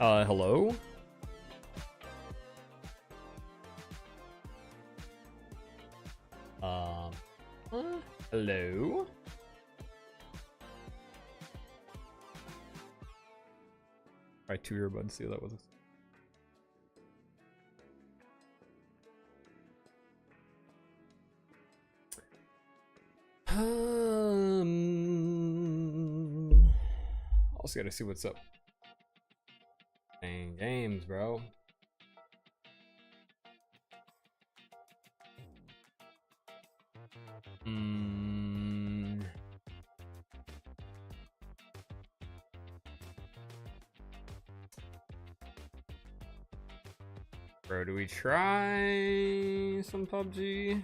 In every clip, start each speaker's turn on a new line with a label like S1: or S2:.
S1: Hello? Um, hello? Try 2 earbuds, see what that was. Also gotta see what's up. Playing games, bro. Bro, do we try some PUBG?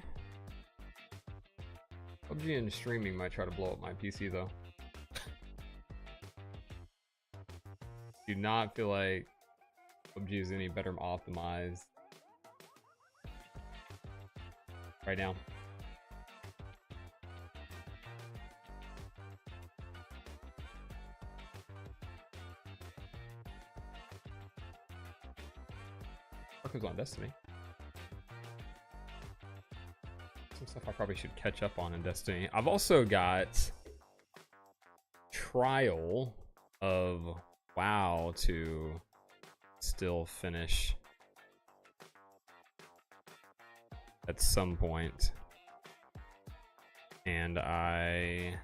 S1: PUBG and streaming might try to blow up my PC though. Do not feel like PUBG is any better optimized right now. Focus on Destiny. Some stuff I probably should catch up on in Destiny. I've also got trial of WoW to still finish at some point, and I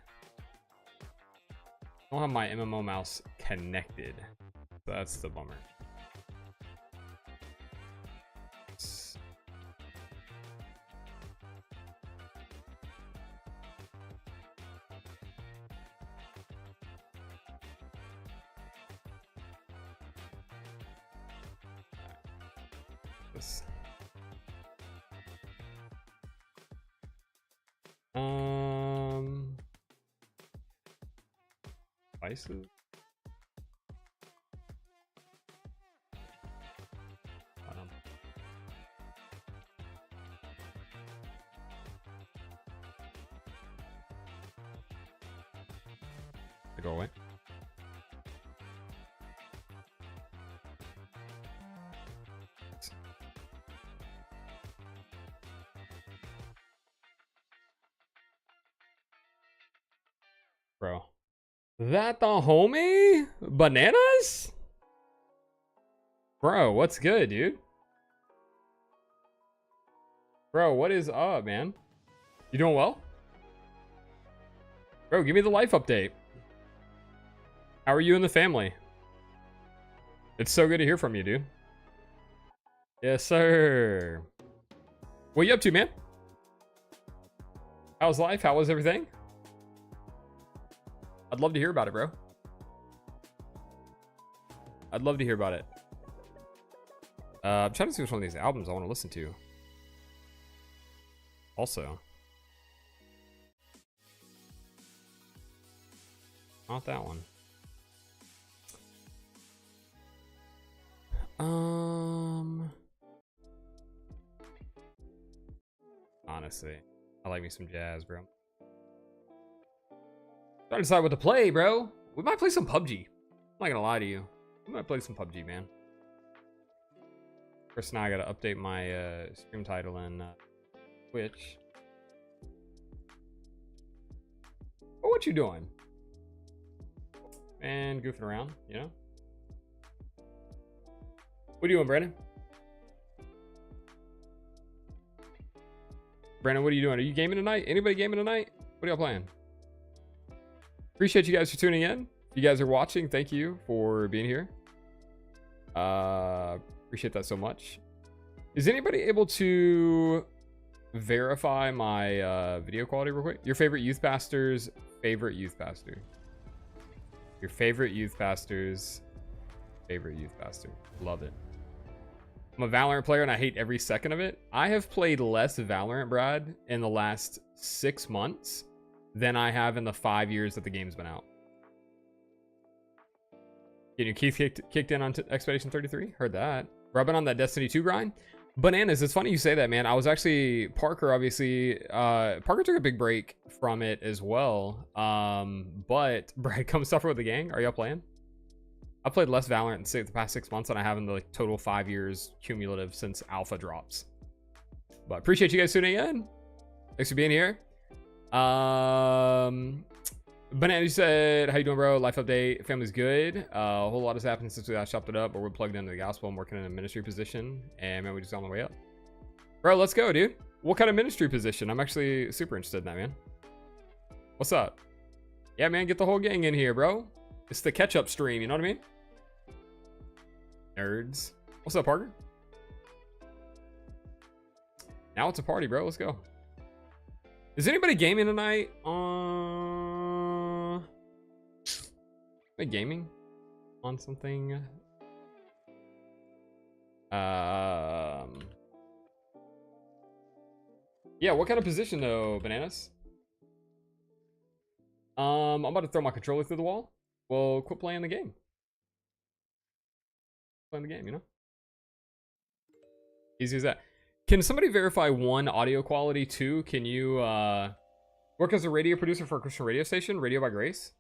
S1: don't have my MMO mouse connected, so that's the bummer. Devices. Go away. Bro. That the homie? Bananas? Bro, what's good, dude? Bro, what is up, man? You doing well? Bro, give me the life update. How are you and the family? It's so good to hear from you, dude. Yes, sir. What you up to, man? How's life? How was everything? I'd love to hear about it, bro. I'd love to hear about it. I'm trying to see which one of these albums I want to listen to. Also. Not that one. Honestly, I like me some jazz, bro. Trying to decide what to play, bro. We might play some PUBG. I'm not gonna lie to you. We might play some PUBG, man. First, now I gotta update my stream title in Twitch. Oh, what you doing? Man, goofing around, you know? What are you doing, Brandon? Brandon, what are you doing? Are you gaming tonight? Anybody gaming tonight? What are y'all playing? Appreciate you guys for tuning in. If you guys are watching, thank you for being here. Appreciate that so much. Is anybody able to verify my video quality real quick? Your favorite youth pastor's favorite youth pastor. Your favorite youth pastor's favorite youth pastor. Love it. I'm a Valorant player and I hate every second of it. I have played less Valorant, Brad, in the last 6 months than I have in the 5 years that the game's been out. Getting Keith kicked in on Expedition 33. Heard that. Rubbing on that Destiny 2 grind. Bananas, it's funny you say that, man. I was actually, Parker, obviously, Parker took a big break from it as well. But Brad, come suffer with the gang. Are y'all playing? I played less Valorant in the past 6 months than I have in the like total 5 years cumulative since Alpha drops. But appreciate you guys tuning in. Thanks for being here. Banana said, how you doing, bro? Life update. Family's good. A whole lot has happened since we last chopped it up, but we're plugged into the gospel. I'm working in a ministry position, and man, we just on the way up. Bro, let's go, dude. What kind of ministry position? I'm actually super interested in that, man. What's up? Yeah, man, get the whole gang in here, bro. It's the catch-up stream, you know what I mean? Nerds. What's up, Parker? Now it's a party, bro. Let's go. Is anybody gaming tonight? Am I gaming on something? Yeah, what kind of position though, Bananas? I'm about to throw my controller through the wall. Well, quit playing the game. Playing the game, you know? Easy as that. Can somebody verify 1, audio quality? 2, can you work as a radio producer for a Christian radio station? Radio by Grace?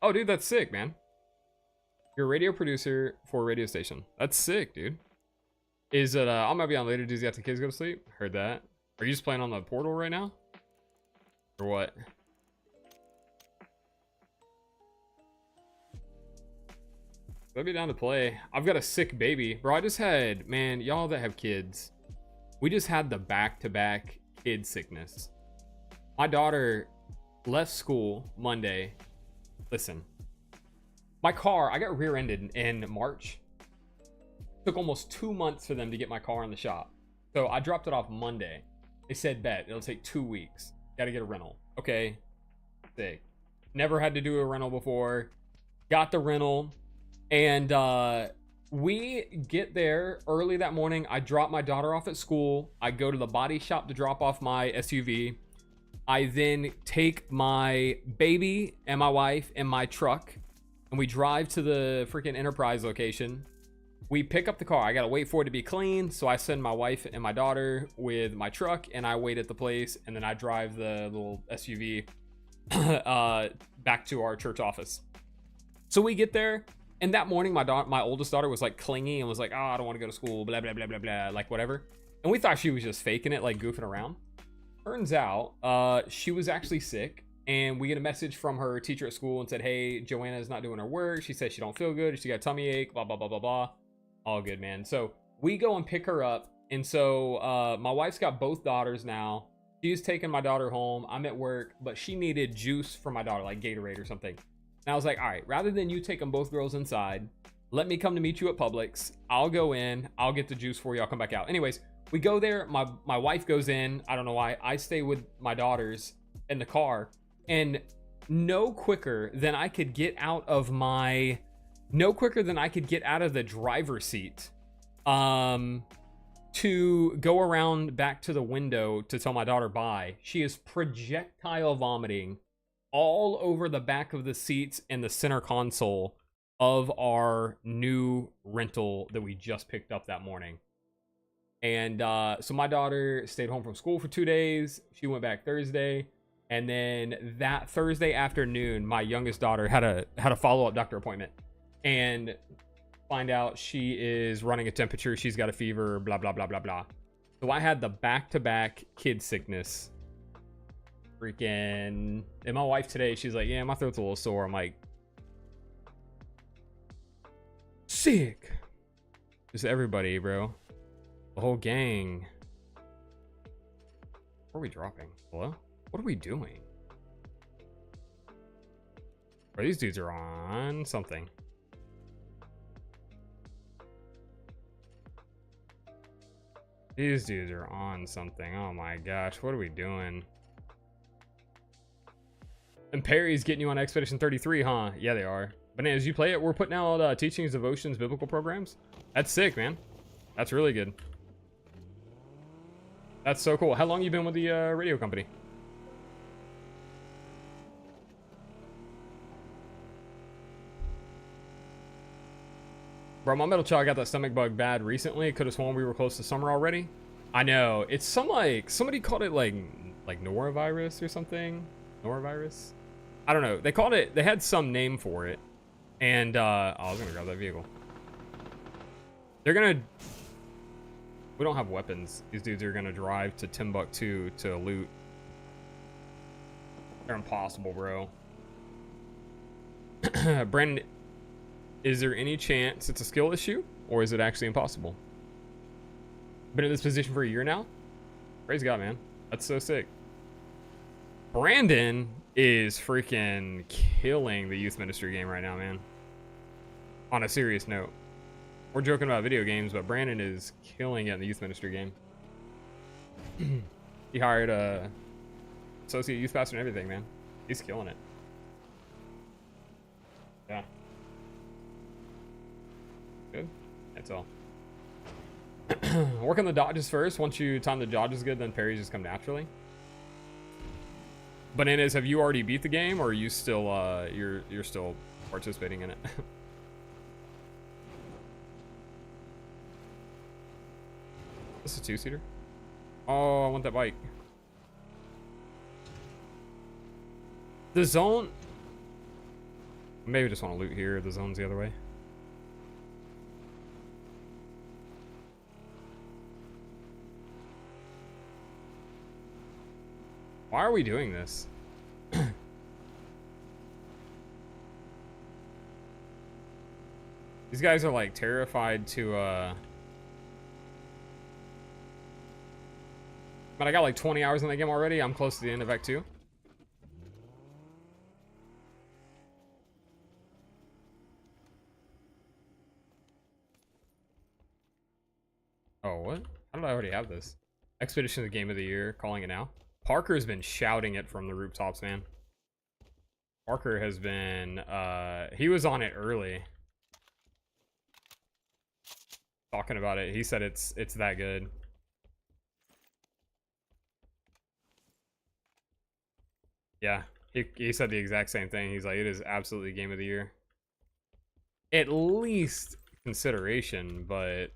S1: Oh, dude, that's sick, man. You're a radio producer for a radio station. That's sick, dude. Is it, I'm gonna be on later. Does he have the kids go to sleep? Heard that. Are you just playing on the portal right now? Or what? I'll be down to play. I've got a sick baby. Bro, I just had, man, y'all that have kids, we just had the back-to-back kid sickness. My daughter left school Monday. Listen, my car, I got rear-ended in March. Took almost 2 months for them to get my car in the shop. So I dropped it off Monday. They said, bet, it'll take 2 weeks. Gotta get a rental. Okay, sick. Never had to do a rental before. Got the rental. And we get there early that morning. I drop my daughter off at school. I go to the body shop to drop off my SUV. I then take my baby and my wife in my truck, and we drive to the freaking Enterprise location. We pick up the car. I gotta wait for it to be clean, so I send my wife and my daughter with my truck, and I wait at the place, and then I drive the little SUV back to our church office. So we get there. And that morning, my oldest daughter was like clingy and was like, oh, I don't want to go to school, blah, blah, blah, blah, blah, like whatever. And we thought she was just faking it, like goofing around. Turns out she was actually sick. And we get a message from her teacher at school and said, hey, Joanna is not doing her work. She said she don't feel good. She got a tummy ache, blah, blah, blah, blah, blah. All good, man. So we go and pick her up. And so my wife's got both daughters now. She's taking my daughter home. I'm at work, but she needed juice for my daughter, like Gatorade or something. And I was like, all right, rather than you take them both girls inside, let me come to meet you at Publix. I'll go in, I'll get the juice for you, I'll come back out. Anyways, we go there, my wife goes in, I don't know why, I stay with my daughters in the car, and no quicker than I could get out of the driver's seat, to go around back to the window to tell my daughter bye. She is projectile vomiting all over the back of the seats and the center console of our new rental that we just picked up that morning. And so my daughter stayed home from school for 2 days. She went back Thursday. And then that Thursday afternoon, my youngest daughter had a follow-up doctor appointment. And find out she is running a temperature. She's got a fever, blah, blah, blah, blah, blah. So I had the back-to-back kid sickness. Freaking, and my wife today, she's like, yeah, my throat's a little sore. I'm like, sick. Just everybody, bro. The whole gang. Where are we dropping? Hello? What are we doing? Bro, these dudes are on something. These dudes are on something. Oh my gosh, what are we doing? And Perry's getting you on Expedition 33, huh? Yeah, they are. Bananas, you play it? We're putting out teachings, devotions, biblical programs. That's sick, man. That's really good. That's so cool. How long you been with the radio company? Bro, my middle child got that stomach bug bad recently. Could have sworn we were close to summer already. I know. It's some like, somebody called it like norovirus or something. Norovirus? I don't know. They called it, they had some name for it. And I was gonna grab that vehicle. They're gonna. We don't have weapons. These dudes are gonna drive to Timbuktu to loot. They're impossible, bro. Brandon, is there any chance it's a skill issue, or is it actually impossible? Been in this position for a year now? Praise God, man. That's so sick. Brandon is freaking killing the youth ministry game right now, man. On a serious note. We're joking about video games, but Brandon is killing it in the youth ministry game. He hired a associate youth pastor and everything, man. He's killing it. Yeah. Good. That's all. Work on the dodges first. Once you time the dodges good, then parries just come naturally. Bananas, have you already beat the game, or are you still you're still participating in it? This is a two-seater. Oh, I want that bike. The zone. Maybe just want to loot here. The zone's the other way. Why are we doing this? These guys are like terrified to But I got like 20 hours in the game already. I'm close to the end of Act 2. Oh, what? How did I already have this? Expedition of the Game of the Year, calling it now. Parker's been shouting it from the rooftops, man. Parker has been, he was on it early. Talking about it. He said it's that good. Yeah, he said the exact same thing. He's like, it is absolutely game of the year. At least consideration, but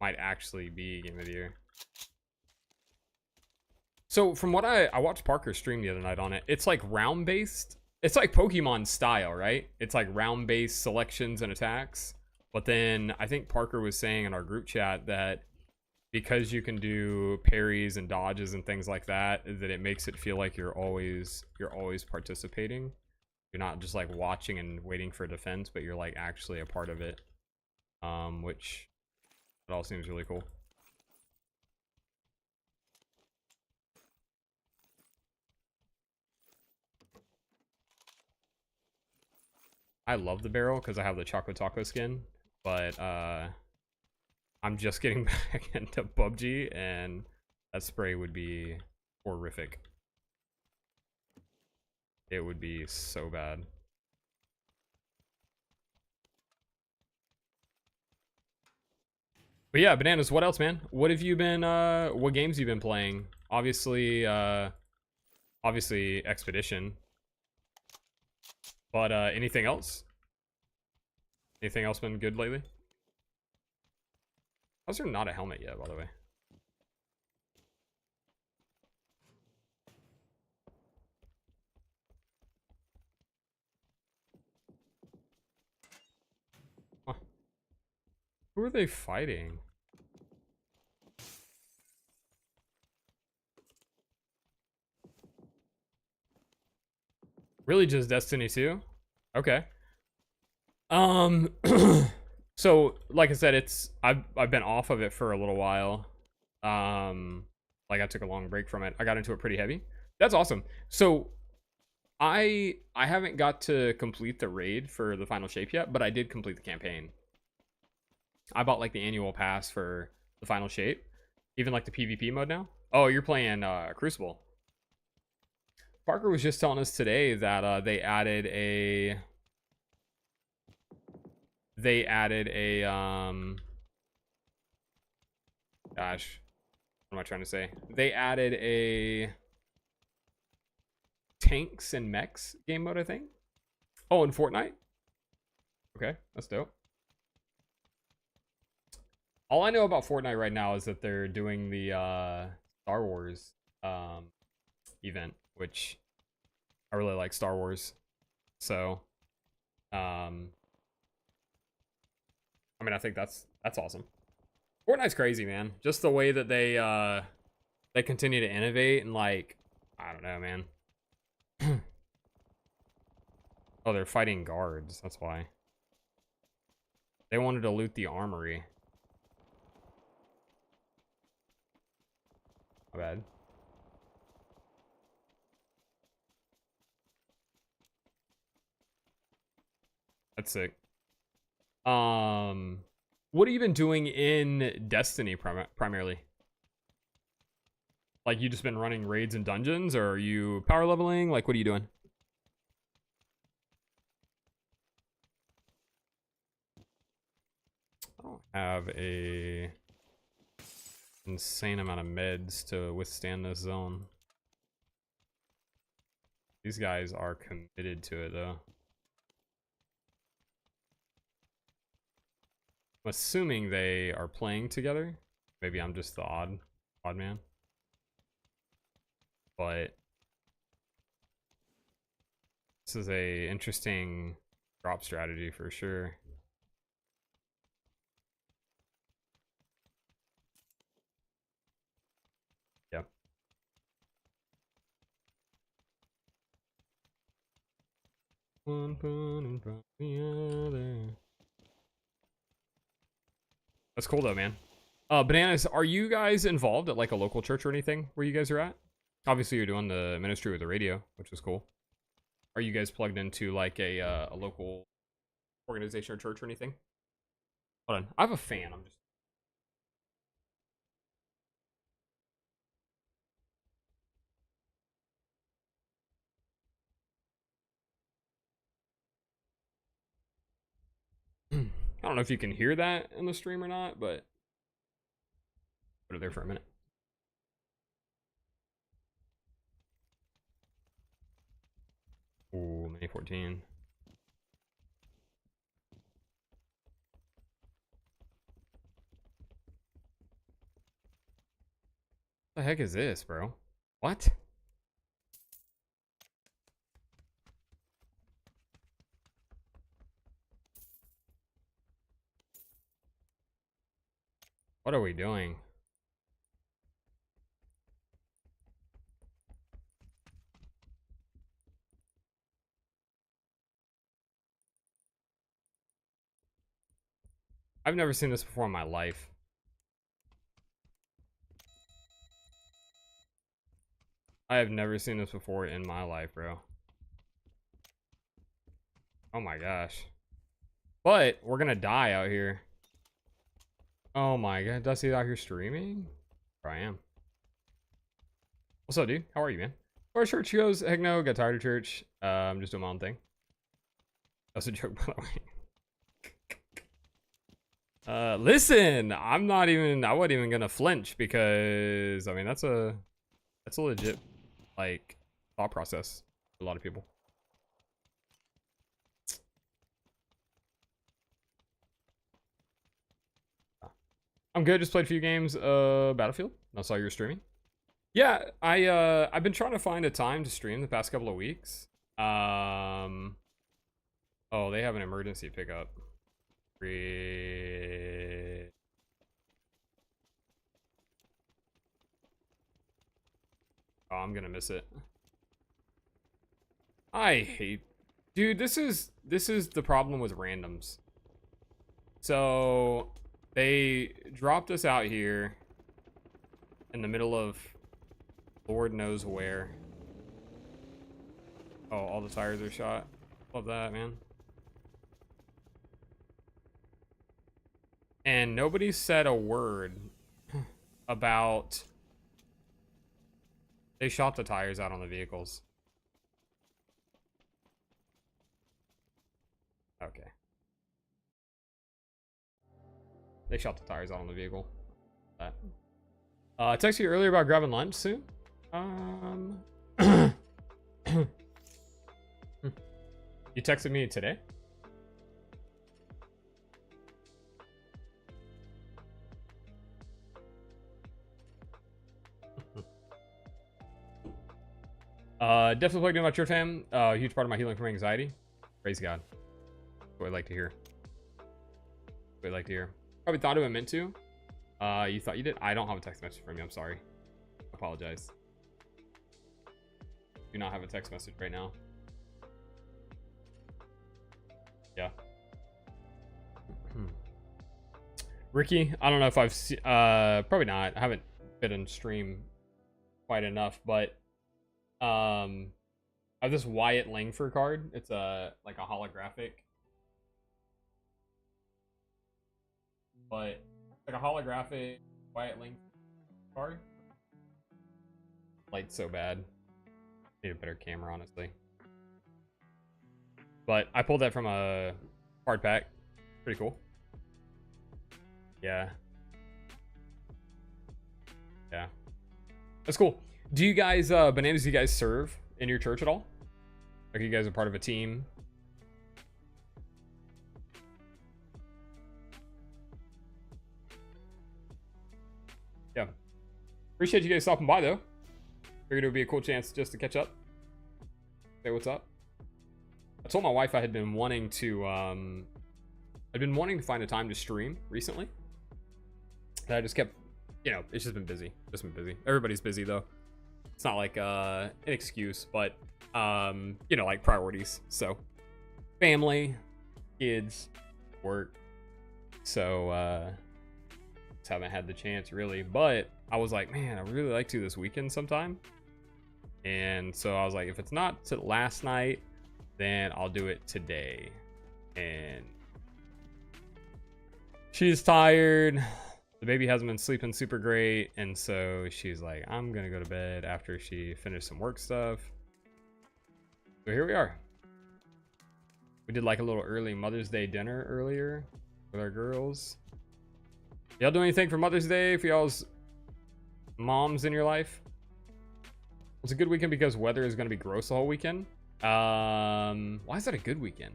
S1: might actually be game of the year. So from what I watched Parker stream the other night on it, it's like round based. It's like Pokemon style, right? It's like round based selections and attacks. But then I think Parker was saying in our group chat that because you can do parries and dodges and things like that, that it makes it feel like you're always participating. You're not just like watching and waiting for defense, but you're like actually a part of it. Which it all seems really cool. I love the barrel because I have the Choco Taco skin, but I'm just getting back into PUBG, and that spray would be horrific. It would be so bad. But yeah, Bananas, what else, man? What have you been, what games have you been playing? Obviously, obviously Expedition. But, anything else? Anything else been good lately? How's there not a helmet yet, by the way? Huh. Who are they fighting? Really just Destiny 2? Okay. So like I said, I've been off of it for a little while. Like I took a long break from it. I got into it pretty heavy. That's awesome. So I haven't got to complete the raid for the final shape yet, but I did complete the campaign. I bought like the annual pass for the final shape, even like the PvP mode now. Oh, you're playing Crucible. Parker was just telling us today that they added a gosh, what am I trying to say? They added a tanks and mechs game mode, I think. Oh, in Fortnite? Okay, that's dope. All I know about Fortnite right now is that they're doing the Star Wars event, which I really like Star Wars. So I mean, I think that's awesome. Fortnite's crazy, man. Just the way that they continue to innovate and like, I don't know, man. Oh, they're fighting guards. That's why. They wanted to loot the armory. My bad. That's sick. What have you been doing in Destiny primarily? Like, you just been running raids and dungeons, or are you power leveling? Like, what are you doing? I don't have a insane amount of meds to withstand this zone. These guys are committed to it, though. I'm assuming they are playing together. Maybe I'm just the odd man. But this is a interesting drop strategy for sure. Yep. One foot in front of the other. That's cool though, man. Bananas, are you guys involved at like a local church or anything where you guys are at? Obviously, you're doing the ministry with the radio, which is cool. Are you guys plugged into like a local organization or church or anything? Hold on, I have a fan. I'm just. I don't know if you can hear that in the stream or not, but put it there for a minute. Ooh, May 14. What the heck is this, bro? What? What are we doing? I've never seen this before in my life. I have never seen this before in my life, bro. Oh my gosh. But we're gonna die out here. Oh my god, Dusty out here streaming? Here I am. What's up, dude? How are you, man? Where church goes? Heck no, got tired of church. I'm just doing my own thing. That's a joke, by the way. Listen, I wasn't even gonna flinch because I mean that's a legit like thought process for a lot of people. I'm good, just played a few games Battlefield. I saw you were streaming. Yeah, I've been trying to find a time to stream the past couple of weeks. Oh, they have an emergency pickup. Oh, I'm gonna miss it. I hate, dude. This is the problem with randoms. So they dropped us out here in the middle of Lord knows where. Oh, all the tires are shot. Love that, man. And nobody said a word about they shot the tires out on the vehicles. Okay. They shot the tires out on the vehicle. That. I texted you earlier about grabbing lunch soon. You texted me today? Definitely plugged in about your fam. Huge part of my healing from anxiety. Praise God. What I'd like to hear. What I'd like to hear. Probably thought it meant to. You thought you did? I don't have a text message from you. I'm sorry. Apologize. Do not have a text message right now. Yeah. Ricky, I don't know if I've seen, probably not. I haven't been on stream quite enough, but I have this Wyatt Langford card. It's like a holographic, but like a holographic Wyatt Langford card. Light's so bad. Need a better camera, honestly. But I pulled that from a card pack. Pretty cool. Yeah. Yeah. That's cool. Do you guys, Bananas, do you guys serve in your church at all? Like, you guys are part of a team? Yeah. Appreciate you guys stopping by, though. Figured it would be a cool chance just to catch up. Say what's up. I told my wife I had been wanting to, I'd been wanting to find a time to stream recently. And I just kept, you know, it's just been busy. Just been busy. Everybody's busy, though. It's not like an excuse, but, you know, like priorities. So, family, kids, work. So, just haven't had the chance, really. But I was like, man, I really like to this weekend sometime. And so I was like, if it's not to last night, then I'll do it today. And she's tired. The baby hasn't been sleeping super great. And so she's like, I'm going to go to bed after she finished some work stuff. So here we are. We did like a little early Mother's Day dinner earlier with our girls. Y'all do anything for Mother's Day for y'all's moms in your life? It's a good weekend because weather is going to be gross the whole weekend. Why is that a good weekend?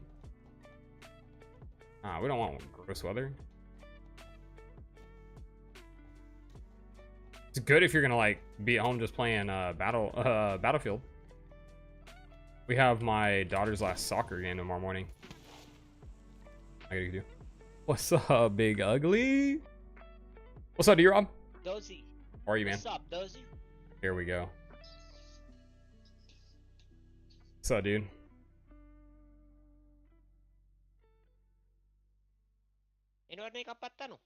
S1: We don't want gross weather. It's good if you're gonna like be at home just playing Battlefield. We have my daughter's last soccer game tomorrow morning. I gotta do. What's up, big ugly? What's up, D-Rob?
S2: Dozy.
S1: How are you, man?
S2: What's up, Dozy?
S1: Here we go. What's up, dude?
S2: Inuwan ka patano?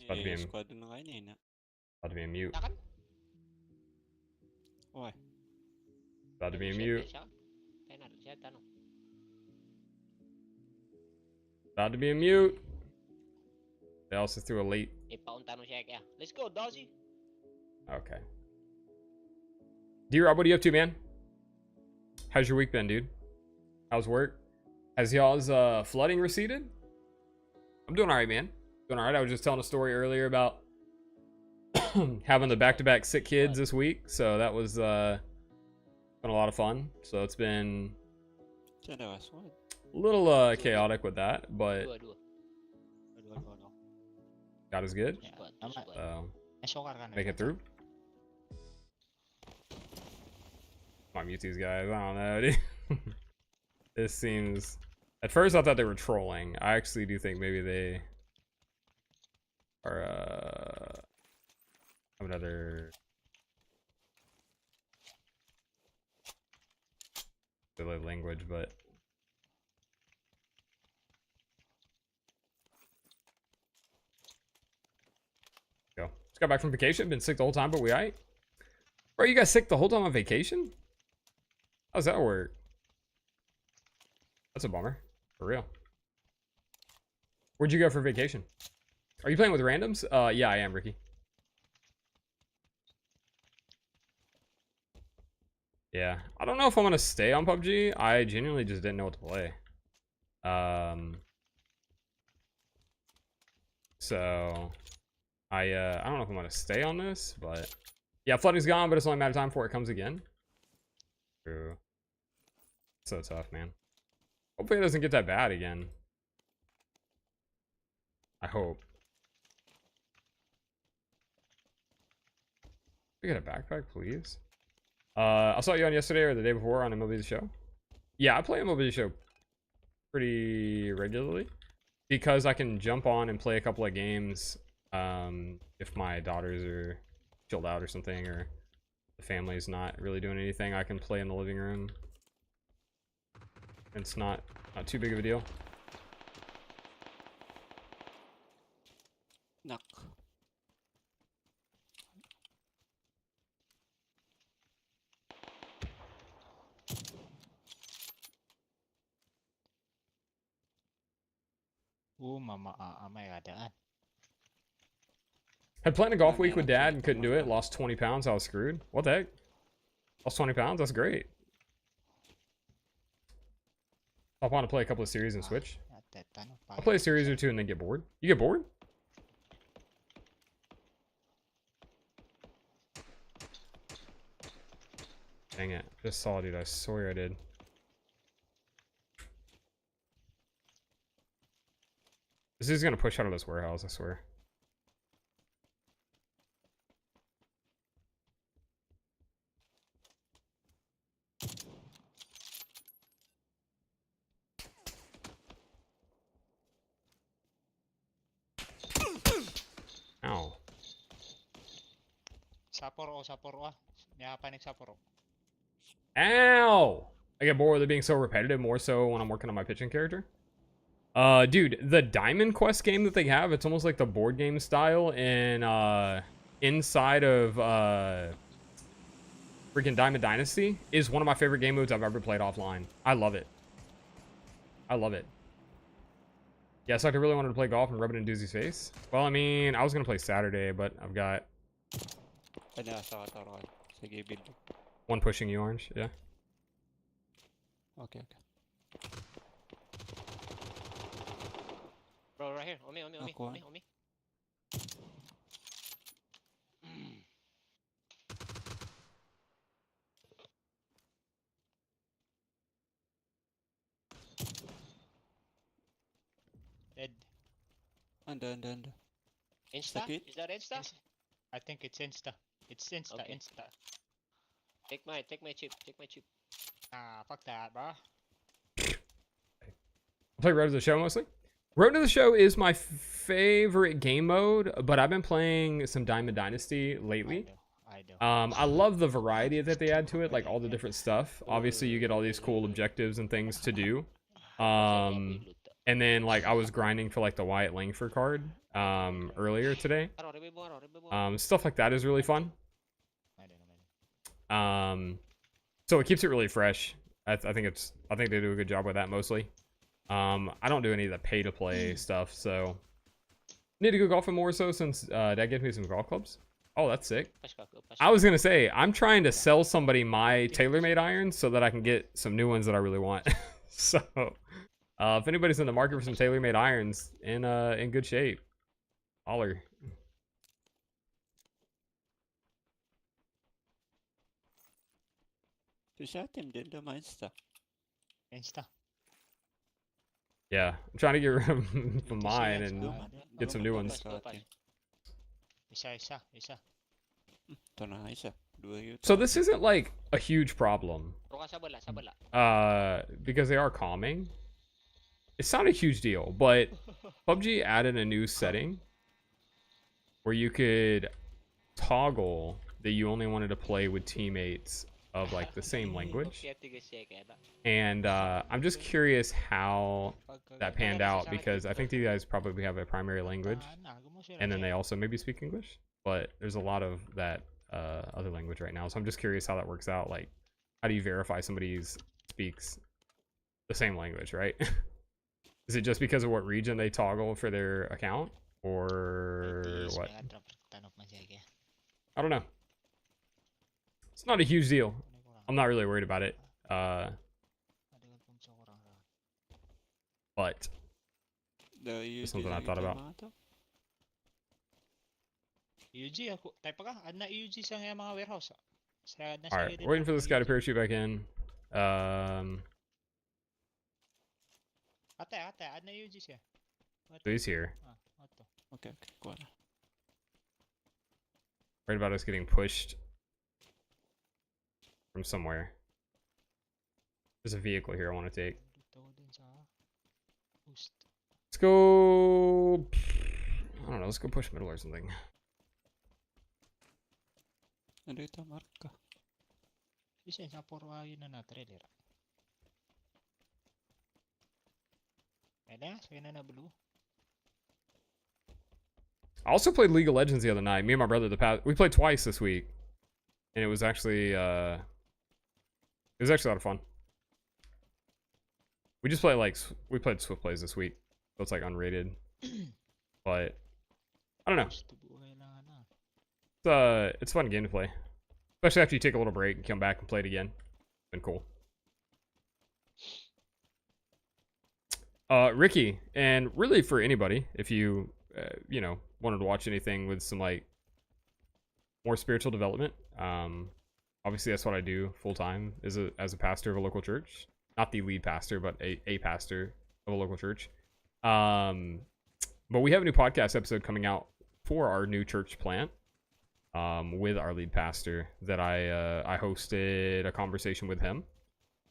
S1: About to be in,
S3: squad na nga yun eh.
S1: about to be in mute.
S2: Takan?
S3: Okay.
S1: About to be in mute.
S2: Kaya natin siya tanong.
S1: About to be in mute. They also threw a late.
S2: Ipaunta siya kaya. Let's go, Dozy.
S1: Okay. D-Rob, what are you up to, man? How's your week been, dude? How's work? Has y'all's flooding receded? I'm doing all right, man. Doing all right. I was just telling a story earlier about having the back-to-back sick kids this week, so that was been a lot of fun. So it's been a little chaotic with that, but God is good. So make it through. I mute these guys. I don't know, dude. This seems. At first, I thought they were trolling. I actually do think maybe they are. Have another. Language, but. Go. Just got back from vacation. Been sick the whole time, but we aight. Bro, you guys sick the whole time on vacation? How's that work? That's a bummer. For real. Where'd you go for vacation? Are you playing with randoms? Yeah, I am, Ricky. Yeah. I don't know if I'm gonna stay on PUBG. I genuinely just didn't know what to play. So I don't know if I'm gonna stay on this, but yeah, flooding's gone, but it's only a matter of time before it comes again. True. So tough, man. Hopefully it doesn't get that bad again. I hope. We get a backpack, please. I saw you on yesterday or the day before on MLB The Show. Yeah, I play MLB The Show pretty regularly because I can jump on and play a couple of games if my daughters are chilled out or something, or the family's not really doing anything. I can play in the living room. It's not too big of a deal.
S3: Knock.
S4: May adaan.
S1: Had planned a golf
S3: Yeah,
S1: week with
S3: man,
S1: dad
S3: actually,
S1: and couldn't do
S3: I'm
S1: it. Lost 20 pounds. I was screwed. What the heck? Lost 20 pounds? That's great. I'll want to play a couple of series and switch. I'll play a series or two and then get bored. You get bored? Dang it. Just saw it, dude. I swear I did. This is gonna push out of this warehouse, I swear. Ow.
S4: Saporo. Niya panik saporo.
S1: Ow! I get bored with it being so repetitive, more so when I'm working on my pitching character. Dude, the Diamond Quest game that they have, it's almost like the board game style in, inside of, freaking Diamond Dynasty, is one of my favorite game modes I've ever played offline. I love it. I love it. Yeah, so I really wanted to play golf and rub it in Doozy's face. Well, I mean, I was gonna play Saturday, but I've got
S3: Kanya sa katawan. Sige, build.
S1: one pushing you, Orange. Yeah.
S3: Okay.
S2: Bro, right here. On me.
S3: Ako,
S2: On me.
S4: Dead.
S3: Anda.
S2: Insta?
S3: Sakit?
S2: Is that Insta?
S4: I think it's Insta. It's Insta.
S2: Okay.
S4: Insta.
S2: Take my chip.
S4: Fuck that, bro.
S1: I play Road to the Show mostly. Road to the Show is my favorite game mode, but I've been playing some Diamond Dynasty lately.
S4: I do.
S1: I love the variety that they add to it, like all the different stuff. Obviously, you get all these cool objectives and things to do. And then like I was grinding for like the Wyatt Langford card earlier today. Stuff like that is really fun. So it keeps it really fresh. I think they do a good job with that mostly. I don't do any of the pay to play stuff, so need to go golfing more so since Dad gave me some golf clubs. Oh, that's sick. I was gonna say I'm trying to sell somebody my TaylorMade irons so that I can get some new ones that I really want. So if anybody's in the market for some TaylorMade irons in good shape, holler.
S3: So sa atin din naman Insta.
S4: Insta.
S1: Yeah, I'm trying to get rid of from mine and get some new ones.
S3: Sa atin.
S4: Isa.
S3: Ito na, isa. Dua yun.
S1: So this isn't like a huge problem. Because they are calming. It's not a huge deal, but PUBG added a new setting where you could toggle that you only wanted to play with teammates of like the same language. And I'm just curious how that panned out, because I think these guys probably have a primary language and then they also maybe speak English, but there's a lot of that other language right now. So I'm just curious how that works out. Like, how do you verify somebody speaks the same language, right? Is it just because of what region they toggle for their account, or what? I don't know. It's not a huge deal. I'm not really worried about it. But
S3: The
S1: something I thought about.
S4: UG ako. Type ka. Ad na UG sa mga warehouse.
S1: All right, we're waiting for this guy to parachute back in.
S4: Ate, ad na UG siya.
S1: So he's here.
S4: Ato.
S3: Okay, kuha na.
S1: Right about us getting pushed from somewhere. There's a vehicle here I want to take.
S4: Dito din sa boost.
S1: Let's go. I don't know. Let's go push middle or something.
S3: Nandito, marka.
S4: Bisa sa porwayo na trailer. Ada, saya na blue.
S1: I also played League of Legends the other night. Me and my brother, we played twice this week, and it was actually a lot of fun. We just play we played Swift Plays this week, so it's like unrated, but I don't know.
S4: Gusto po kailangan na.
S1: It's a fun game to play, especially after you take a little break and come back and play it again. It's been cool. Ricky, and really for anybody, if you you know, wanted to watch anything with some like more spiritual development, obviously that's what I do full time as a pastor of a local church. Not the lead pastor, but a pastor of a local church. But we have a new podcast episode coming out for our new church plant, with our lead pastor that I hosted a conversation with him.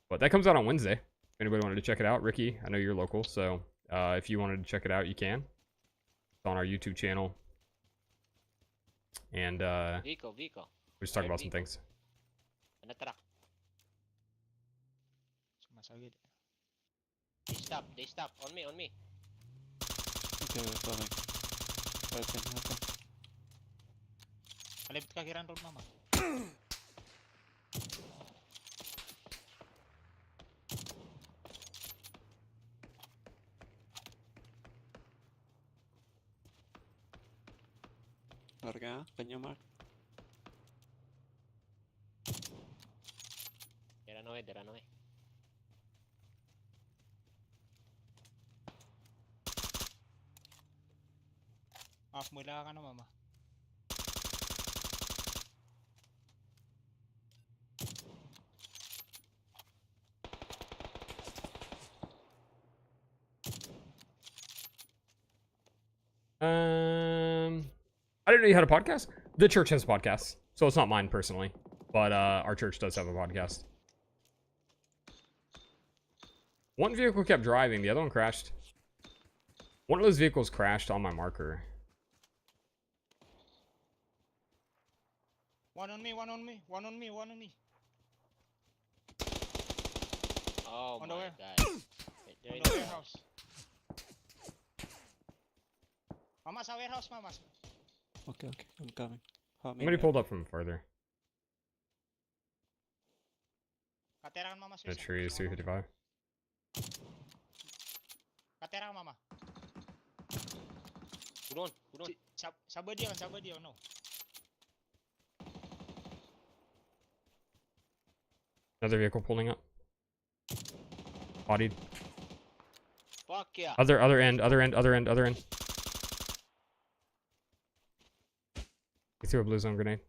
S1: But that comes out on Wednesday. If anybody wanted to check it out, Ricky, I know you're local, so if you wanted to check it out, you can. It's on our YouTube channel. And
S2: Vico.
S1: we just talk
S2: Alright,
S1: about some
S2: Vico.
S1: things.
S2: Anatrak.
S4: Sumasagid.
S2: They stop. On me.
S3: Okay, we're coming. Open.
S4: Malipit ka kiran road mama.
S3: Marka, can you mark?
S2: They run away.
S4: Off mula ka na mama.
S1: I didn't know you had a podcast. The church has a podcast, so it's not mine personally, but our church does have a podcast. One vehicle kept driving, the other one crashed. One of those vehicles crashed on my marker.
S4: One on me.
S2: Oh
S4: On
S2: my
S4: the way.
S2: god. They're
S4: On
S2: in
S4: the
S2: the
S4: warehouse. Mama sa warehouse mama.
S3: Okay, I'm coming. Help me.
S1: Somebody pulled up from further.
S4: Katera mama
S1: The tree is 355.
S4: Katera mama.
S2: Pudon.
S4: Sabar dia no.
S1: Another vehicle pulling up. Bodied.
S2: Fuck yeah.
S1: Other end. He threw a blue zone grenade.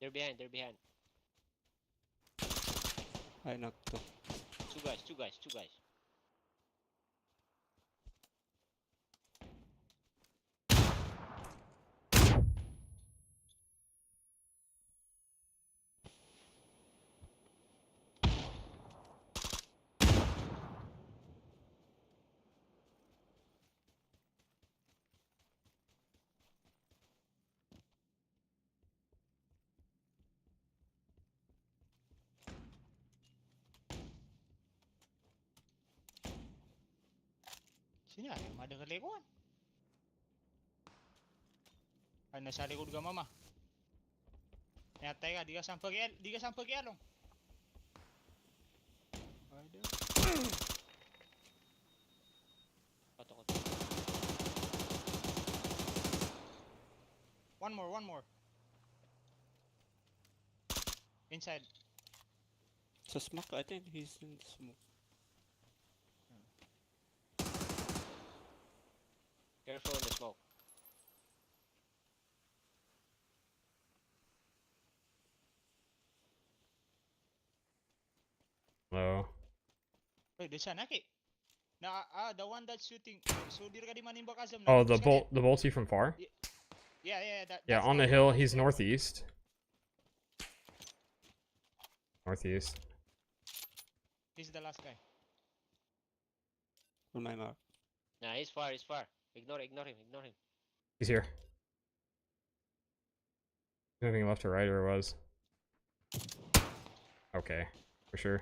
S2: They're behind.
S3: I knocked two.
S2: Two guys.
S4: Sini ay madagal likuan. Ay nasa likod ka mama. Nyatay ka, di ka sampag yalong. Ada.
S2: Koto.
S4: One more. Inside.
S3: So smoke, I think he's in the smoke.
S2: Careful in the smoke.
S1: Hello.
S4: Wait, there's an aki. The one that's shooting. So dir ka di manimbak asam.
S1: Oh, the bolty from far.
S4: Yeah.
S1: Yeah, on the hill. He's northeast.
S4: He's the last guy.
S3: On my mark.
S2: Nah, he's far, he's far. Ignore him, ignore him.
S1: He's here. Moving left or right, or was. Okay, for sure.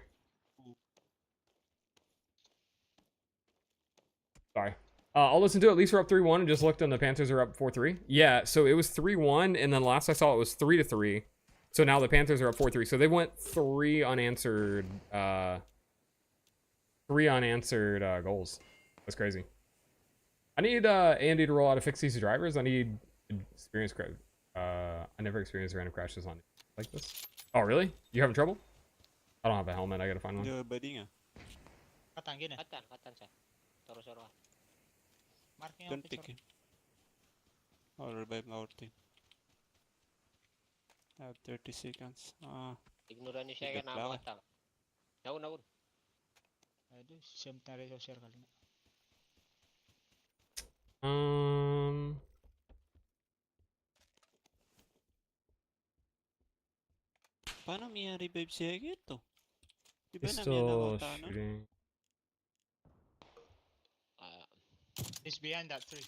S1: Sorry. I'll listen to it. At least we're up 3-1 and just looked and the Panthers are up 4-3. Yeah, so it was 3-1 and then last I saw it was 3-3. So now the Panthers are up 4-3. So they went three unanswered goals. That's crazy. I need Andy to roll out to fix these drivers. I need experience. I never experienced random crashes on like this. Oh, really? You having trouble? I don't have a helmet. I gotta find one.
S3: The body nga.
S4: Katan, gina.
S2: Katan siya. Soro-soro ka.
S4: Marking
S3: Don't
S4: out
S3: pick him. I'll revive our team. I have 30 seconds.
S2: Ignore niyo siya
S3: Bigat
S2: na
S3: lang.
S2: mga tang. Naun.
S4: Aduh, siyam tari social kali na.
S3: Paano may revive siya ito? Di ba
S1: He's
S3: na may
S1: still
S3: nawata na?
S1: shooting.
S4: He's behind that tree.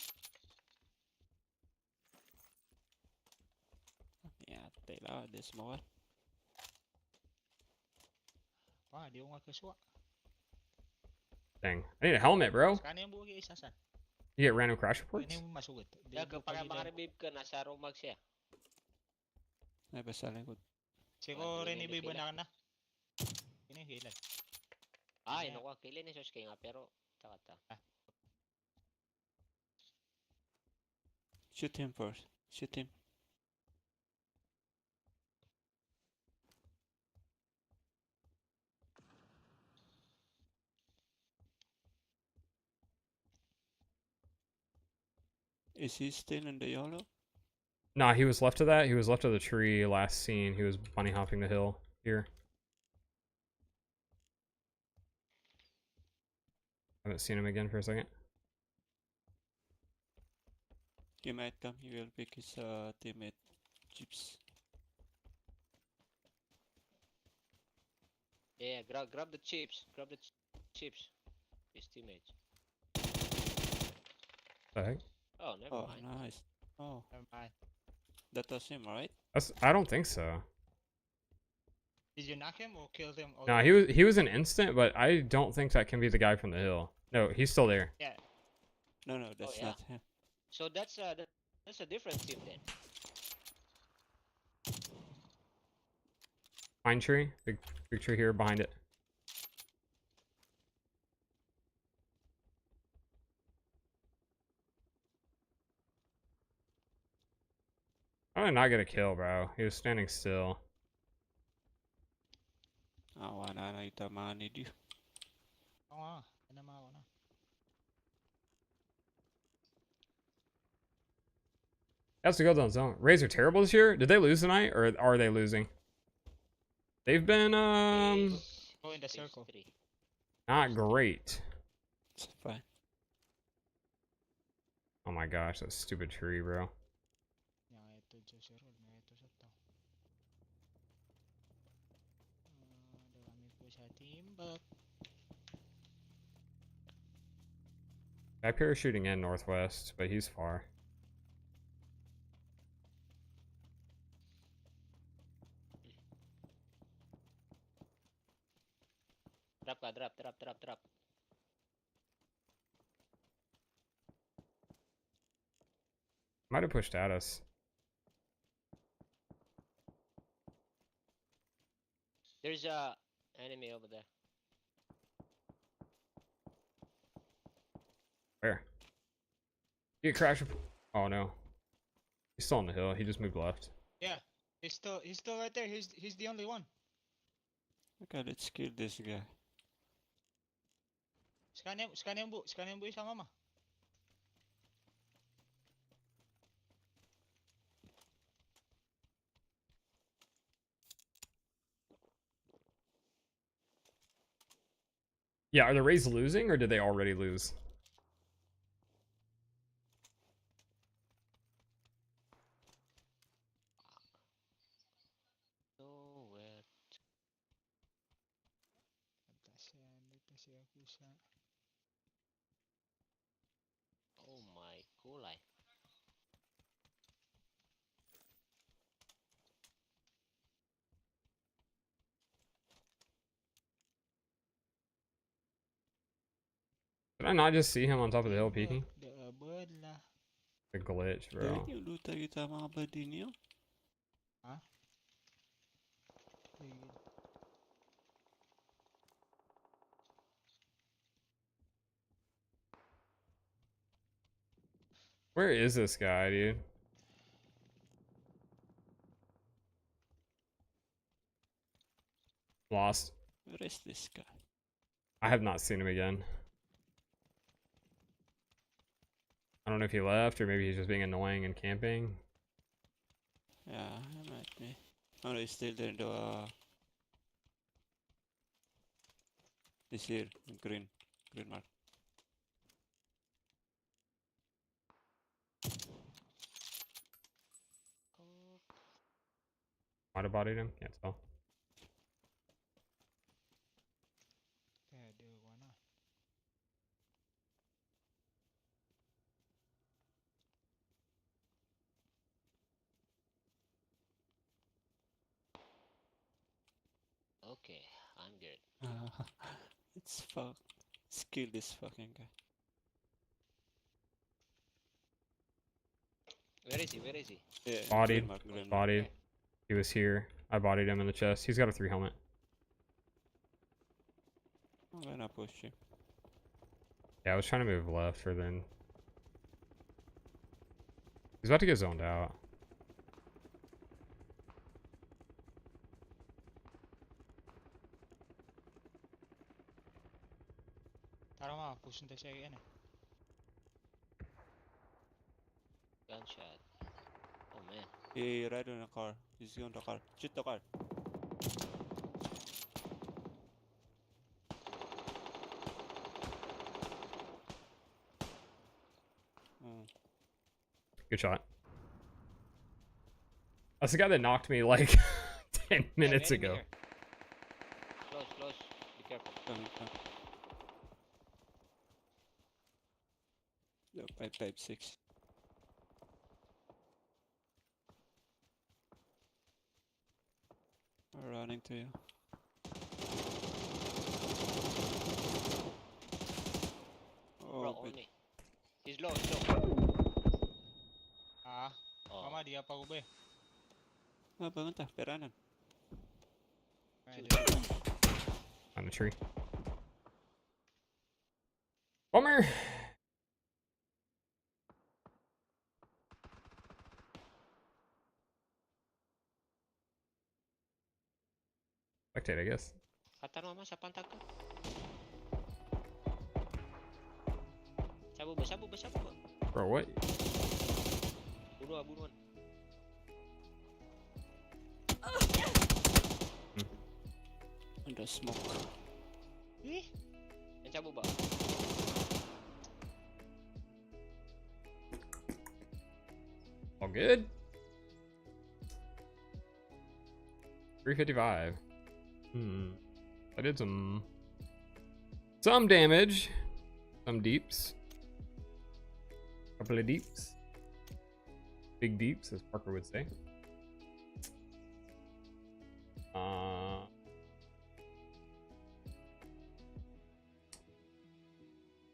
S3: Yeah, tayo this more.
S4: Wah, di ko nga kaswa.
S1: Dang. I need a helmet, bro.
S4: Saan yung bugi isa san?
S1: You get random crash reports?
S4: Ini mo masugot. Di
S2: Kaya
S4: mo
S2: kapag
S4: pagidaan.
S2: makarevive ka, nasa romag siya.
S3: Ay, basta lingkod.
S4: Siguro rin
S2: Hindi
S4: iba
S2: nila
S4: na ka na. Ini hilal.
S2: Ay,
S4: Yeah.
S2: naku, kilin ni Sosuke nga, pero takata.
S3: Shoot him first. Shoot him. Is he still in the yellow?
S1: Nah, he was left of that. He was left of the tree last seen. He was bunny hopping the hill here. Haven't seen him again for a second.
S3: He might come. He will pick his teammate. Chips.
S2: Yeah, grab the chips. Grab the chips. His teammates.
S1: The heck?
S2: Oh, never
S3: Oh,
S2: mind.
S3: nice. Oh,
S4: Never mind.
S3: that was him, right?
S1: I don't think so.
S4: Did you knock him or kill him? Or
S1: Nah, he was an instant, but I don't think that can be the guy from the hill. No, he's still there.
S4: Yeah.
S3: No, that's
S2: yeah.
S3: not him.
S2: So that's a different team then.
S1: Pine tree, big tree here behind it. I did not get a kill, bro. He was standing still.
S3: Wala na ito mga need you.
S4: Oo nga. Ano naman ako na.
S1: That's the gold zone. Rays are terrible this year. Did they lose tonight, or are they losing? They've been
S4: Go in the
S2: Phase
S4: circle.
S2: 3.
S1: not great.
S3: It's fine.
S1: Oh my gosh, that stupid tree, bro.
S4: Yang ito sa circle. Yang ito sa to. Dami po sa team. But
S1: Guy parachuting in northwest, but he's far.
S2: Drop ka, drop.
S1: Might have pushed at us.
S2: There's a enemy over there.
S1: Where? Get crash. Oh no. He's still on the hill. He just moved left.
S4: yeah, he's still right there. He's the only one.
S3: Okay, let's kill this guy.
S4: Scan yung bu isa mama.
S1: Yeah, are the Rays losing, or did they already lose?
S2: Nowhere.
S4: Fantastic. si Akusa.
S2: Oh my kulay.
S1: Did I not just see him on top of the hill peeking?
S4: Double lah.
S1: A glitch,
S3: Dari
S1: bro.
S3: niyo luta kita mga buddy niyo.
S4: Ha? Sige.
S1: Where is this guy, dude? Lost.
S3: Where is this guy?
S1: I have not seen him again. I don't know if he left or maybe he's just being annoying and camping.
S3: Yeah, he might be. Oh, he's still there. He's here. In green mark.
S1: Might have bodied him. Can't tell.
S4: Ada mana?
S2: Okay, I'm good.
S3: It's fuck. Let's kill this fucking guy.
S2: Where is he? Where is he?
S3: Yeah,
S1: Bodied.
S3: green mark.
S1: Bodied. He was here. I bodied him in the chest. He's got a 3 helmet.
S3: I'm gonna push him.
S1: Yeah, I was trying to move left for then. He's about to get zoned out.
S4: Tara mga push nito siya yan eh.
S2: Gunshot. Oh man.
S3: He ride on a car. He's on the car. Shoot the car. Oh,
S1: Good shot. That's the guy that knocked me like 10 minutes
S2: Enemy
S1: ago.
S2: here. Close, close. Be careful.
S3: coming. No, 556. I'm running to you.
S2: Bro,
S3: Oh,
S2: on
S3: but
S2: me. He's low, he's low.
S4: Ah,
S2: Oh.
S4: mama di apa ube.
S3: bangun tah, peranan.
S4: Ada.
S1: On the tree. Bummer. Spectate, I guess.
S2: Kata mama sa pantag ko. Sabu ba, sabu ba, sabu ba?
S1: Bro, what?
S2: Bunuan.
S3: Under smoke.
S4: Eh,
S2: Yan sabu ba?
S1: All good? 355. I did some damage. Some deeps. Couple of deeps. Big deeps, as Parker would say.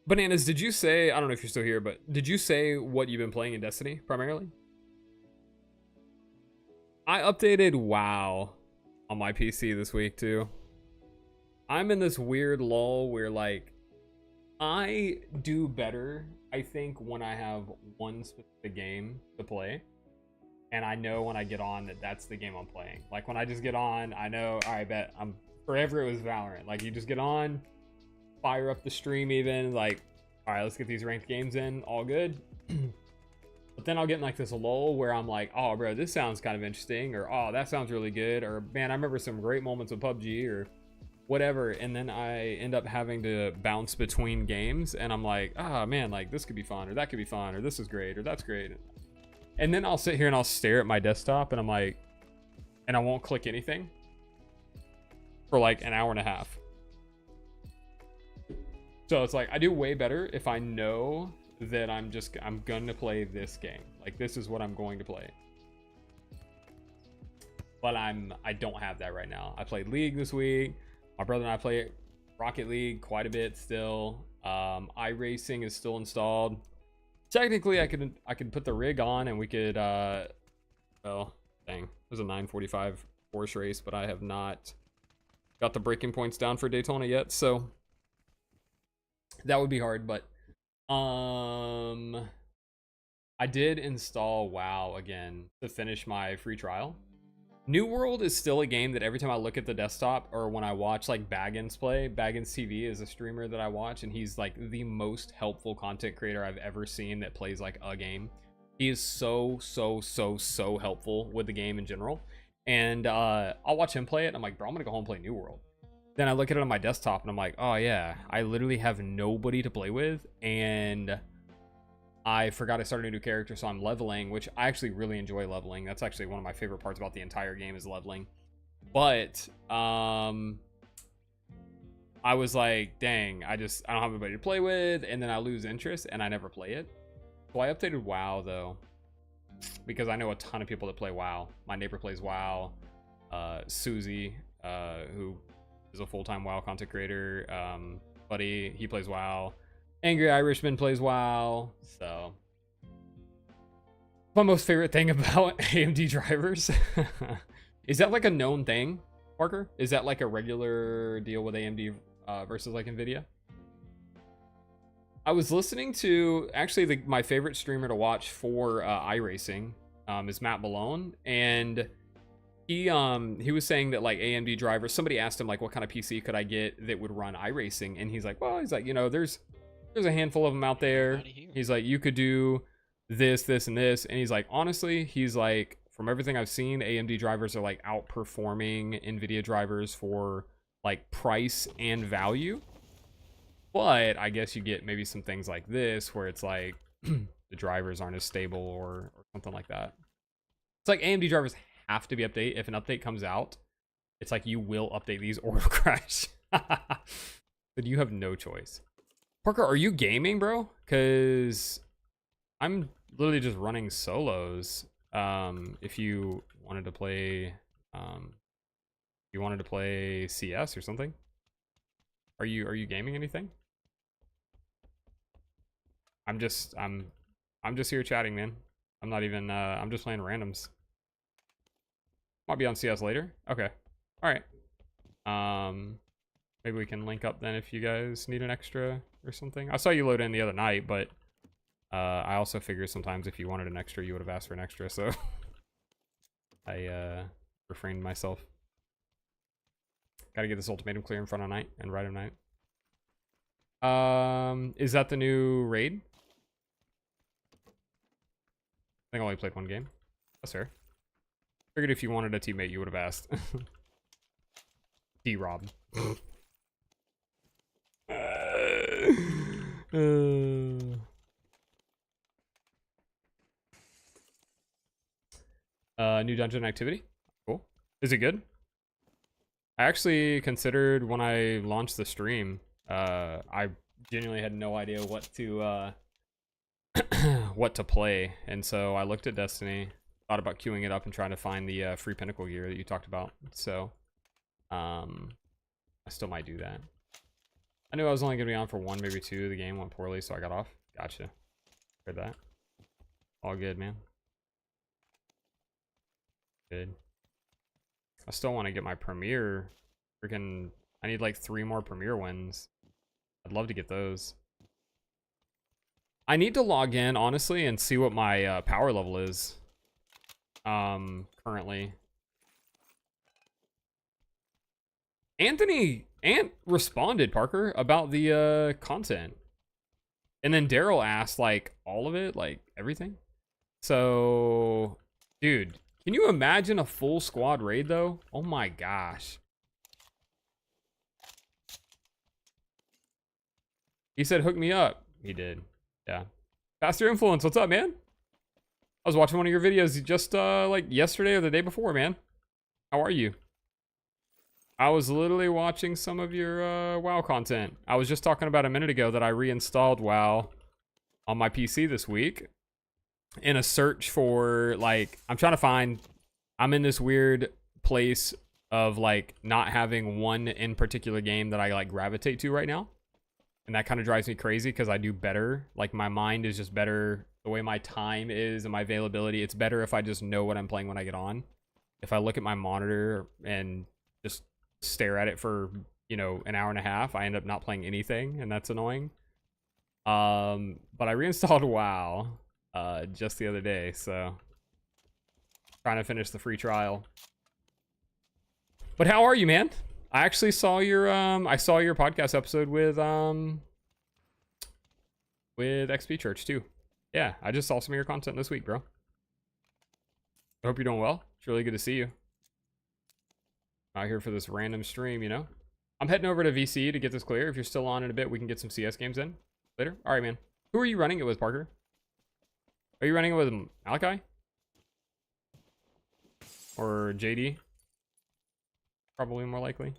S1: Bananas, did you say, I don't know if you're still here, but did you say what you've been playing in Destiny primarily? I updated WoW on my PC this week too. I'm in this weird lull where like I do better, I think, when I have one specific game to play. And I know when I get on that that's the game I'm playing. Like when I just get on, I know, all right, bet I'm forever it was Valorant. Like you just get on, fire up the stream even, like, all right, let's get these ranked games in, all good. But then I'll get in like this lull where I'm like, oh bro, this sounds kind of interesting, or oh, that sounds really good, or man, I remember some great moments of PUBG or whatever, and then I end up having to bounce between games, and I'm like, ah man, like this could be fun, or that could be fun, or this is great, or that's great. And then I'll sit here and I'll stare at my desktop and I'm like, and I won't click anything for like an hour and a half. So it's like I do way better if I know that I'm gonna play this game. Like this is what I'm going to play. But I don't have that right now. I played League this week. My brother and I play Rocket League quite a bit still. iRacing is still installed. Technically, I could put the rig on and we could well, dang, there's a 9:45 Porsche race, but I have not got the breaking points down for Daytona yet, so that would be hard. But I did install WoW again to finish my free trial. New World is still a game that every time I look at the desktop or when I watch like Baggins play, Baggins TV is a streamer that I watch, and he's like the most helpful content creator I've ever seen that plays like a game. He is so helpful with the game in general. And I'll watch him play it and I'm like, bro, I'm gonna go home and play New World. Then I look at it on my desktop and I'm like, oh yeah, I literally have nobody to play with, and I forgot I started a new character, so I'm leveling, which I actually really enjoy leveling. That's actually one of my favorite parts about the entire game is leveling. But I was like, dang, I don't have anybody to play with, and then I lose interest and I never play it. So I updated WoW though, because I know a ton of people that play WoW. My neighbor plays WoW. Susie, who is a full-time WoW content creator, buddy, he plays WoW. Angry Irishman plays WoW. So my most favorite thing about AMD drivers is that like a known thing, Parker? Is that like a regular deal with AMD versus like Nvidia? I was listening to actually my favorite streamer to watch for iRacing is Matt Malone, and he was saying that like AMD drivers, somebody asked him like what kind of PC could I get that would run iRacing, and he's like, you know, there's a handful of them out there. He's like, you could do this, this, and this. And he's like, honestly, he's like, from everything I've seen, AMD drivers are like outperforming NVIDIA drivers for like price and value. But I guess you get maybe some things like this where it's like the drivers aren't as stable or something like that. It's like AMD drivers have to be updated. If an update comes out, it's like you will update these or it'll crash. But you have no choice. Parker, are you gaming, bro? Because I'm literally just running solos. If you wanted to play, CS or something, are you gaming anything? I'm just here chatting, man. I'm not even. I'm just playing randoms. Might be on CS later. Okay. All right. Maybe we can link up then if you guys need an extra or something. I saw you load in the other night, but I also figured sometimes if you wanted an extra, you would have asked for an extra, so I refrained myself. Gotta get this ultimatum clear in front of night and right of night. Is that the new raid? I think I only played one game. That's fair. Figured if you wanted a teammate, you would have asked. D-Rob. New dungeon activity. Cool. Is it good? I actually considered when I launched the stream, I genuinely had no idea what to what to play, and so I looked at Destiny, thought about queuing it up and trying to find the free pinnacle gear that you talked about. So I still might do that. I knew I was only gonna be on for one, maybe two. The game went poorly, so I got off. Gotcha. Heard that. All good, man. Good. I still want to get my Premier. Freaking, I need like 3 more Premier wins. I'd love to get those. I need to log in, honestly, and see what my power level is. Currently. Ant responded, Parker, about the content. And then Daryl asked, like, all of it, like, everything. So, dude, can you imagine a full squad raid, though? Oh my gosh. He said, hook me up. He did. Yeah. Faster Influence, what's up, man? I was watching one of your videos just, like, yesterday or the day before, man. How are you? I was literally watching some of your WoW content. I was just talking about a minute ago that I reinstalled WoW on my PC this week in a search for, like, I'm in this weird place of, like, not having one in particular game that I, like, gravitate to right now. And that kind of drives me crazy because I do better. Like, my mind is just better. The way my time is and my availability, it's better if I just know what I'm playing when I get on. If I look at my monitor and just stare at it for, you know, an hour and a half, I end up not playing anything, and that's annoying. But I reinstalled WoW just the other day, so trying to finish the free trial. But how are you, man? I actually saw your podcast episode with XP Church too. Yeah, I just saw some of your content this week, bro. I hope you're doing well. It's really good to see you. Out here for this random stream, you know? I'm heading over to VC to get this clear. If you're still on in a bit, we can get some CS games in later. All right, man. Who are you running it with, Parker? Are you running it with Malachi? Or JD? Probably more likely.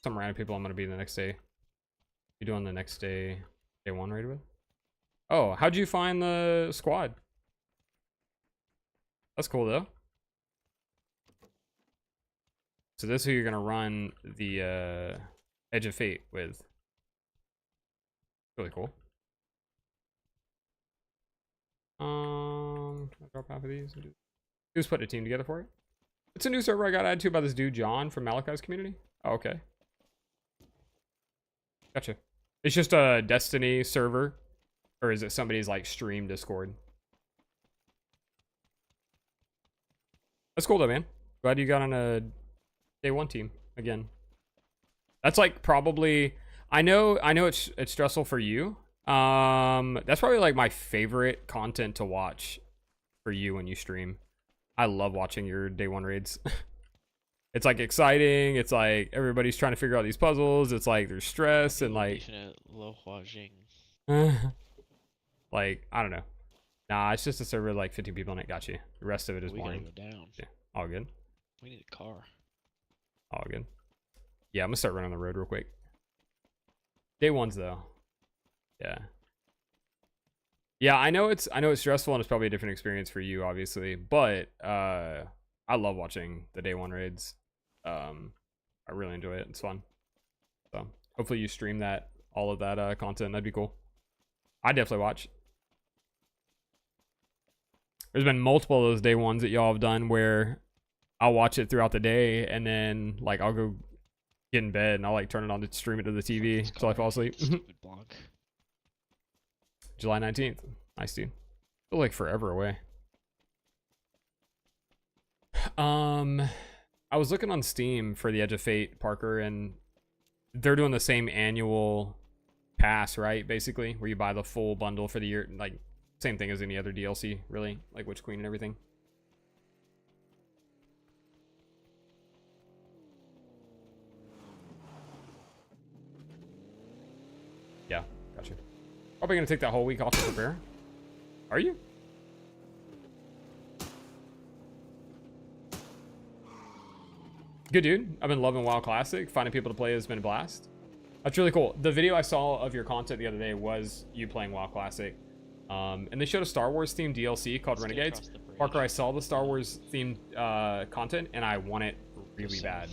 S1: Some random people I'm going to be the next day. You doing the next day, day one raid with? Oh, how'd you find the squad? That's cool though. So this is who you're gonna run the Edge of Fate with. Really cool. Can I drop half of these? Who's put a team together for it? It's a new server I got added to by this dude John from Malachi's community. Oh, okay. Gotcha. It's just a Destiny server, or is it somebody's like stream Discord? That's cool though, man. Glad you got on a day one team again. That's like probably, I know it's stressful for you. That's probably like my favorite content to watch for you when you stream. I love watching your day one raids. It's like exciting. It's like everybody's trying to figure out these puzzles. It's like there's stress and like like I don't know. Nah, it's just a server with like 15 people in it. Got you. The rest of it is boring.
S5: Go down.
S1: Yeah, all good.
S5: We need a car.
S1: All good. Yeah, I'm gonna start running on the road real quick. Day ones though. Yeah. Yeah, I know it's stressful and it's probably a different experience for you, obviously. But I love watching the day one raids. I really enjoy it. It's fun. So hopefully you stream that, all of that content. That'd be cool. I definitely watch. There's been multiple of those day ones that y'all have done where I'll watch it throughout the day and then like I'll go get in bed and I'll like turn it on to stream it to the TV until I fall asleep.
S5: Stupid blog.
S1: July 19th. Nice, dude. Feel like forever away. I was looking on Steam for the Edge of Fate, Parker, and they're doing the same annual pass, right? Basically, where you buy the full bundle for the year, like same thing as any other DLC, really, like Witch Queen and everything. Yeah, gotcha. Probably gonna take that whole week off to prepare. Are you? Good, dude. I've been loving WoW Classic. Finding people to play has been a blast. That's really cool. The video I saw of your content the other day was you playing WoW Classic. And they showed a Star Wars themed DLC called Renegades. Parker, I saw the Star Wars themed content and I want it really bad.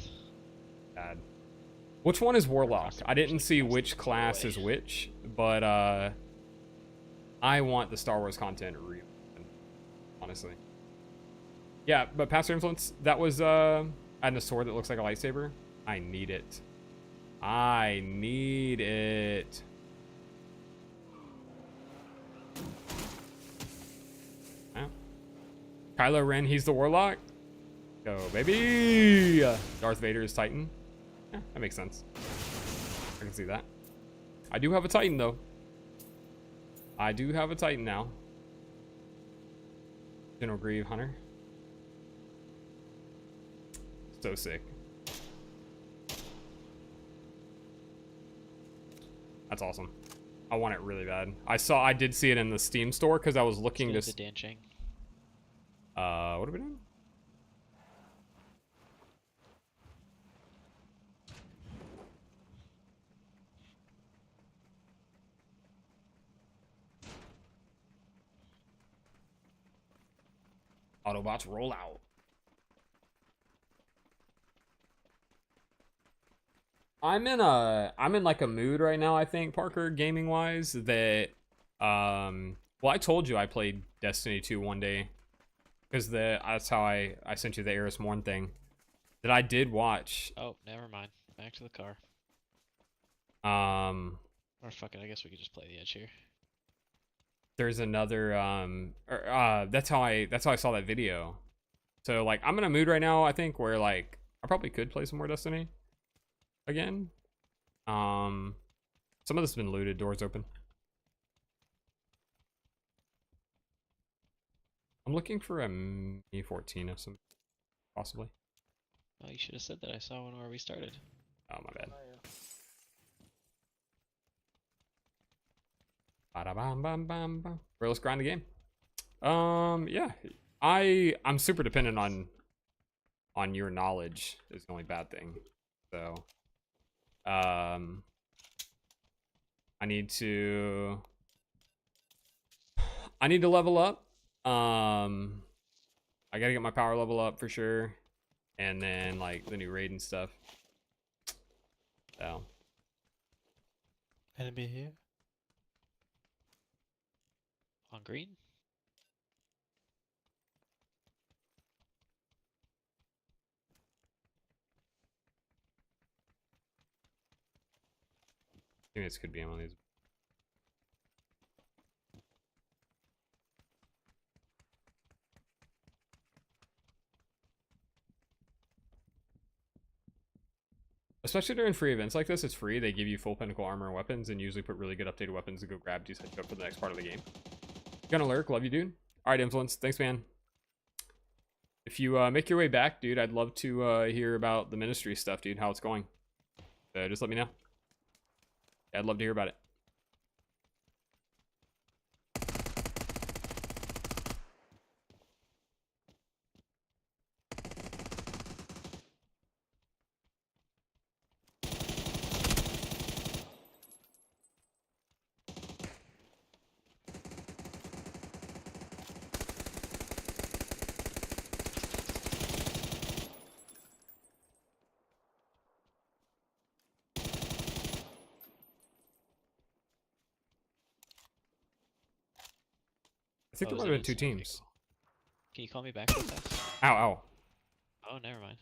S1: Which one is Warlock? I didn't see which class is which, but I want the Star Wars content really bad, honestly. Yeah, but Pastor Influence, that was and a sword that looks like a lightsaber. I need it. I need it. Yeah. Kylo Ren, he's the Warlock. Go, baby. Darth Vader is Titan. Yeah, that makes sense. I can see that. I do have a Titan, though. I do have a Titan now. General Grieve Hunter. So sick. That's awesome. I want it really bad. I did see it in the Steam store because I was looking
S5: Let's
S1: to.
S5: get into dancing.
S1: What are we doing? Autobots roll out. I'm in like a mood right now, I think, Parker, gaming wise, that well, I told you I played Destiny 2 one day. Because that's how I sent you the Eris Morn thing. That I did watch.
S5: Oh, never mind. Back to the car. Or fuck it, I guess we could just play the edge here.
S1: There's another that's how I saw that video. So like I'm in a mood right now, I think, where like I probably could play some more Destiny again. Some of this has been looted, doors open. I'm looking for a Mi 14 of some, possibly.
S5: Oh, you should have said that. I saw one where we started.
S1: Oh, my bad. Ba-da-bam-bam-bam-bam. Bro, let's grind the game. Yeah. I'm super dependent on your knowledge is the only bad thing. So, I need to level up. I gotta get my power level up for sure. And then like the new raid and stuff. So.
S3: Enemy here.
S5: On green?
S1: Teammates could be on these. Especially during free events like this, it's free. They give you full pinnacle armor and weapons, and usually put really good updated weapons to go grab to set you up for the next part of the game. Gonna lurk, love you, dude. All right, Influence, thanks, man. If you make your way back, dude, I'd love to hear about the ministry stuff, dude. How it's going. Just let me know. Yeah, I'd love to hear about it. I think
S5: Oh,
S1: there
S5: is
S1: might
S5: it
S1: have been two
S5: instant? Okay,
S1: teams.
S5: cool. Can you call me back real fast?
S1: Ow, ow.
S5: Oh, never mind.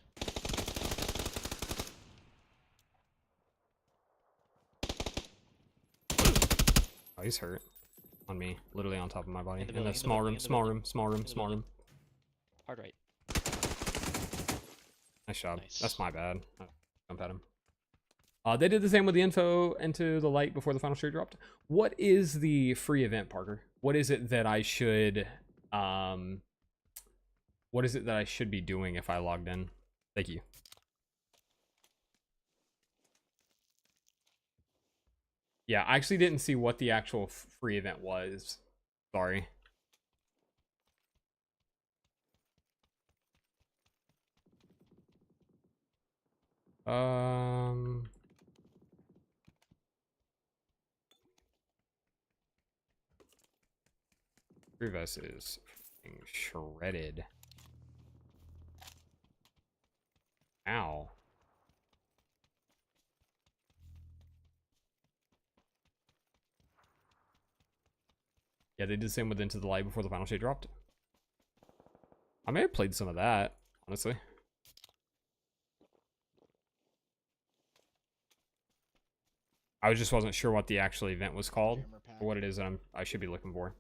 S1: Oh, he's hurt. On me. Literally on top of my body.
S5: In the
S1: In
S5: building,
S1: the
S5: in the
S1: small
S5: building,
S1: room,
S5: in the
S1: small
S5: building.
S1: room, small room,
S5: In the
S1: small
S5: building.
S1: room.
S5: Hard right.
S1: Nice job.
S5: Nice.
S1: That's my bad. I jump at him. They did the same with the info into the light before the final share dropped. What is the free event, Parker? What is it that I should be doing if I logged in? Thank you. Yeah, I actually didn't see what the actual free event was. Sorry. Rivas is freaking shredded. Ow. Yeah, they did the same with Into the Light before the final shade dropped. I may have played some of that, honestly. I just wasn't sure what the actual event was called, or what it is that I should be looking for.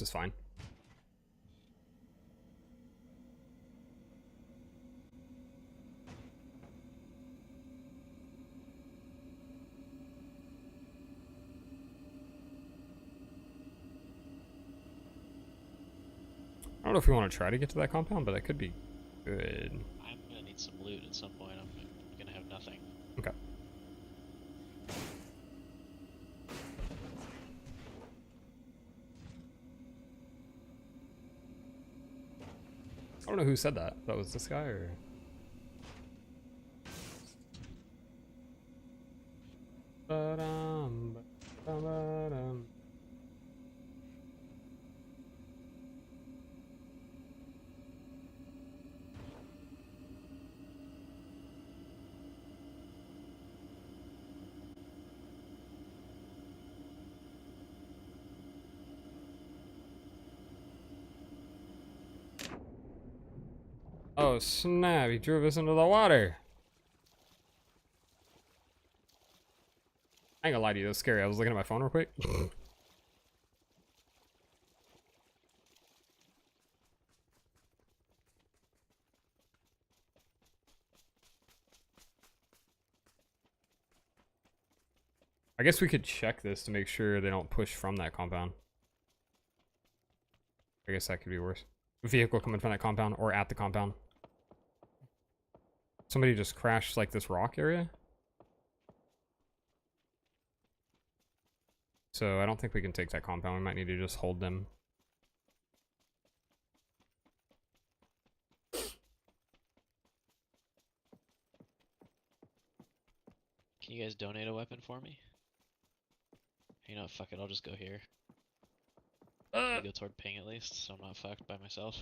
S1: This is fine. I don't know if we want to try to get to that compound, but that could be good.
S5: I'm gonna need some loot at some point. I'm gonna have nothing.
S1: Okay. I don't know who said that. That was this guy or... Ba-dum, ba-dum. Oh snap, he drove us into the water. I ain't gonna lie to you, that was scary. I was looking at my phone real quick. I guess we could check this to make sure they don't push from that compound. I guess that could be worse. Vehicle coming from that compound or at the compound. Somebody just crashed like this rock area. So I don't think we can take that compound. We might need to just hold them.
S5: Can you guys donate a weapon for me? You know what, fuck it, I'll just go here. I'll go toward ping at least, so I'm not fucked by myself.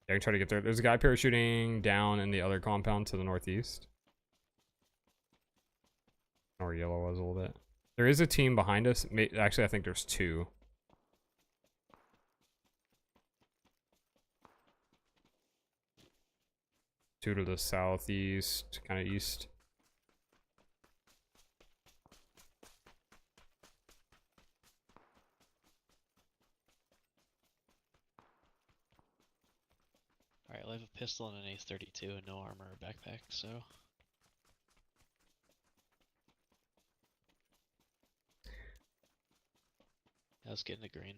S1: Yeah, I can try to get there. There's a guy parachuting down in the other compound to the northeast. Or yellow was a little bit. There is a team behind us. Actually, I think there's two. Two to the southeast, kind of east.
S5: Alright, I have a pistol and an Ace-32 and no armor or backpack, so... Let's get into green.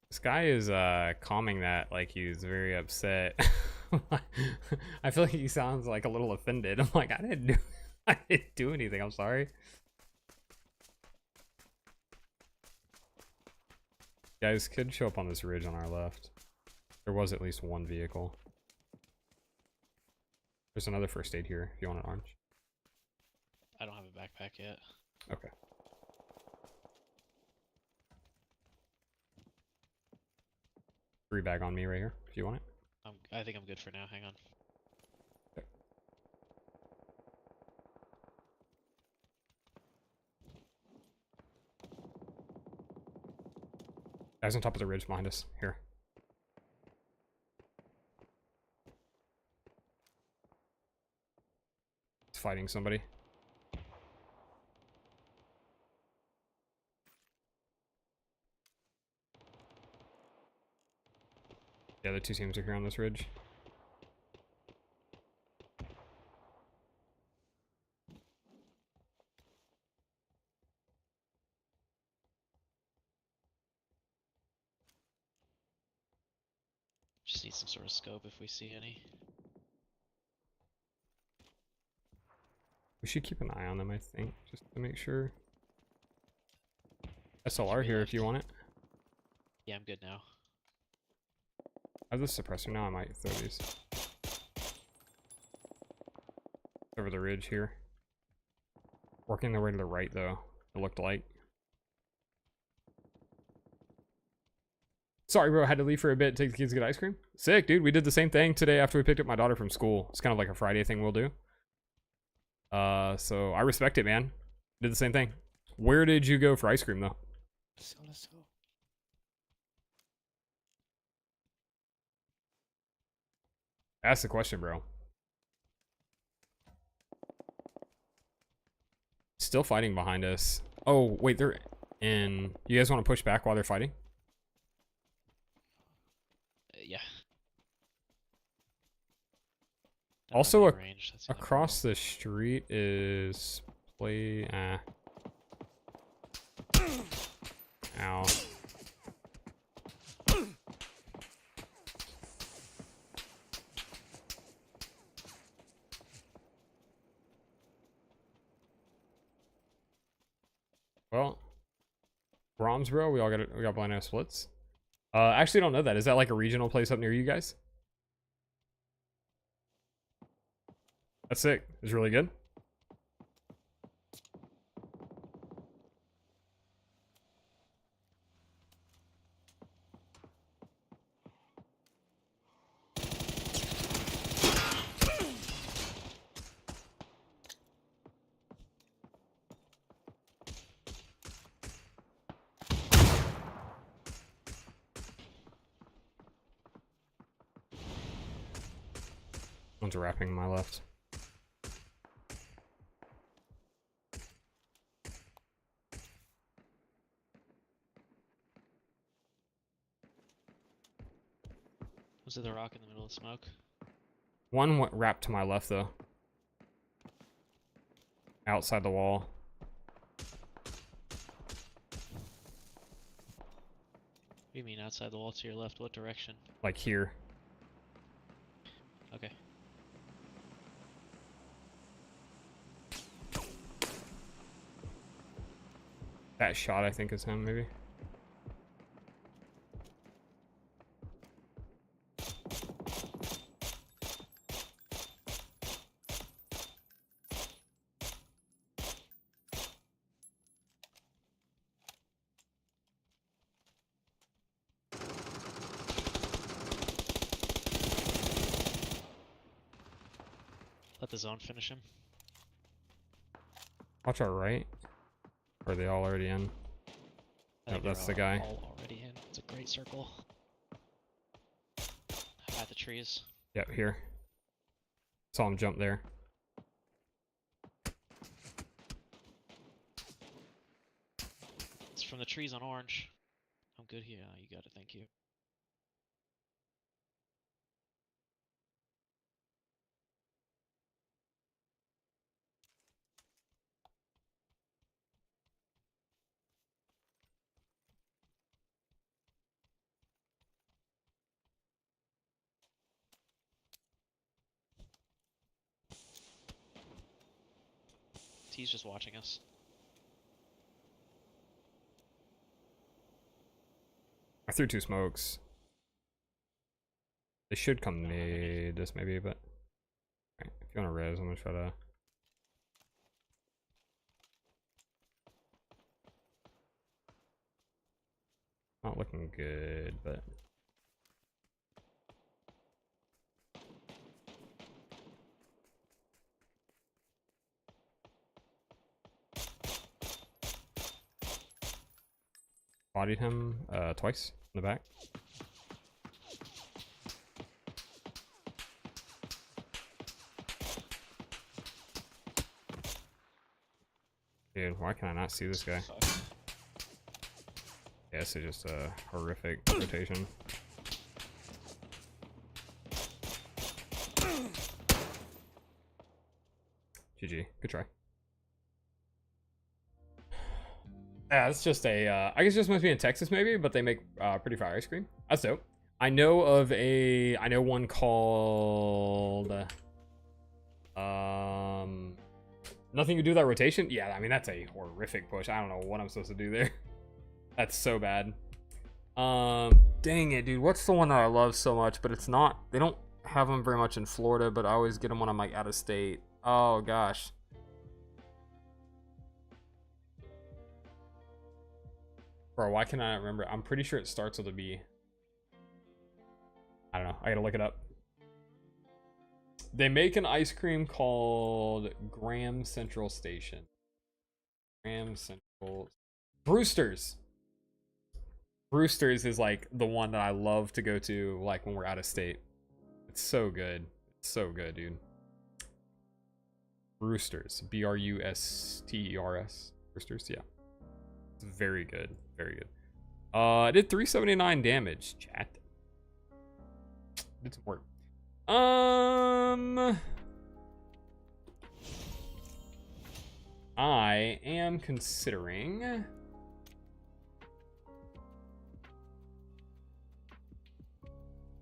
S1: This guy is calming that like he's very upset. I feel like he sounds like a little offended. I'm like, I didn't do anything. I'm sorry. Guys could show up on this ridge on our left. There was at least one vehicle. There's another first aid here if you want an orange.
S5: I don't have a backpack yet.
S1: Okay. Free bag on me right here if you want it.
S5: I think I'm good for now, hang on.
S1: Guys on top of the ridge behind us. Here. It's fighting somebody. The other two teams are here on this ridge.
S5: Just need some sort of scope if we see any.
S1: We should keep an eye on them, I think, just to make sure. SLR here if you want it.
S5: Yeah, I'm good now.
S1: I have the suppressor now, I might throw these. Over the ridge here. Working their way to the right though, it looked like. Sorry bro, I had to leave for a bit, take the kids to get ice cream. Sick, dude. We did the same thing today after we picked up my daughter from school. It's kind of like a Friday thing we'll do. So I respect it, man. Did the same thing. Where did you go for ice cream though?
S3: So let's go.
S1: Ask the question, bro. Still fighting behind us. Oh, wait, they're in. You guys want to push back while they're fighting?
S5: Yeah.
S1: Also,
S5: range. That's the only
S1: Across the street is Ow. Well, Brahms, bro, we got blind ass splits. Actually, don't know that. Is that like a regional place up near you guys? That's sick. It's really good. One's wrapping my left.
S5: Was it the rock in the middle of smoke?
S1: One went wrapped to my left though. Outside the wall.
S5: What do you mean outside the wall to your left? What direction?
S1: Like here.
S5: Okay.
S1: That shot I think is him maybe.
S5: Let the zone finish him.
S1: Watch our right. Or are they all already in?
S5: I
S1: Yep,
S5: think
S1: that's
S5: they're
S1: the guy.
S5: all already in. It's a great circle. At the trees.
S1: Yep, here. Saw him jump there.
S5: It's from the trees on orange. I'm good here. You got it. Thank you. He's just watching us.
S1: I threw 2 smokes. They should come
S5: No, I mean-
S1: need this maybe, but alright, if you want to res, I'm gonna try to. Not looking good, but bodied him twice in the back. Dude, why can I not see this guy?
S5: Fuck.
S1: Yeah, this is just a horrific rotation. GG, good try. Yeah, it's just a, I guess it just must be in Texas maybe, but they make pretty fire ice cream. That's dope. I know one called, nothing to do with that rotation. Yeah, I mean, that's a horrific push. I don't know what I'm supposed to do there. That's so bad. Dang it, dude. What's the one that I love so much, but it's not, they don't have them very much in Florida, but I always get them when I'm like out of state. Oh gosh. Bro, why can I not remember? I'm pretty sure it starts with a B. I don't know. I gotta look it up. They make an ice cream called Graham Central Station. Graham Central. Brewster's. Brewster's is like the one that I love to go to like when we're out of state. It's so good. So good, dude. Roosters. Brusters. Roosters, yeah. It's very good. Very good. I did 379 damage, chat. Did some work. I am considering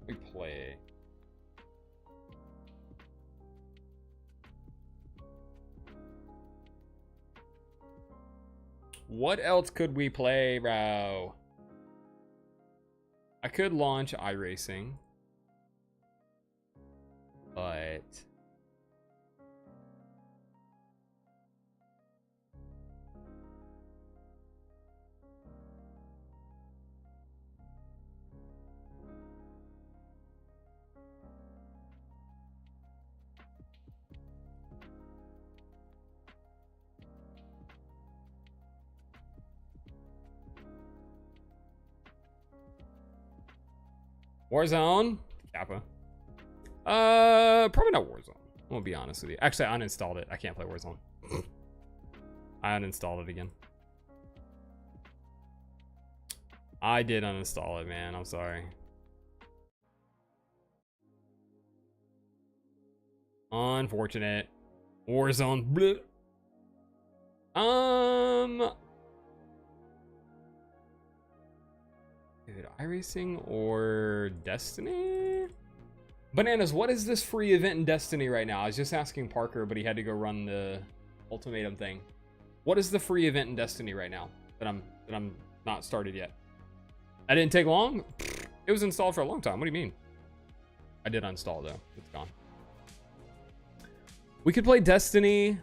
S1: we play. What else could we play, bro? I could launch iRacing, but Warzone? Kappa. Probably not Warzone. I'm gonna be honest with you. Actually, I uninstalled it. I can't play Warzone. I uninstalled it again. I did uninstall it, man. I'm sorry. Unfortunate. Warzone. Bleh. Dude, iRacing or Destiny? Bananas, what is this free event in Destiny right now? I was just asking Parker, but he had to go run the ultimatum thing. What is the free event in Destiny right now that I'm not started yet? I didn't take long? It was installed for a long time. What do you mean? I did uninstall though. It's gone. We could play Destiny.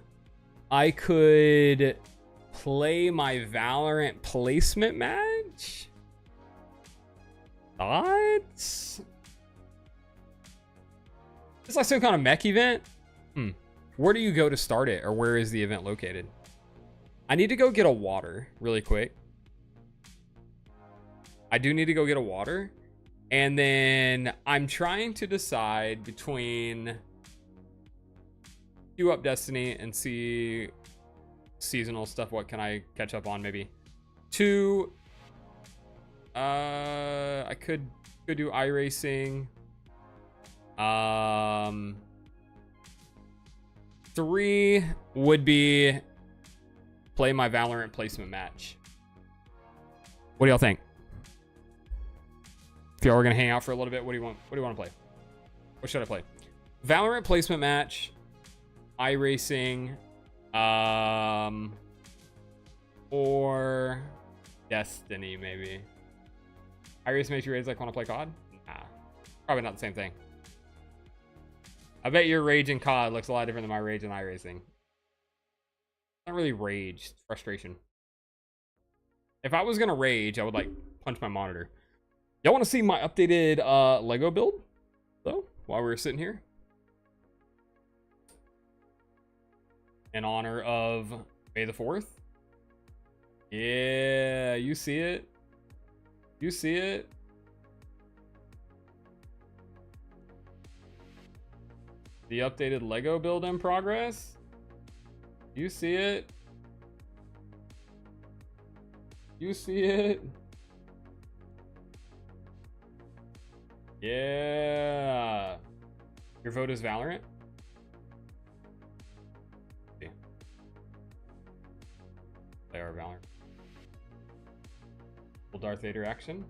S1: I could play my Valorant placement match. Thoughts? It's like some kind of mech event. Where do you go to start it, or where is the event located? I need to go get a water really quick. I do need to go get a water. And then I'm trying to decide between queue up Destiny and see seasonal stuff. What can I catch up on maybe? 2, I could do iRacing. 3 would be play my Valorant placement match. What do y'all think? If y'all are gonna hang out for a little bit, what do you want? What do you want to play? What should I play? Valorant placement match, iRacing, or Destiny maybe. iRacing makes you rage like want to play COD? Nah, probably not the same thing. I bet your rage in COD looks a lot different than my rage in iRacing. Not really rage, it's frustration. If I was gonna rage, I would like punch my monitor. Y'all want to see my updated Lego build though while we're sitting here in honor of May the 4th? Yeah, you see it. You see it. The updated Lego build in progress. You see it. You see it. Yeah. Your vote is Valorant? Yeah. They are Valorant. Full Darth Vader action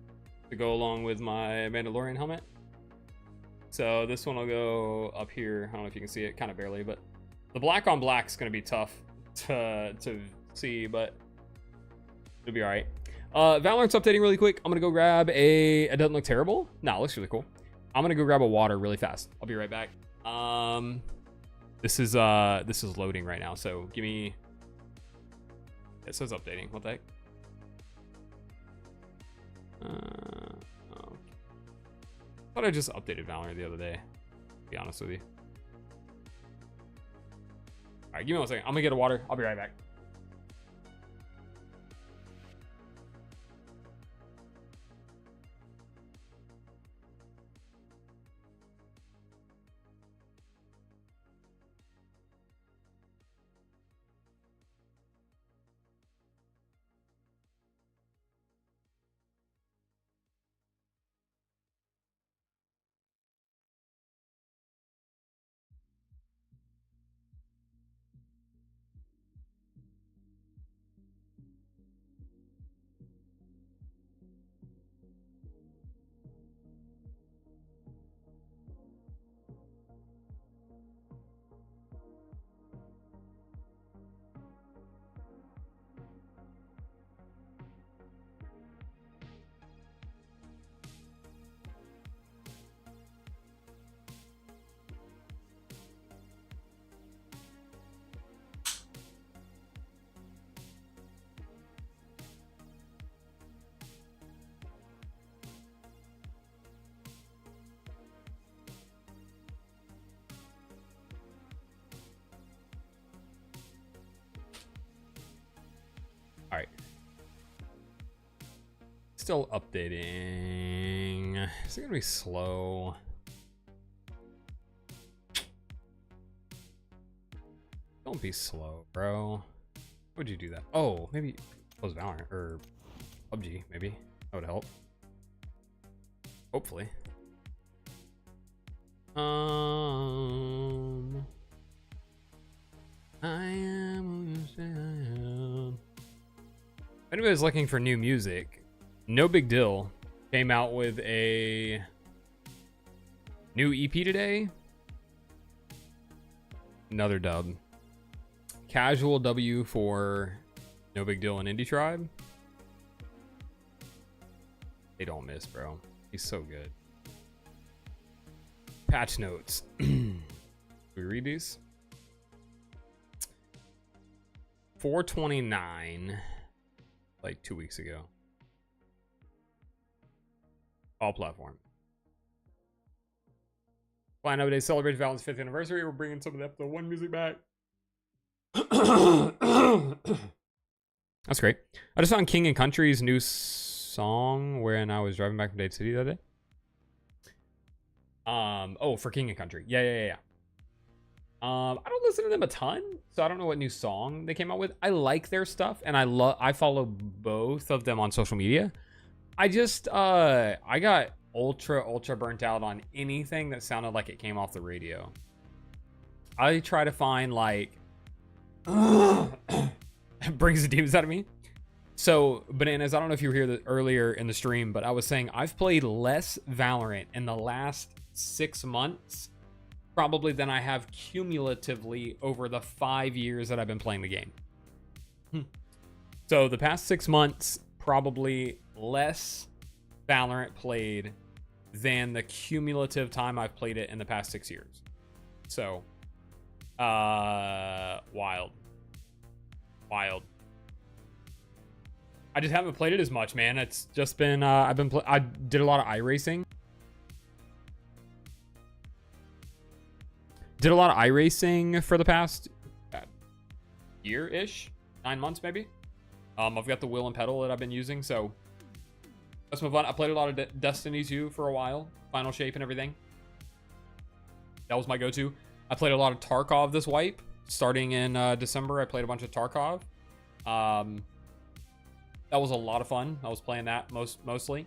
S1: to go along with my Mandalorian helmet. So this one will go up here. I don't know if you can see it, kind of barely, but the black on black is going to be tough to see, but it'll be all right. Valorant's updating really quick. I'm gonna go grab it doesn't look terrible. No, it looks really cool. I'm gonna go grab a water really fast. I'll be right back. This is loading right now, so give me. It says updating. What the heck? Oh. Thought I just updated Valorant the other day, to be honest with you. All right, give me 1 second. I'm gonna get a water. I'll be right back. Still updating. Is it gonna be slow? Don't be slow, bro. Why would you do that? Oh, maybe close Valorant or PUBG, maybe. That would help. Hopefully. I am who you say I am. If anybody's looking for new music, No Big Deal came out with a new EP today. Another dub. Casual W for No Big Deal and Indie Tribe. They don't miss, bro. He's so good. Patch notes. We read these? 429, like 2 weeks ago. All platform. Flying nowadays celebrates Valentine's 5th anniversary. We're bringing some of the episode 1 music back. That's great. I just found King and Country's new song when I was driving back from Dade City that day. Oh, for King and Country. Yeah. I don't listen to them a ton, so I don't know what new song they came out with. I like their stuff, and I follow both of them on social media. I just I got ultra burnt out on anything that sounded like it came off the radio. I try to find like it brings the demons out of me. So, Bananas, I don't know if you were here earlier in the stream, but I was saying I've played less Valorant in the last 6 months probably than I have cumulatively over the 5 years that I've been playing the game. So the past 6 months, probably less Valorant played than the cumulative time I've played it in the past 6 years. So, wild. I just haven't played it as much, man. It's just been, I did a lot of iRacing. Did a lot of iRacing for the past year-ish, 9 months maybe. I've got the wheel and pedal that I've been using, so that's been fun. I played a lot of Destiny 2 for a while, Final Shape and everything. That was my go-to. I played a lot of Tarkov this wipe. Starting in December, I played a bunch of Tarkov. That was a lot of fun. I was playing that mostly.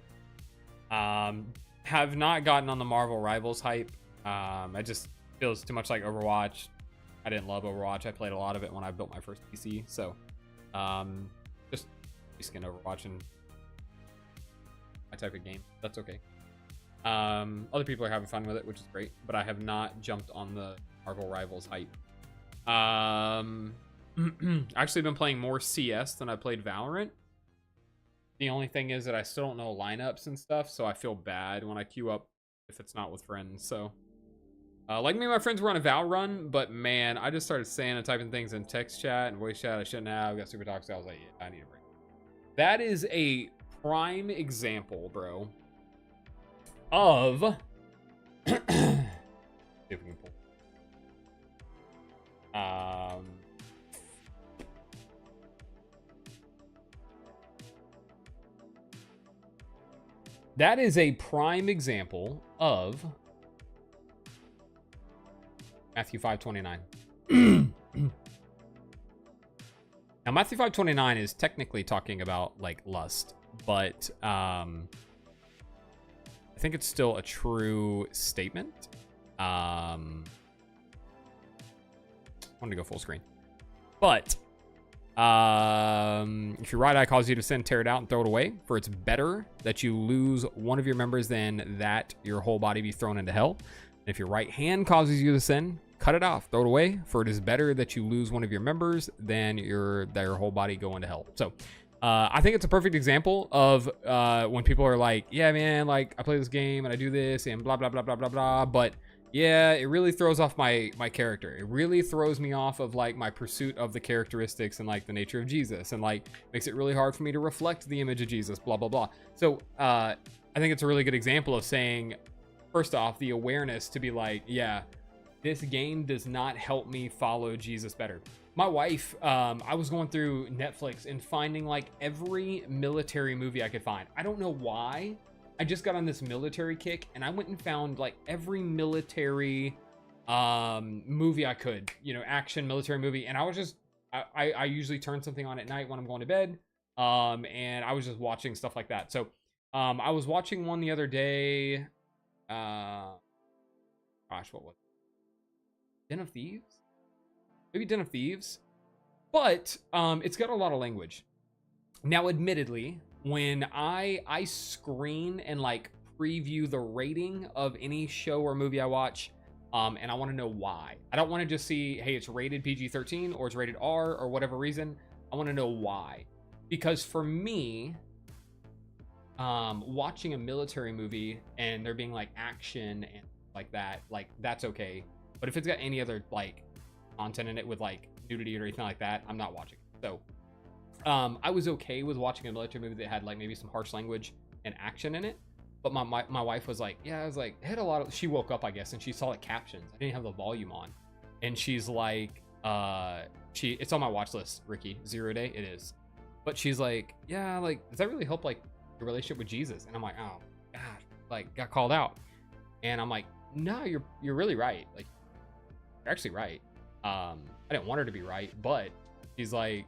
S1: Have not gotten on the Marvel Rivals hype. It just feels too much like Overwatch. I didn't love Overwatch. I played a lot of it when I built my first PC. So, just skin Overwatch and my type of game. That's okay. Other people are having fun with it, which is great. But I have not jumped on the Marvel Rivals hype. Actually been playing more CS than I played Valorant. The only thing is that I still don't know lineups and stuff, so I feel bad when I queue up if it's not with friends. So, like me and my friends were on a Val run, but man, I just started saying and typing things in text chat and voice chat I shouldn't have. Got super toxic. I was like, yeah, I need a break. That is a prime example, bro, of see if we can pull. That is a prime example of Matthew 5:29. Now, Matthew 5:29 is technically talking about like lust, but I think it's still a true statement. I wanted to go full screen, but if your right eye causes you to sin, tear it out and throw it away, for it's better that you lose one of your members than that your whole body be thrown into hell. And if your right hand causes you to sin, cut it off, throw it away, for it is better that you lose one of your members than their whole body go into hell. So I think it's a perfect example of when people are like, yeah, man, like I play this game and I do this and blah blah blah blah blah blah, but yeah, it really throws off my character. It really throws me off of like my pursuit of the characteristics and like the nature of Jesus, and like makes it really hard for me to reflect the image of Jesus, blah blah blah. So I think it's a really good example of saying, first off, the awareness to be like, yeah, this game does not help me follow Jesus better. My wife, I was going through Netflix and finding like every military movie I could find. I don't know why. I just got on this military kick and I went and found like every military movie I could, you know, action military movie. And I was just, I usually turn something on at night when I'm going to bed. And I was just watching stuff like that. So I was watching one the other day. Gosh, what was it? Den of Thieves? Maybe Den of Thieves. But it's got a lot of language. Now, admittedly, when I screen and like preview the rating of any show or movie I watch, and I want to know why. I don't want to just see, hey, it's rated PG-13 or it's rated R or whatever reason. I want to know why. Because for me, watching a military movie and there being like action and like that, like that's okay. But if it's got any other like content in it with like nudity or anything like that, I'm not watching it. So I was okay with watching a military movie that had like maybe some harsh language and action in it. But my wife was like, yeah, I was like, it had a lot of, she woke up, I guess, and she saw like captions. I didn't have the volume on. And she's like, it's on my watch list, Ricky, 0 Day, it is. But she's like, yeah, like, does that really help like your relationship with Jesus? And I'm like, oh gosh, like got called out. And I'm like, no, you're really right. Like, you're actually right. I didn't want her to be right, but she's like,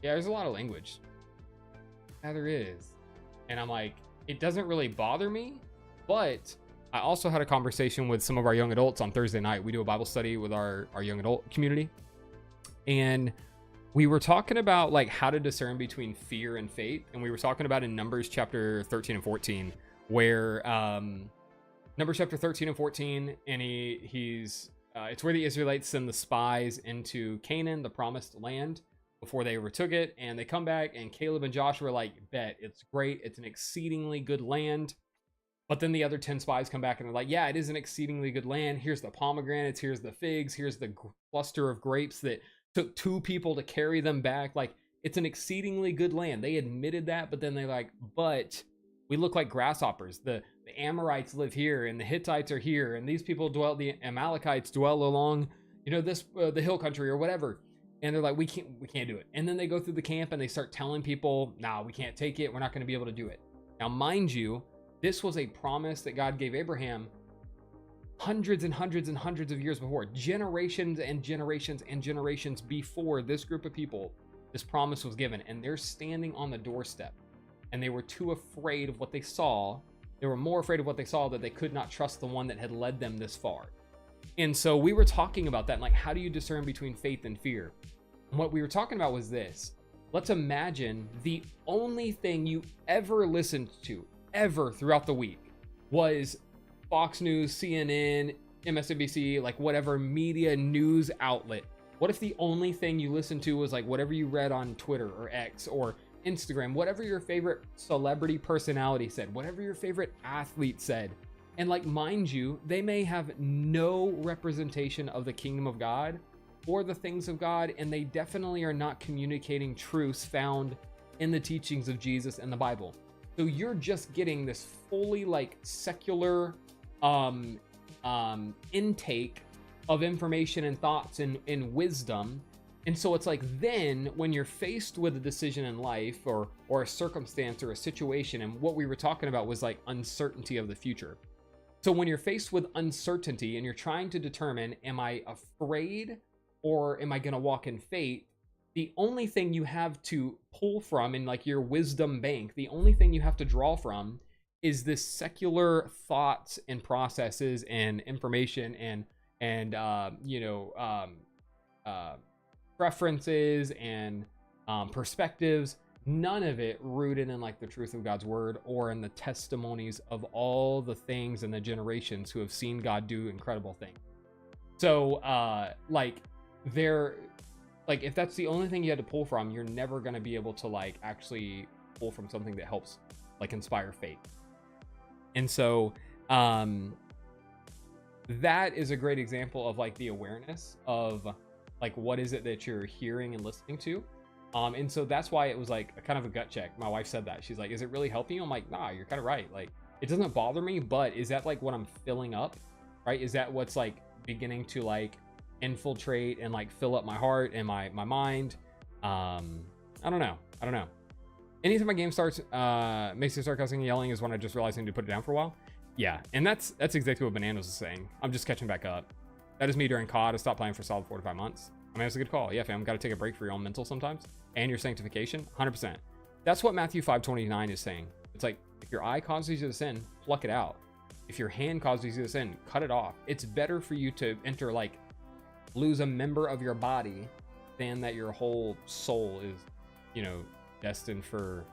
S1: yeah, there's a lot of language. Yeah, there is. And I'm like, it doesn't really bother me, but I also had a conversation with some of our young adults on Thursday night. We do a Bible study with our young adult community. And we were talking about like how to discern between fear and faith. And we were talking about in Numbers chapter 13 and 14, where Numbers chapter 13 and 14, and he's it's where the Israelites send the spies into Canaan, the promised land, before they overtook it. And they come back and Caleb and Joshua are like, bet, it's great. It's an exceedingly good land. But then the other 10 spies come back and they're like, yeah, it is an exceedingly good land. Here's the pomegranates. Here's the figs. Here's the cluster of grapes that took 2 people to carry them back. Like, it's an exceedingly good land. They admitted that, but then they're like, but we look like grasshoppers. The Amorites live here and the Hittites are here. And these people the Amalekites dwell along, you know, this, the hill country or whatever. And they're like, we can't do it. And then they go through the camp and they start telling people, nah, we can't take it. We're not going to be able to do it. Now, mind you, this was a promise that God gave Abraham hundreds and hundreds and hundreds of years before, generations and generations and generations before this group of people, this promise was given. And they're standing on the doorstep and they were too afraid of what they saw. They were more afraid of what they saw that they could not trust the one that had led them this far. And so we were talking about that, like, how do you discern between faith and fear? And what we were talking about was this. Let's imagine the only thing you ever listened to, ever throughout the week, was Fox News, CNN, MSNBC, like whatever media news outlet. What if the only thing you listened to was like whatever you read on Twitter or X or Instagram, whatever your favorite celebrity personality said, whatever your favorite athlete said? And like, mind you, they may have no representation of the kingdom of God or the things of God, and they definitely are not communicating truths found in the teachings of Jesus and the Bible. So you're just getting this fully like secular intake of information and thoughts and wisdom. And so it's like, then when you're faced with a decision in life or a circumstance or a situation, and what we were talking about was like uncertainty of the future. So when you're faced with uncertainty and you're trying to determine, am I afraid or am I going to walk in faith? The only thing you have to pull from in like your wisdom bank, the only thing you have to draw from is this secular thoughts and processes and information and preferences and perspectives. None of it rooted in like the truth of God's word or in the testimonies of all the things and the generations who have seen God do incredible things. So if that's the only thing you had to pull from, you're never going to be able to like actually pull from something that helps like inspire faith. And so that is a great example of like the awareness of like, what is it that you're hearing and listening to? And so that's why it was like a kind of a gut check. My wife said that. She's like, is it really helping you? I'm like, nah, you're kind of right. Like, it doesn't bother me, but is that like what I'm filling up right? Is that what's like beginning to like infiltrate and like fill up my heart and my mind? I don't know. Anytime my game starts makes me start cussing and yelling is when I just realize I need to put it down for a while. Yeah, and that's exactly what Bananas was saying. I'm just catching back up. That is me during COD. I stopped playing for a solid 4 to 5 months. I mean, it's a good call. Yeah, fam, got to take a break for your own mental sometimes and your sanctification. 100%. That's what Matthew 5:29 is saying. It's like, if your eye causes you to sin, pluck it out. If your hand causes you to sin, cut it off. It's better for you to enter, like, lose a member of your body than that your whole soul is, you know, destined for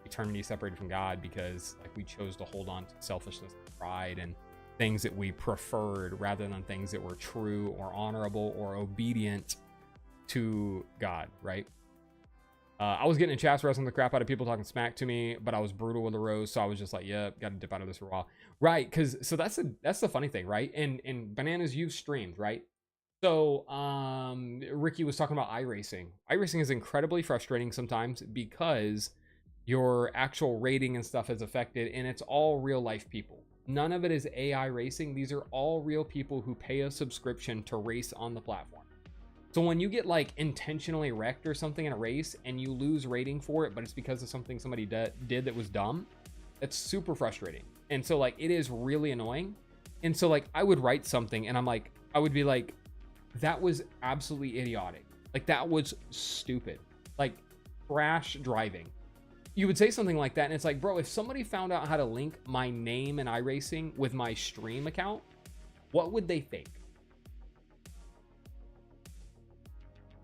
S1: eternity separated from God because, like, we chose to hold on to selfishness and pride and things that we preferred rather than things that were true or honorable or obedient to God, right? I was getting in chats wrestling the crap out of people talking smack to me, but I was brutal with the roast, so I was just like, yep, got to dip out of this for a while. Right, because so that's the funny thing, right? And Bananas, you've streamed, right? So Ricky was talking about iRacing. iRacing is incredibly frustrating sometimes because your actual rating and stuff is affected, and it's all real life people. None of it is AI racing. These are all real people who pay a subscription to race on the platform. So when you get like intentionally wrecked or something in a race and you lose rating for it, but it's because of something somebody did that was dumb, that's super frustrating. And so like, it is really annoying. And so like, I would write something and I would be like, that was absolutely idiotic. Like that was stupid. Like crash driving. You would say something like that and it's like, bro, if somebody found out how to link my name in iRacing with my stream account, what would they think?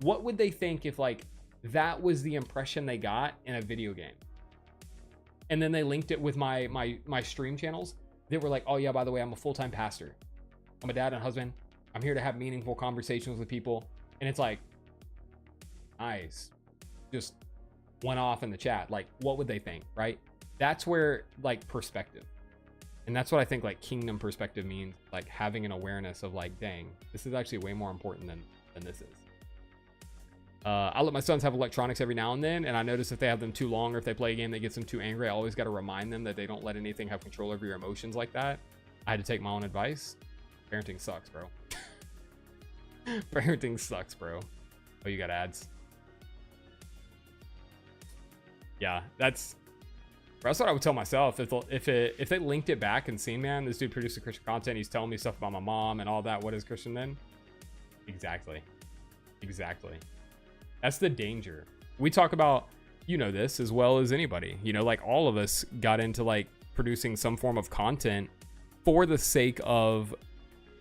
S1: What would they think if like that was the impression they got in a video game? And then they linked it with my stream channels. They were like, oh yeah, by the way, I'm a full-time pastor. I'm a dad and husband. I'm here to have meaningful conversations with people. And it's like, nice. Just went off in the chat. Like, what would they think, right? That's where like perspective. And that's what I think like kingdom perspective means, like having an awareness of like, dang, this is actually way more important than this is. I let my sons have electronics every now and then, and I notice if they have them too long or if they play a game that gets them too angry, I always got to remind them that they don't let anything have control over your emotions like that. I had to take my own advice. Parenting sucks, bro. Parenting sucks, bro. Oh, you got ads. Yeah, that's what I would tell myself if they linked it back and seen, man, this dude produces Christian content, he's telling me stuff about my mom and all that. What is Christian then? Exactly. That's the danger. We talk about, you know, this as well as anybody, you know, like all of us got into like producing some form of content for the sake of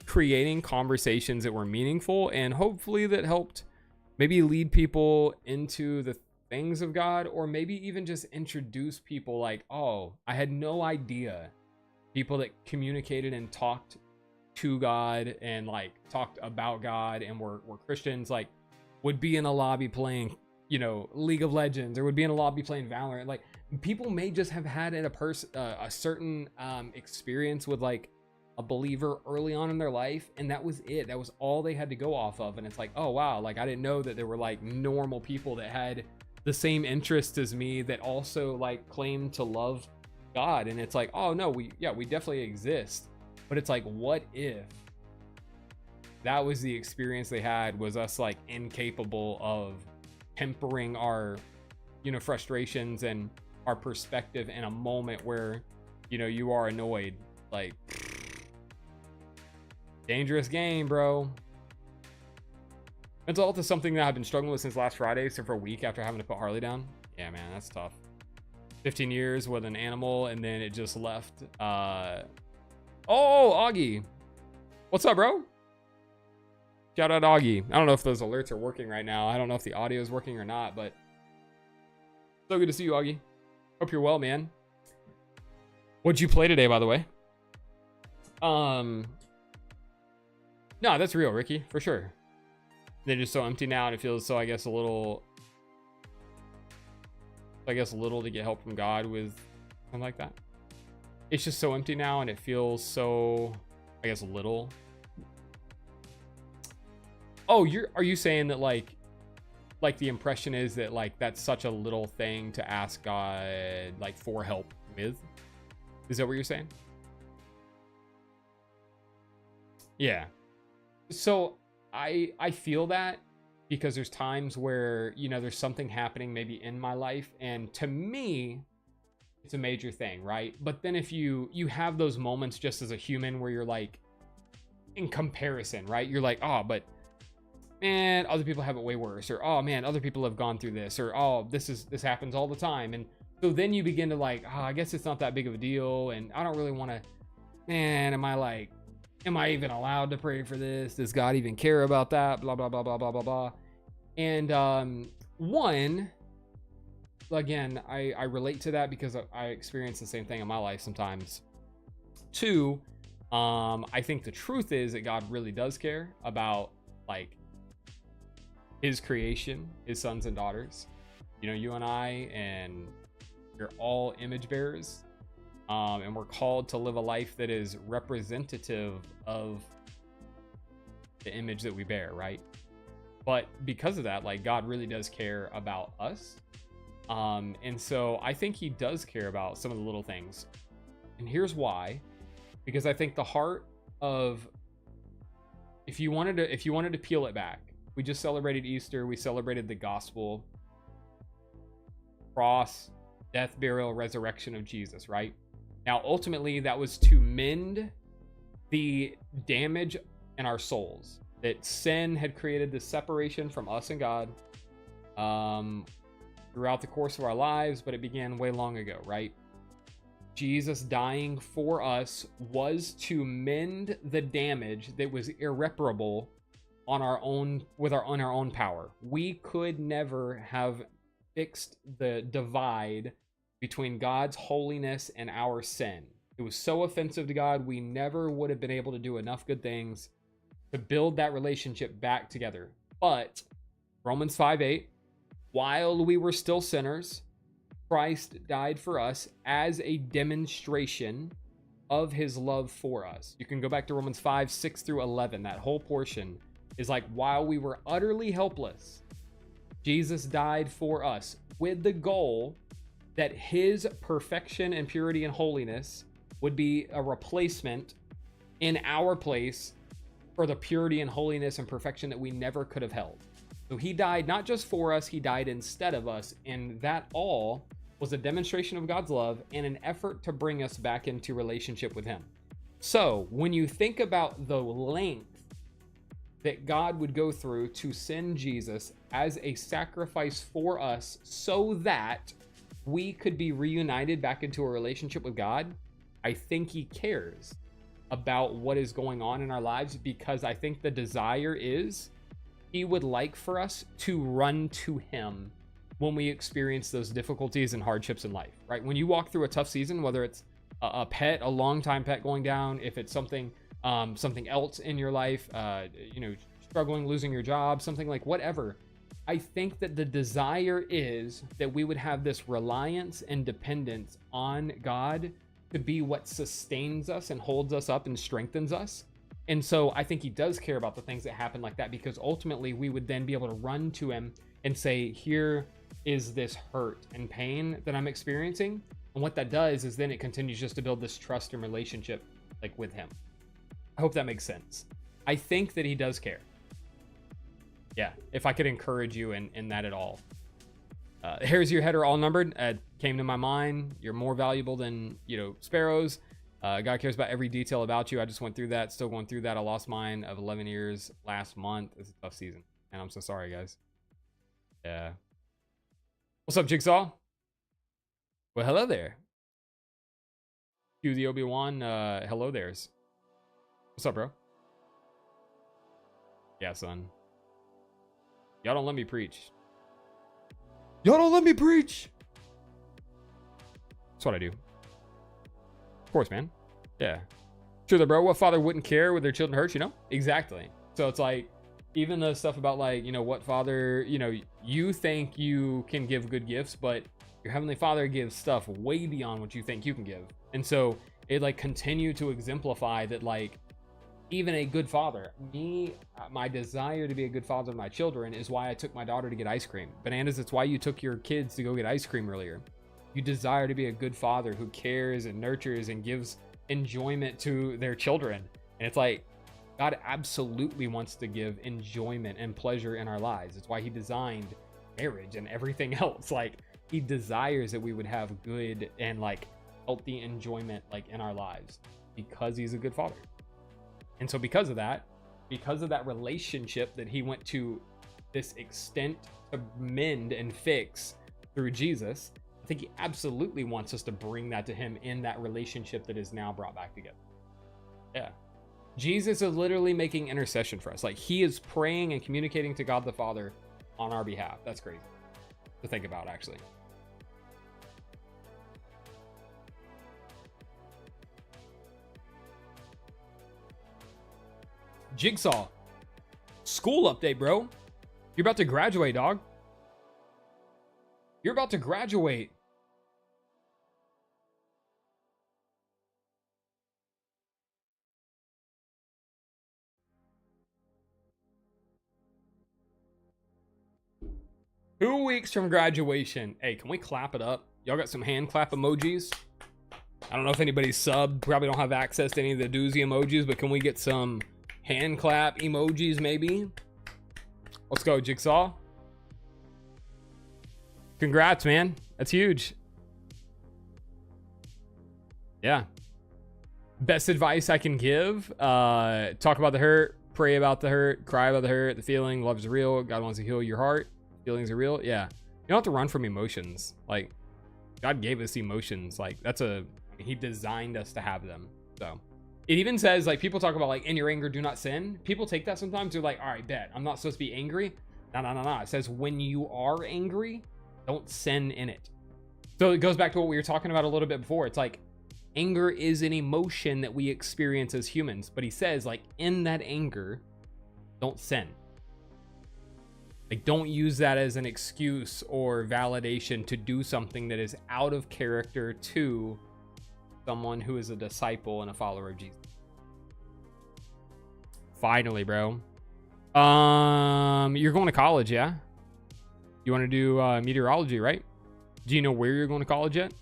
S1: creating conversations that were meaningful and hopefully that helped maybe lead people into the things of God, or maybe even just introduce people like, oh, I had no idea people that communicated and talked to God and like talked about God and were Christians, like would be in a lobby playing, you know, League of Legends, or would be in a lobby playing Valorant. Like people may just have had a certain experience with like a believer early on in their life, and that was it. That was all they had to go off of. And it's like, oh wow, like I didn't know that there were like normal people that had the same interests as me that also like claimed to love God. And it's like, oh no, we definitely exist. But it's like, what if that was the experience they had, was us like incapable of tempering our, you know, frustrations and our perspective in a moment where, you know, you are annoyed. Like, dangerous game, bro. Mental health is something that I've been struggling with since last Friday, so for a week after having to put Harley down. Yeah, man, that's tough. 15 years with an animal, and then it just left. Oh, Augie. What's up, bro? Shout out Augie. I don't know if those alerts are working right now. I don't know if the audio is working or not, but so good to see you, Augie. Hope you're well, man. What'd you play today, by the way? No, that's real, Ricky, for sure. They're just so empty now, and it feels so, I guess, little to get help from God with something like that. It's just so empty now, and it feels so, I guess, little. Oh, are you saying that like the impression is that like that's such a little thing to ask God like for help with? Is that what you're saying? Yeah. So I feel that because there's times where, you know, there's something happening maybe in my life, and to me it's a major thing, right? But then if you have those moments just as a human where you're like, in comparison, right? You're like, oh, but man, other people have it way worse, or oh man, other people have gone through this, or oh, this happens all the time. And so then you begin to like, oh, I guess it's not that big of a deal, and I don't really want to, man, am I even allowed to pray for this? Does God even care about that? Blah blah blah blah blah blah blah. And one, again, I relate to that because I experience the same thing in my life sometimes. Two, I think the truth is that God really does care about like his creation, his sons and daughters. You know, you and I, and you're all image bearers. And we're called to live a life that is representative of the image that we bear, right? But because of that, like, God really does care about us. And so I think he does care about some of the little things. And here's why. Because I think the heart of, if you wanted to peel it back, we just celebrated Easter, we celebrated the gospel, cross, death, burial, resurrection of Jesus, right? Now, ultimately, that was to mend the damage in our souls. That sin had created this separation from us and God throughout the course of our lives, but it began way long ago, right? Jesus dying for us was to mend the damage that was irreparable on our own power. We could never have fixed the divide between God's holiness and our sin. It was so offensive to God, we never would have been able to do enough good things to build that relationship back together. But Romans 5:8, while we were still sinners, Christ died for us as a demonstration of his love for us. You can go back to Romans 5:6 through 11. That whole portion is like, while we were utterly helpless, Jesus died for us with the goal that his perfection and purity and holiness would be a replacement in our place for the purity and holiness and perfection that we never could have held. So he died not just for us, he died instead of us. And that all was a demonstration of God's love and an effort to bring us back into relationship with him. So when you think about the length that God would go through to send Jesus as a sacrifice for us so that we could be reunited back into a relationship with God, I think he cares about what is going on in our lives, because I think the desire is he would like for us to run to him when we experience those difficulties and hardships in life, right? When you walk through a tough season, whether it's a pet, a long-time pet going down, if it's something else in your life, struggling, losing your job, something like whatever, I think that the desire is that we would have this reliance and dependence on God to be what sustains us and holds us up and strengthens us. And so I think he does care about the things that happen like that, because ultimately we would then be able to run to him and say, here is this hurt and pain that I'm experiencing. And what that does is then it continues just to build this trust and relationship like with him. I hope that makes sense. I think that he does care. Yeah, if I could encourage you in that at all. Hairs of your head are all numbered. Came to my mind. You're more valuable than, sparrows. God cares about every detail about you. I just went through that. Still going through that. I lost mine of 11 years last month. It's a tough season. And I'm so sorry, guys. Yeah. What's up, Jigsaw? Well, hello there. Cue the Obi-Wan. Hello there's. What's up, bro? Yeah, son. Y'all don't let me preach. Y'all don't let me preach. That's what I do. Of course, man. Yeah. Sure, bro. What father wouldn't care when their children hurt, Exactly. So it's like, even the stuff about like, what father, you think you can give good gifts, but your heavenly father gives stuff way beyond what you think you can give. And so it like continue to exemplify that, like, even a good father, my desire to be a good father to my children is why I took my daughter to get ice cream. Bananas, it's why you took your kids to go get ice cream earlier. You desire to be a good father who cares and nurtures and gives enjoyment to their children. And it's like, God absolutely wants to give enjoyment and pleasure in our lives. It's why he designed marriage and everything else. Like, he desires that we would have good and like healthy enjoyment like in our lives because he's a good father. And so because of that relationship that he went to this extent to mend and fix through Jesus, I think he absolutely wants us to bring that to him in that relationship that is now brought back together. Yeah. Jesus is literally making intercession for us. Like, he is praying and communicating to God the Father on our behalf. That's crazy to think about, actually. Jigsaw. School update, bro. You're about to graduate, dog. You're about to graduate. Two weeks from graduation. Hey, can we clap it up? Y'all got some hand clap emojis? I don't know if anybody's subbed. Probably don't have access to any of the doozy emojis, but can we get some hand clap emojis maybe? Let's go, Jigsaw. Congrats, man. That's huge. Yeah. Best advice I can give. Talk about the hurt. Pray about the hurt. Cry about the hurt. The feeling. Love is real. God wants to heal your heart. Feelings are real. Yeah. You don't have to run from emotions. Like, God gave us emotions. Like, he designed us to have them. So it even says, like, people talk about, like, in your anger, do not sin. People take that sometimes. They're like, all right, bet. I'm not supposed to be angry. No. It says when you are angry, don't sin in it. So it goes back to what we were talking about a little bit before. It's like, anger is an emotion that we experience as humans. But he says, like, in that anger, don't sin. Like, don't use that as an excuse or validation to do something that is out of character to someone who is a disciple and a follower of Jesus. Finally, bro. You're going to college, yeah? You want to do meteorology, right? Do you know where you're going to college yet?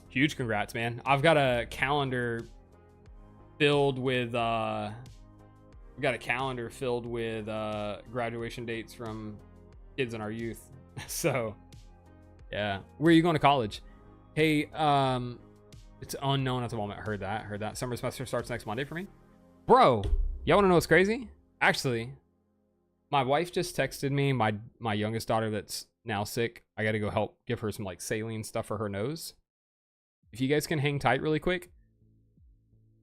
S1: Huge congrats, man. I've got a calendar filled with graduation dates from kids in our youth. So yeah. Where are you going to college? Hey, it's unknown at the moment. Heard that. Summer semester starts next Monday for me. Bro, y'all want to know what's crazy? Actually, my wife just texted me, my youngest daughter that's now sick. I got to go help give her some like saline stuff for her nose. If you guys can hang tight really quick.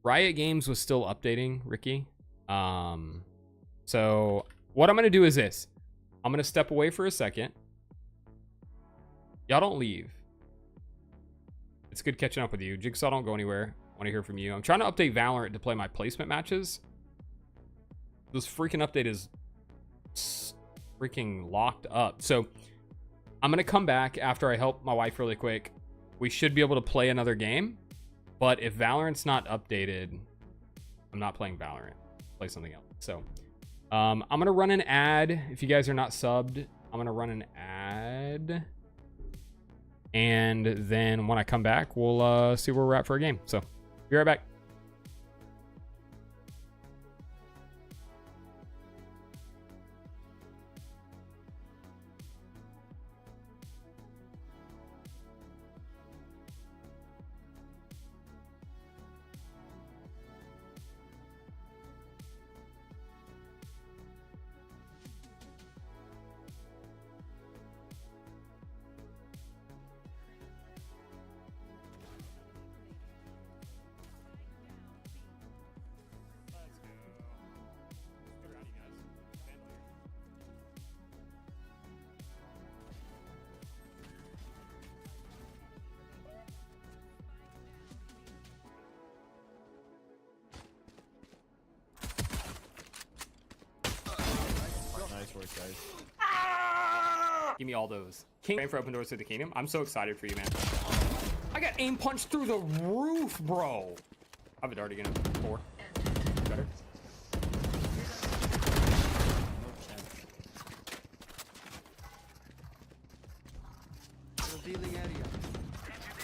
S1: Riot Games was still updating, Ricky. So what I'm going to do is this. I'm going to step away for a second. Y'all don't leave. It's good catching up with you. Jigsaw, don't go anywhere. I want to hear from you. I'm trying to update Valorant to play my placement matches. This freaking update is freaking locked up. So I'm going to come back after I help my wife really quick. We should be able to play another game. But if Valorant's not updated, I'm not playing Valorant. Play something else. So I'm going to run an ad. If you guys are not subbed, I'm going to run an ad. And then when I come back, we'll see where we're at for a game. So be right back.
S3: Nice work, guys.
S1: Give me all those. King for Open Doors to the Kingdom. I'm so excited for you, man. I got aim punched through the roof, bro. I have a dart again. 4. Better.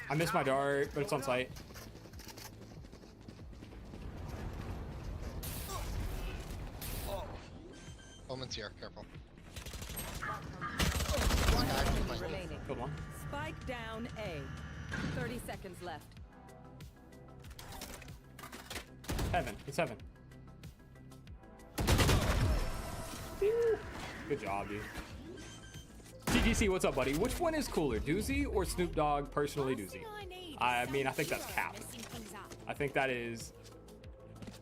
S1: I missed my dart, but it's on site.
S6: Omen's here, careful.
S7: Remaining.
S1: Good one.
S7: Spike down A. 30 seconds left.
S1: Heaven. It's heaven. Good job, dude. TGC, what's up, buddy? Which one is cooler, Doozy or Snoop Dogg? Personally, Doozy. I mean, I think that's cap. I think that is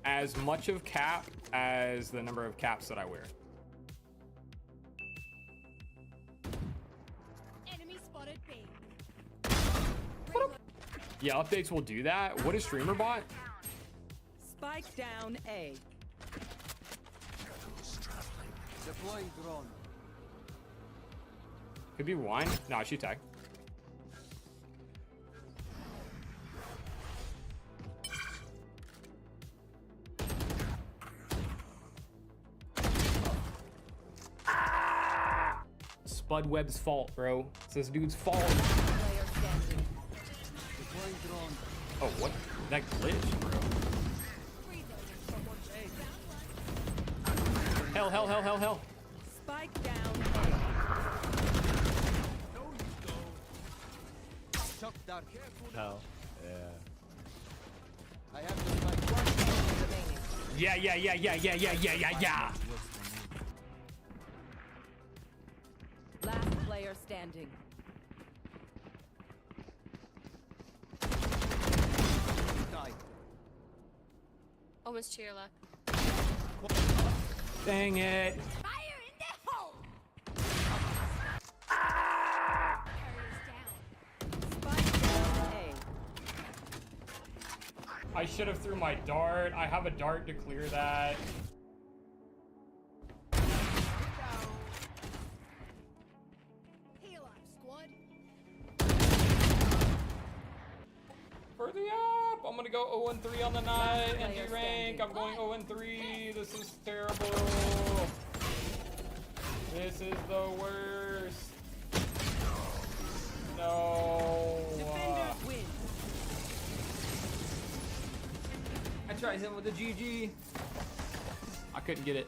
S1: as much of cap as the number of caps that I wear.
S8: Enemy spotted B.
S1: Yeah, updates will do that. What is Streamer Bot?
S7: Spike down A.
S3: Deploying drone.
S1: Could be wine. Nah, she tagged. Spudweb's fault, bro. It's this dude's fault.
S7: Player standing.
S3: Deploying drone.
S1: Oh, what? That glitch, bro. Hell, hell, hell, hell, hell.
S7: Spike down
S3: Chuck dark.
S5: Hell. Yeah.
S3: I have the spike.
S7: A. Remaining.
S1: Yeah, yeah, yeah, yeah, yeah, yeah, yeah, yeah, yeah.
S7: Last player standing.
S3: Die.
S8: Almost to your left.
S1: Dang it.
S8: Fire in the hole! Carrier's down.
S7: Spike down A.
S1: I should have threw my dart. I have a dart to clear that.
S8: Heal up, squad.
S1: Further up. I'm gonna go 0-3 on the night.
S7: player
S1: NG rank.
S7: standing.
S1: I'm going 0-3. This is terrible. This is the worst. No.
S7: Defender wins.
S1: I tried him with a GG. I couldn't get it.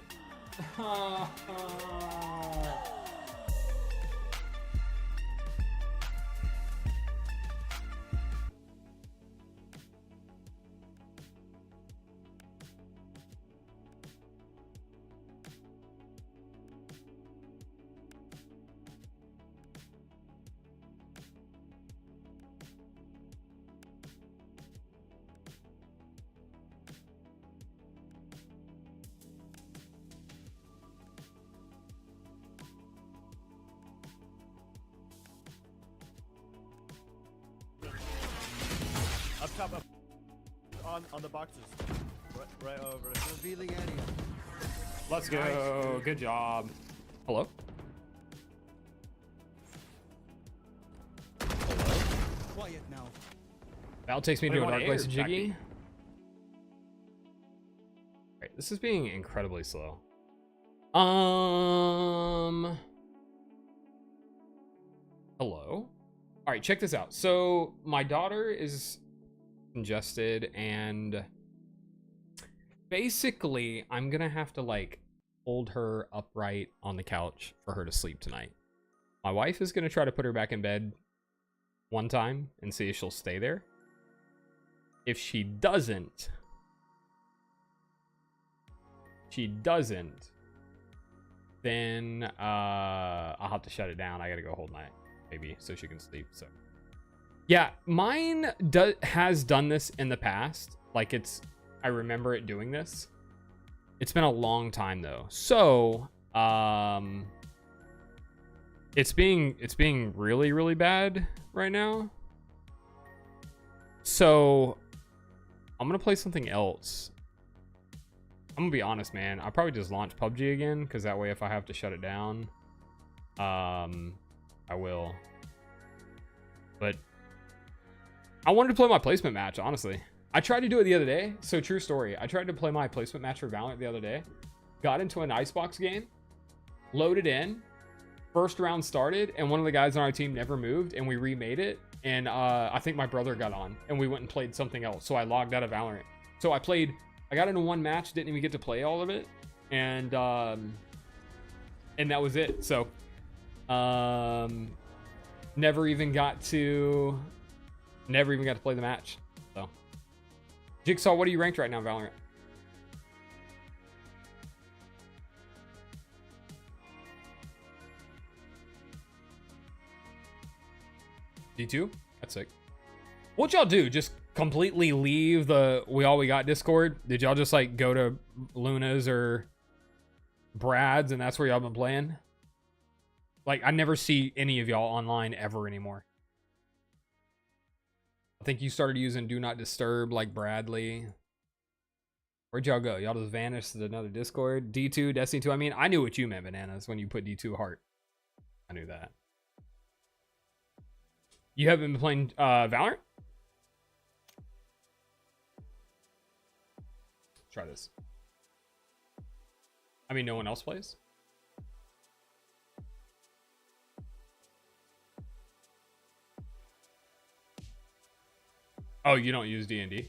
S9: Up top, up on the boxes. Right over.
S3: Revealing area.
S1: Let's go. Good job. Hello?
S3: Quiet now.
S1: Val takes me to a dark place,
S9: air,
S1: Jiggy.
S9: Jackie.
S1: Right, this is being incredibly slow. Hello? All right, check this out. So my daughter is congested and basically I'm gonna have to like hold her upright on the couch for her to sleep tonight. My wife is gonna try to put her back in bed one time and see if she'll stay there. If she doesn't, then I'll have to shut it down. I gotta go hold night, maybe, so she can sleep. So yeah, mine has done this in the past. Like I remember it doing this. It's been a long time though. So it's being really, really bad right now. So I'm gonna play something else. I'm gonna be honest, man. I'll probably just launch PUBG again, because that way if I have to shut it down, I will. But I wanted to play my placement match, honestly. I tried to do it the other day. So true story. I tried to play my placement match for Valorant the other day. Got into an Icebox game, loaded in, first round started, and one of the guys on our team never moved, and we remade it. And I think my brother got on, and we went and played something else. So I logged out of Valorant. So I got into one match, didn't even get to play all of it. And and that was it. So, never even got to play the match. So, Jigsaw, what are you ranked right now, Valorant? D2? That's sick. What'd y'all do? Just completely leave the We All We Got Discord? Did y'all just like go to Luna's or Brad's and that's where y'all been playing? Like, I never see any of y'all online ever anymore. I think you started using Do Not Disturb like Bradley. Where'd y'all go? Y'all just vanished to another Discord? D2, Destiny 2? I mean, I knew what you meant, Bananas, when you put D2 Heart. I knew that. You haven't been playing Valorant? Try this. I mean, no one else plays? Oh, you don't use D&D?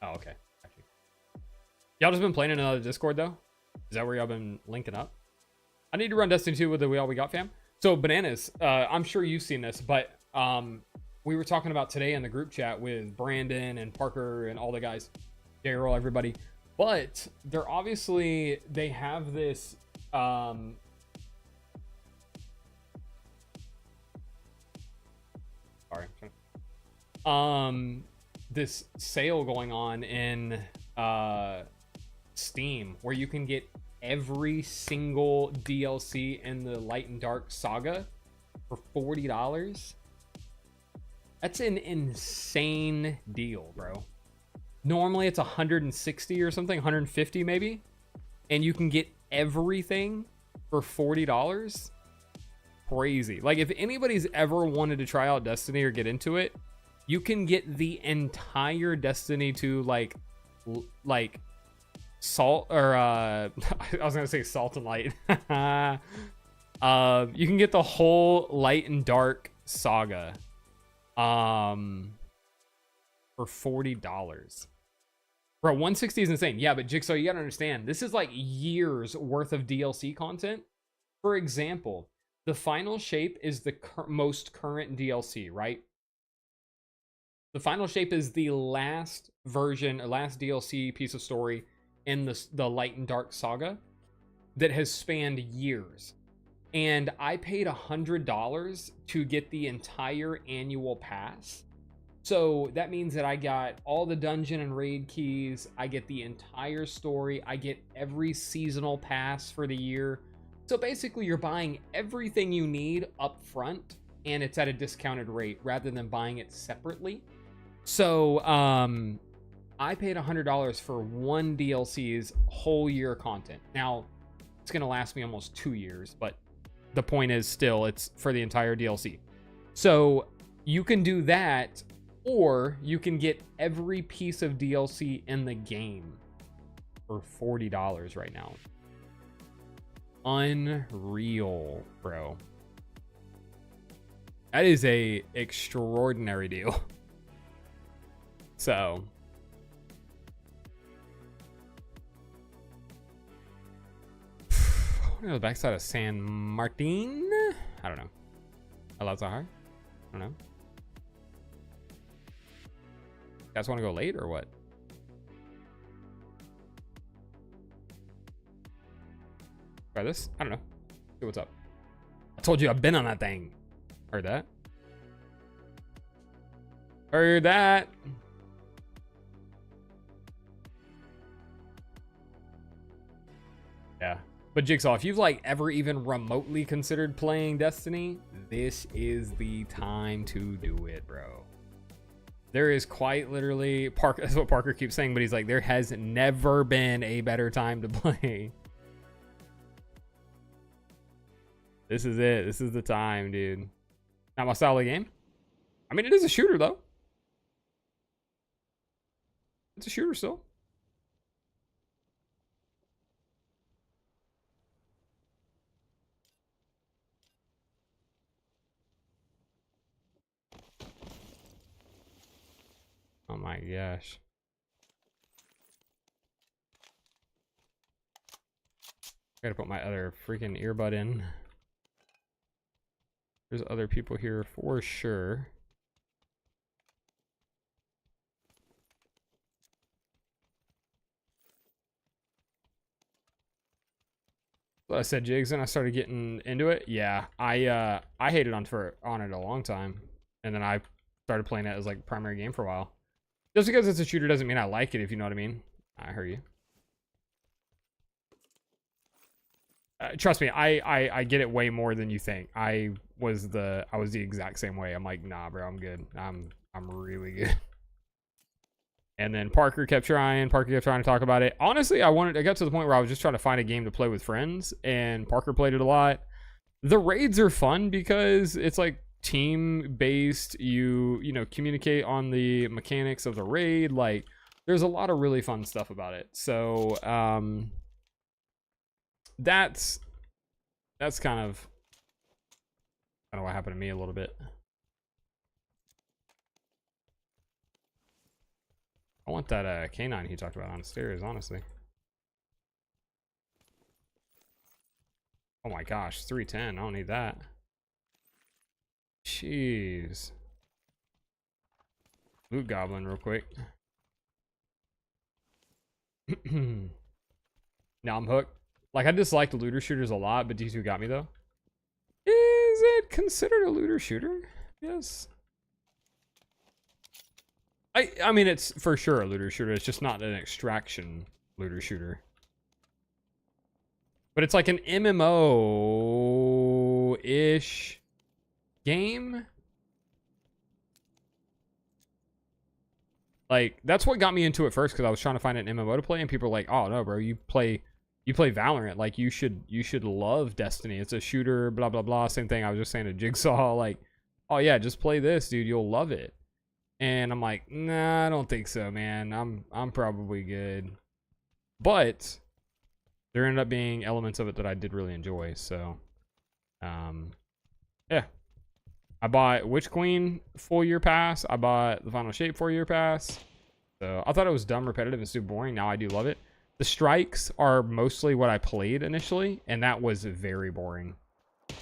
S1: Oh, okay. Actually. Y'all just been playing in another Discord, though? Is that where y'all been linking up? I need to run Destiny 2 with the We All We Got fam. So, Bananas, I'm sure you've seen this, but we were talking about today in the group chat with Brandon and Parker and all the guys, Daryl, everybody. But they're obviously, they have this this sale going on in Steam where you can get every single DLC in the Light and Dark saga for $40. That's an insane deal, bro. Normally it's 160 or something, 150 maybe, and you can get everything for $40. Crazy. Like, if anybody's ever wanted to try out Destiny or get into it, you can get the entire Destiny 2 like salt, or I was gonna say Salt and Light. You can get the whole Light and Dark saga for $40. Bro, 160 is insane. Yeah, but Jigsaw, you gotta understand, this is like years worth of DLC content. For example, the Final Shape is the most current DLC, right? The Final Shape is the last version, or last DLC piece of story in the Light and Dark saga that has spanned years. And I paid $100 to get the entire annual pass. So that means that I got all the dungeon and raid keys, I get the entire story, I get every seasonal pass for the year. So basically you're buying everything you need up front, and it's at a discounted rate rather than buying it separately. So I paid $100 for one DLC's whole year content. Now, it's gonna last me almost 2 years, but the point is still, it's for the entire DLC. So you can do that, or you can get every piece of DLC in the game for $40 right now. Unreal, bro. That is a extraordinary deal. So the backside of San Martin? I don't know. Alazahar? I don't know. You guys want to go late or what? Try this? I don't know. See what's up. I told you I've been on that thing. Heard that? Heard that? Yeah. But Jigsaw, if you've like ever even remotely considered playing Destiny, this is the time to do it, bro. There is quite literally, that's what Parker keeps saying, but he's like, there has never been a better time to play. This is it. This is the time, dude. Not my style of game. I mean, it is a shooter, though. It's a shooter still. Oh my gosh. Gotta put my other freaking earbud in. There's other people here for sure. I said Jigs and I started getting into it. Yeah, I hated on it a long time, and then I started playing it as like primary game for a while. Just because it's a shooter doesn't mean I like it, if you know what I mean. I heard you. Trust me, I get it way more than you think. I was the exact same way. I'm like, nah, bro, I'm good. I'm really good. And then Parker kept trying to talk about it. Honestly, I got to the point where I was just trying to find a game to play with friends, and Parker played it a lot. The raids are fun because it's like team based. You know, communicate on the mechanics of the raid. Like, there's a lot of really fun stuff about it. So, that's kind of what happened to me a little bit. I want that canine he talked about on the stairs, honestly. Oh my gosh, 310. I don't need that. Jeez. Loot goblin real quick. Now I'm hooked. Like, I dislike the looter shooters a lot, but D2 got me though. Is it considered a looter shooter? Yes. I mean, it's for sure a looter shooter. It's just not an extraction looter shooter. But it's like an MMO-ish game. Like, that's what got me into it first, because I was trying to find an MMO to play, and people were like, oh no, bro, you play Valorant. Like, you should love Destiny. It's a shooter, blah, blah, blah. Same thing I was just saying to Jigsaw, like, oh yeah, just play this, dude. You'll love it. And I'm like, nah, I don't think so, man. I'm probably good. But there ended up being elements of it that I did really enjoy. So, yeah. I bought Witch Queen full year pass. I bought the Final Shape 4-year pass. So I thought it was dumb, repetitive, and super boring. Now I do love it. The strikes are mostly what I played initially, and that was very boring.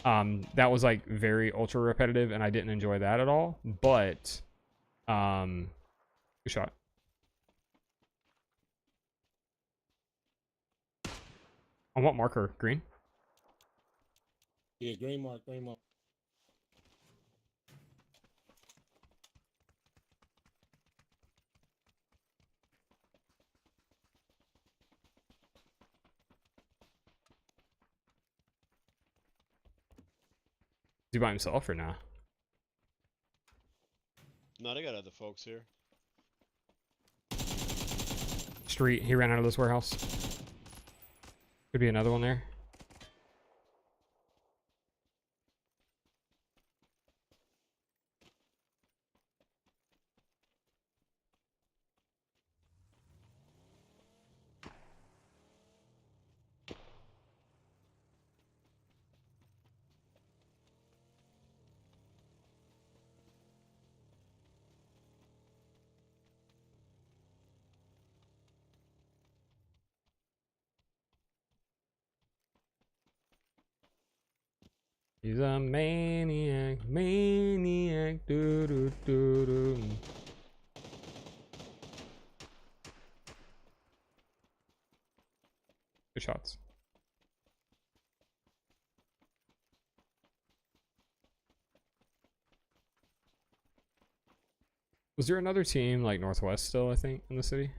S1: That was like very ultra repetitive, and I didn't enjoy that at all. But good shot. On what marker? Green?
S6: Yeah, green mark, green mark.
S1: Is he by himself or nah?
S10: No, they got other folks here.
S1: Street. He ran out of this warehouse. Could be another one there. He's a maniac, maniac, doo doo doo doo. Good shots. Was there another team like Northwest still, I think, in the city?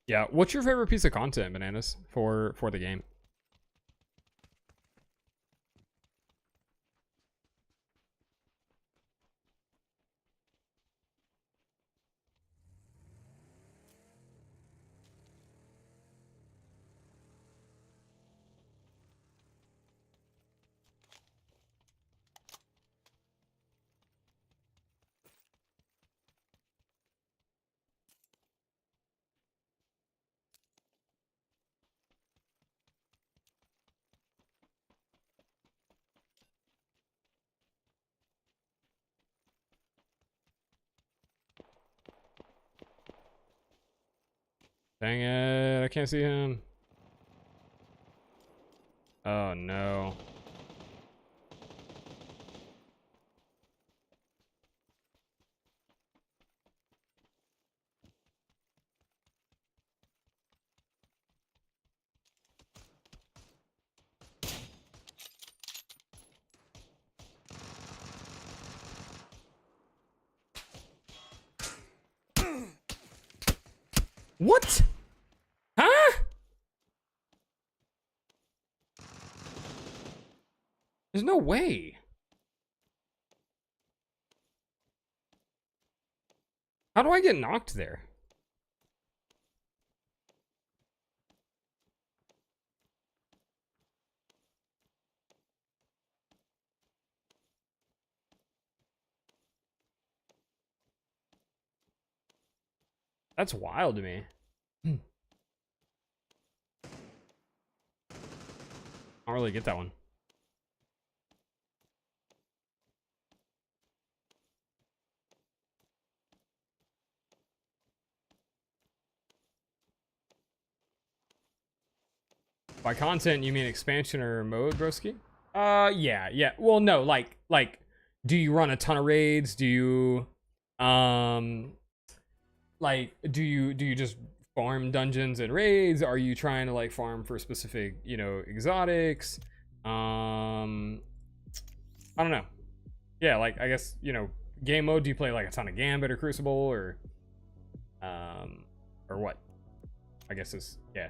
S1: Yeah, what's your favorite piece of content, Bananas, for the game? Dang it, I can't see him. Oh no. What? Huh? There's no way. How do I get knocked there? That's wild to me. I don't really get that one. By content, you mean expansion or mode, broski? Yeah. Well, no, like, do you run a ton of raids? Do you, like, do you just farm dungeons and raids? Are you trying to like farm for specific, you know, exotics? I don't know. Yeah, like, I guess, you know, game mode, do you play like a ton of Gambit or Crucible or what? I guess it's, yeah.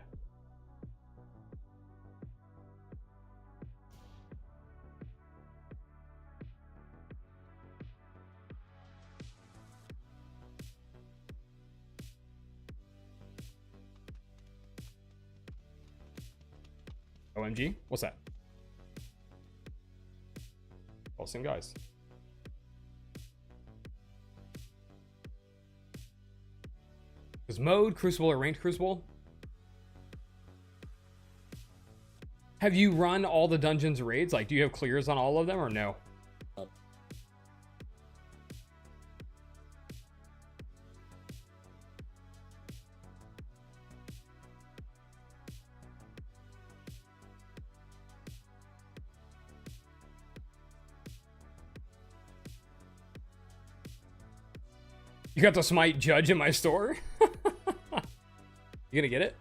S1: OMG? What's that? All same guys. Is mode, Crucible, or ranked Crucible? Have you run all the dungeons raids? Like, do you have clears on all of them or no? You got the Smite Judge in my store? You gonna get it?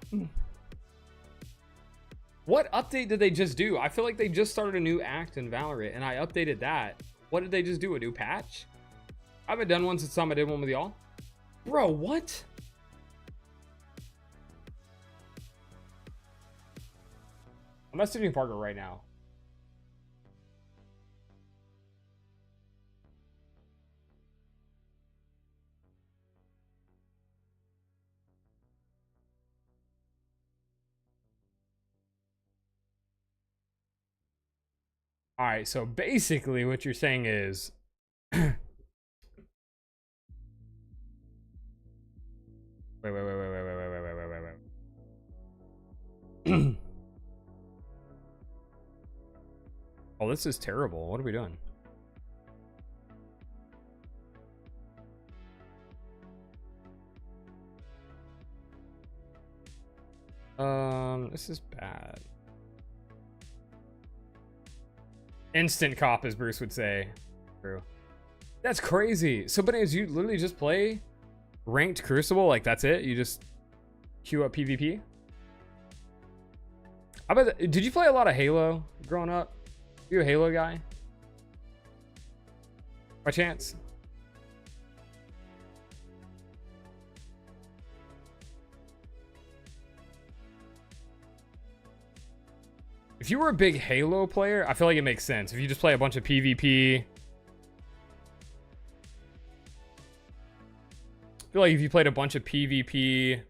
S1: What update did they just do? I feel like they just started a new act in Valorant and I updated that. What did they just do? A new patch? I haven't done one since the time I did one with y'all. Bro, what? I'm messaging Parker right now. All right, so basically what you're saying is wait. Oh, this is terrible. What are we doing? This is bad. Instant cop, as Bruce would say. True. That's crazy. So, but as you literally just play ranked Crucible, like that's it? You just queue up PvP? I bet. Did you play a lot of Halo growing up? You a Halo guy? By chance? If you were a big Halo player, I feel like it makes sense. If you just play a bunch of PvP. I feel like if you played a bunch of PvP,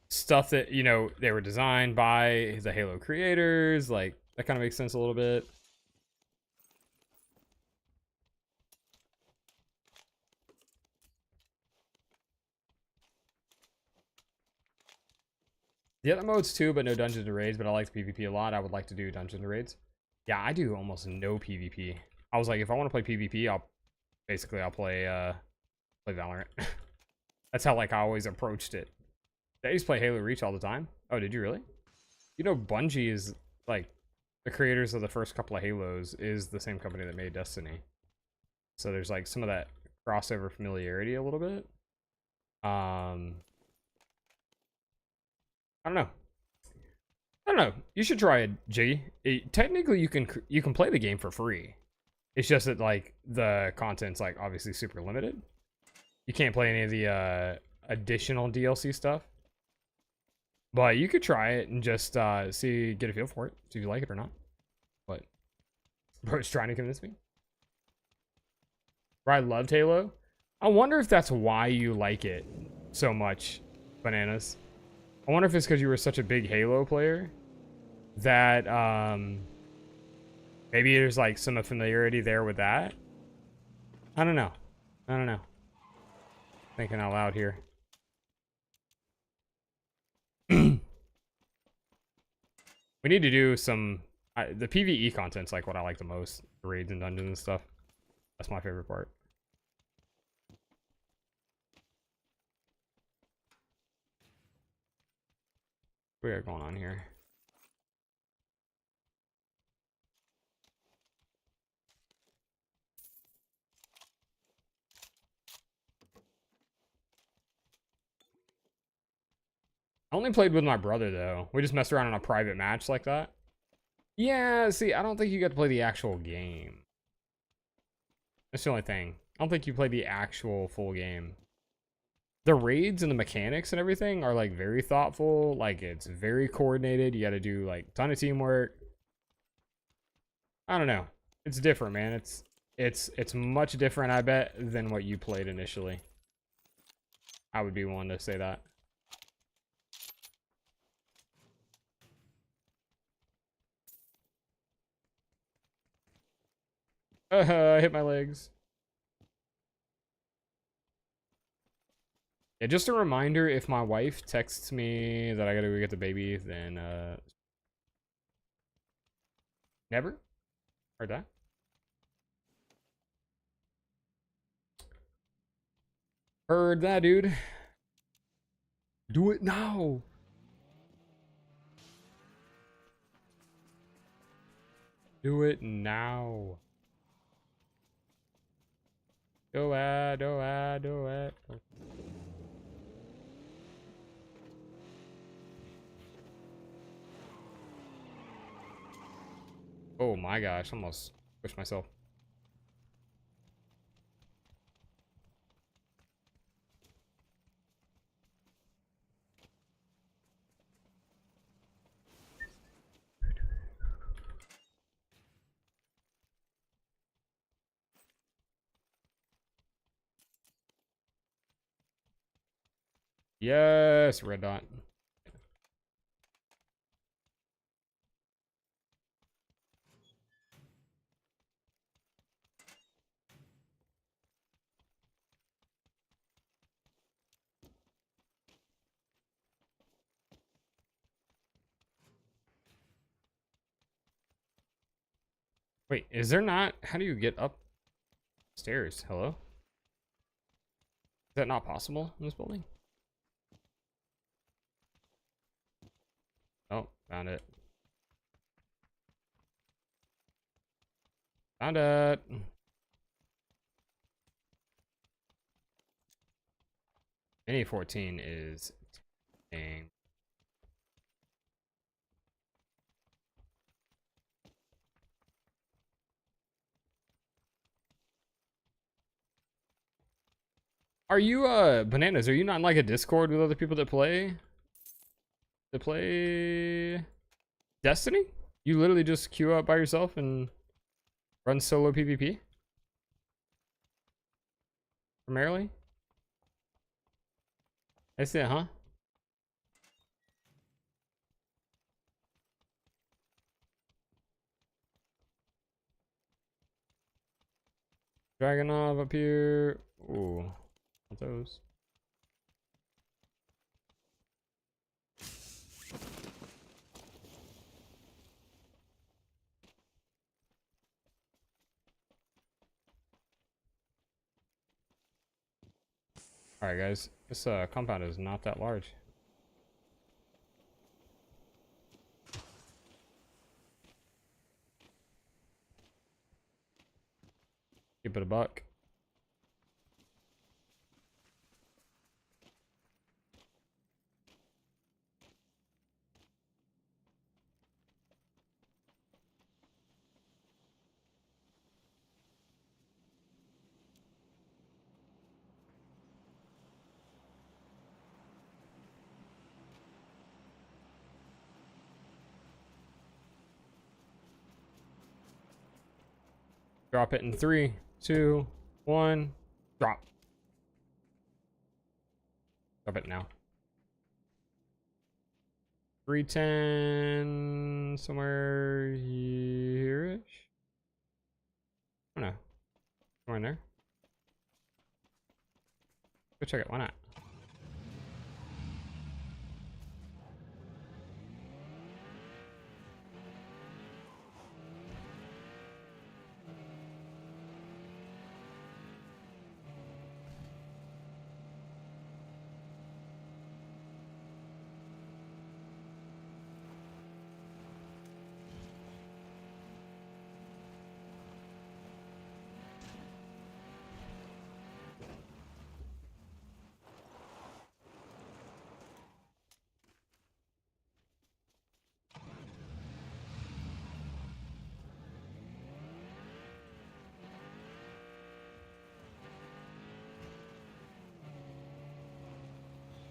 S1: stuff that, you know, they were designed by the Halo creators, like, that kind of makes sense a little bit. The other modes too, but no dungeons and raids. But I like the PvP a lot. I would like to do dungeons and raids. Yeah, I do almost no PvP. I was like, if I want to play PvP, I'll play play Valorant. That's how like I always approached it. I used to play Halo Reach all the time. Oh, did you really? You know, Bungie is like the creators of the first couple of Halos is the same company that made Destiny. So there's like some of that crossover familiarity a little bit. I don't know. I don't know. You should try it, G. Technically, you can play the game for free. It's just that like the content's like obviously super limited. You can't play any of the additional DLC stuff. But you could try it and just get a feel for it, see if you like it or not. But bro's trying to convince me. I loved Halo. I wonder if that's why you like it so much, Bananas. I wonder if it's because you were such a big Halo player that maybe there's like some familiarity there with that. I don't know. Thinking out loud here. We need to do some the PvE content's like what I like the most. The raids and dungeons and stuff. That's my favorite part. What we got going on here? I only played with my brother though. We just messed around in a private match like that. Yeah, see, I don't think you got to play the actual game. That's the only thing. I don't think you play the actual full game. The raids and the mechanics and everything are like very thoughtful. Like it's very coordinated. You got to do like a ton of teamwork. I don't know. It's different, man. It's much different, I bet, than what you played initially. I would be one to say that. I hit my legs. Yeah, just a reminder, if my wife texts me that I gotta go get the baby, then never heard that. Heard that, dude. Do it now. Do it now. Do it. Oh my gosh, almost pushed myself. Yes, red dot. Wait, is there not? How do you get up stairs? Hello? Is that not possible in this building? Oh, found it. Found it. Mini 14 is dang. Are you Bananas, are you not in like a Discord with other people that play Destiny? You literally just queue up by yourself and run solo PvP? Primarily? That's it, huh? Dragonov up here. Ooh. What's those? Alright, guys. This compound is not that large. Keep it a buck. Drop it in 3, 2, 1. Drop. Drop it now. 310 somewhere here-ish. I don't know. Somewhere in there. Go check it. Why not?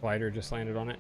S1: Glider just landed on it.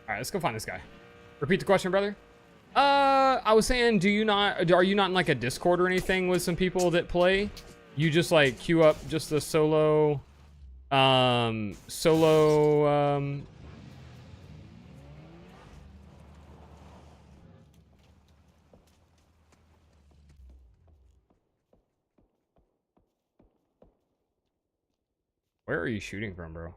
S1: All right, let's go find this guy. Repeat the question, brother. I was saying, are you not in like a Discord or anything with some people that play? You just like queue up just the solo, where are you shooting from, bro?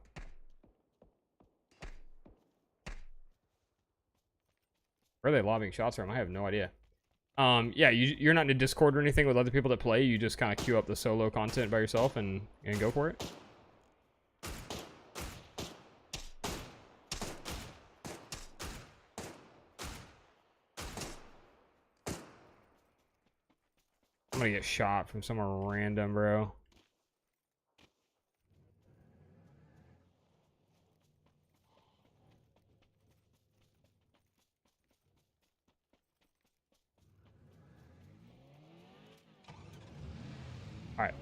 S1: Where are they lobbing shots from? I have no idea. Yeah, you're not in a Discord or anything with other people that play. You just kind of queue up the solo content by yourself and go for it. I'm gonna get shot from somewhere random, bro. All right.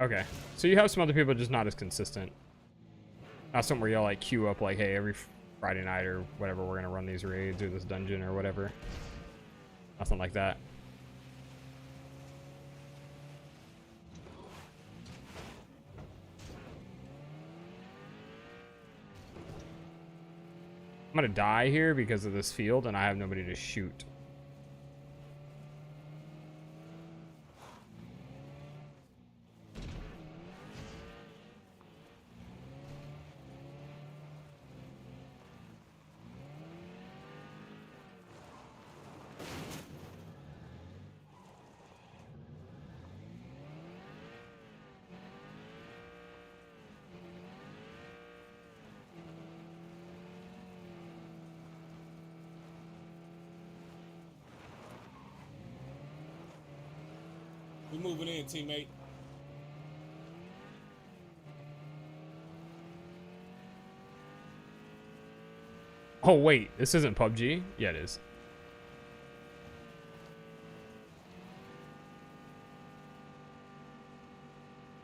S1: Okay. So you have some other people just not as consistent. Not somewhere y'all like queue up like, hey, every Friday night or whatever, we're gonna run these raids or this dungeon or whatever. Nothing like that. I'm gonna die here because of this field and I have nobody to shoot.
S6: We moving in, teammate.
S1: Oh wait, this isn't PUBG? Yeah, it is.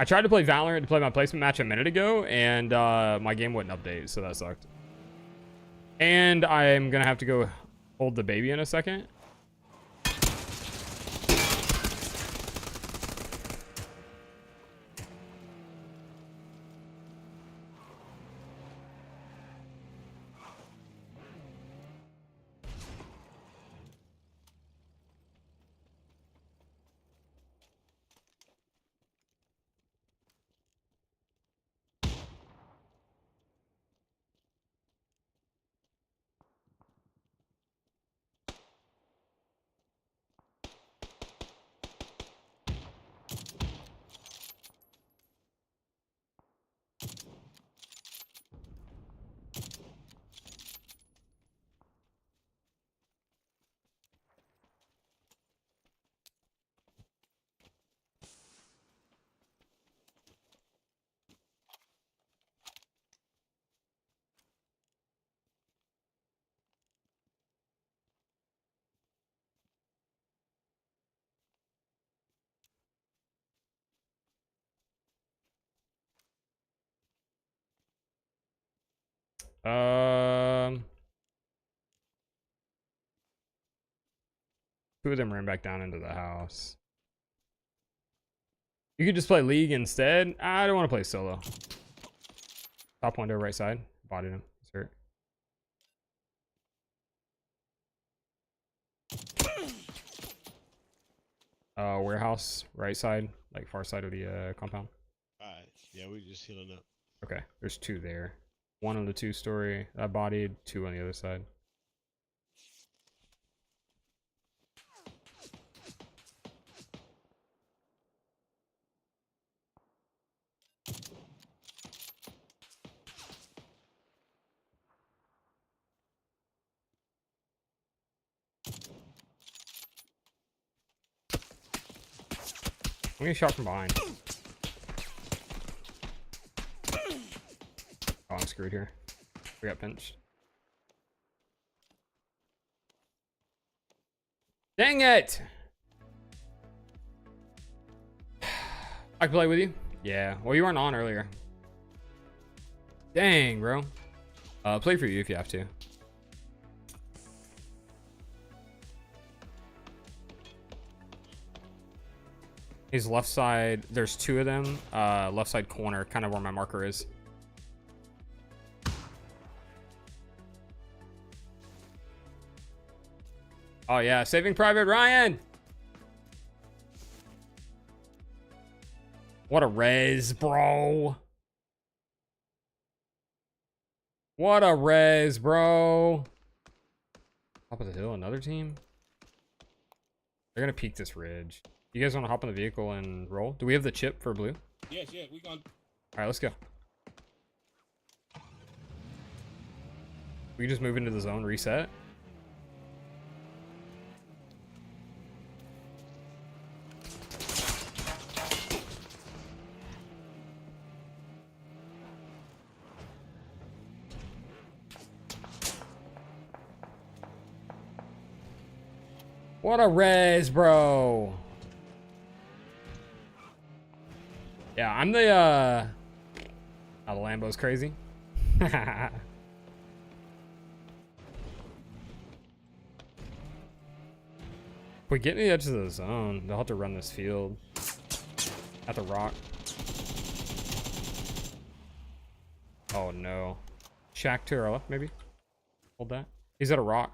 S1: I tried to play Valorant to play my placement match a minute ago, and my game wouldn't update, so that sucked. And I'm gonna have to go hold the baby in a second. Two of them ran back down into the house. You could just play League instead. I don't want to play solo. Top window, right side. Bodied him. He's hurt. Warehouse, right side, like far side of the compound.
S10: Alright, yeah, we just healing up.
S1: Okay, there's two there. One on the 2-story. I bodied. Two on the other side. I'm getting shot from behind. Oh, I'm screwed here. We got pinched. Dang it! I can play with you? Yeah. Well, you weren't on earlier. Dang, bro. Play for you if you have to. He's left side. There's two of them. Left side corner, kind of where my marker is. Oh yeah, Saving Private Ryan. What a res, bro. What a res, bro. Top of the hill, another team. They're gonna peek this ridge. You guys want to hop in the vehicle and roll? Do we have the chip for blue?
S6: Yes, yeah, we gonna.
S1: All right, let's go. We can just move into the zone, reset. What a res, bro. Yeah, I'm the oh, the Lambo's crazy. If we get to the edge of the zone, they'll have to run this field at the rock. Oh no. Shack to our left, maybe? Hold that. He's at a rock.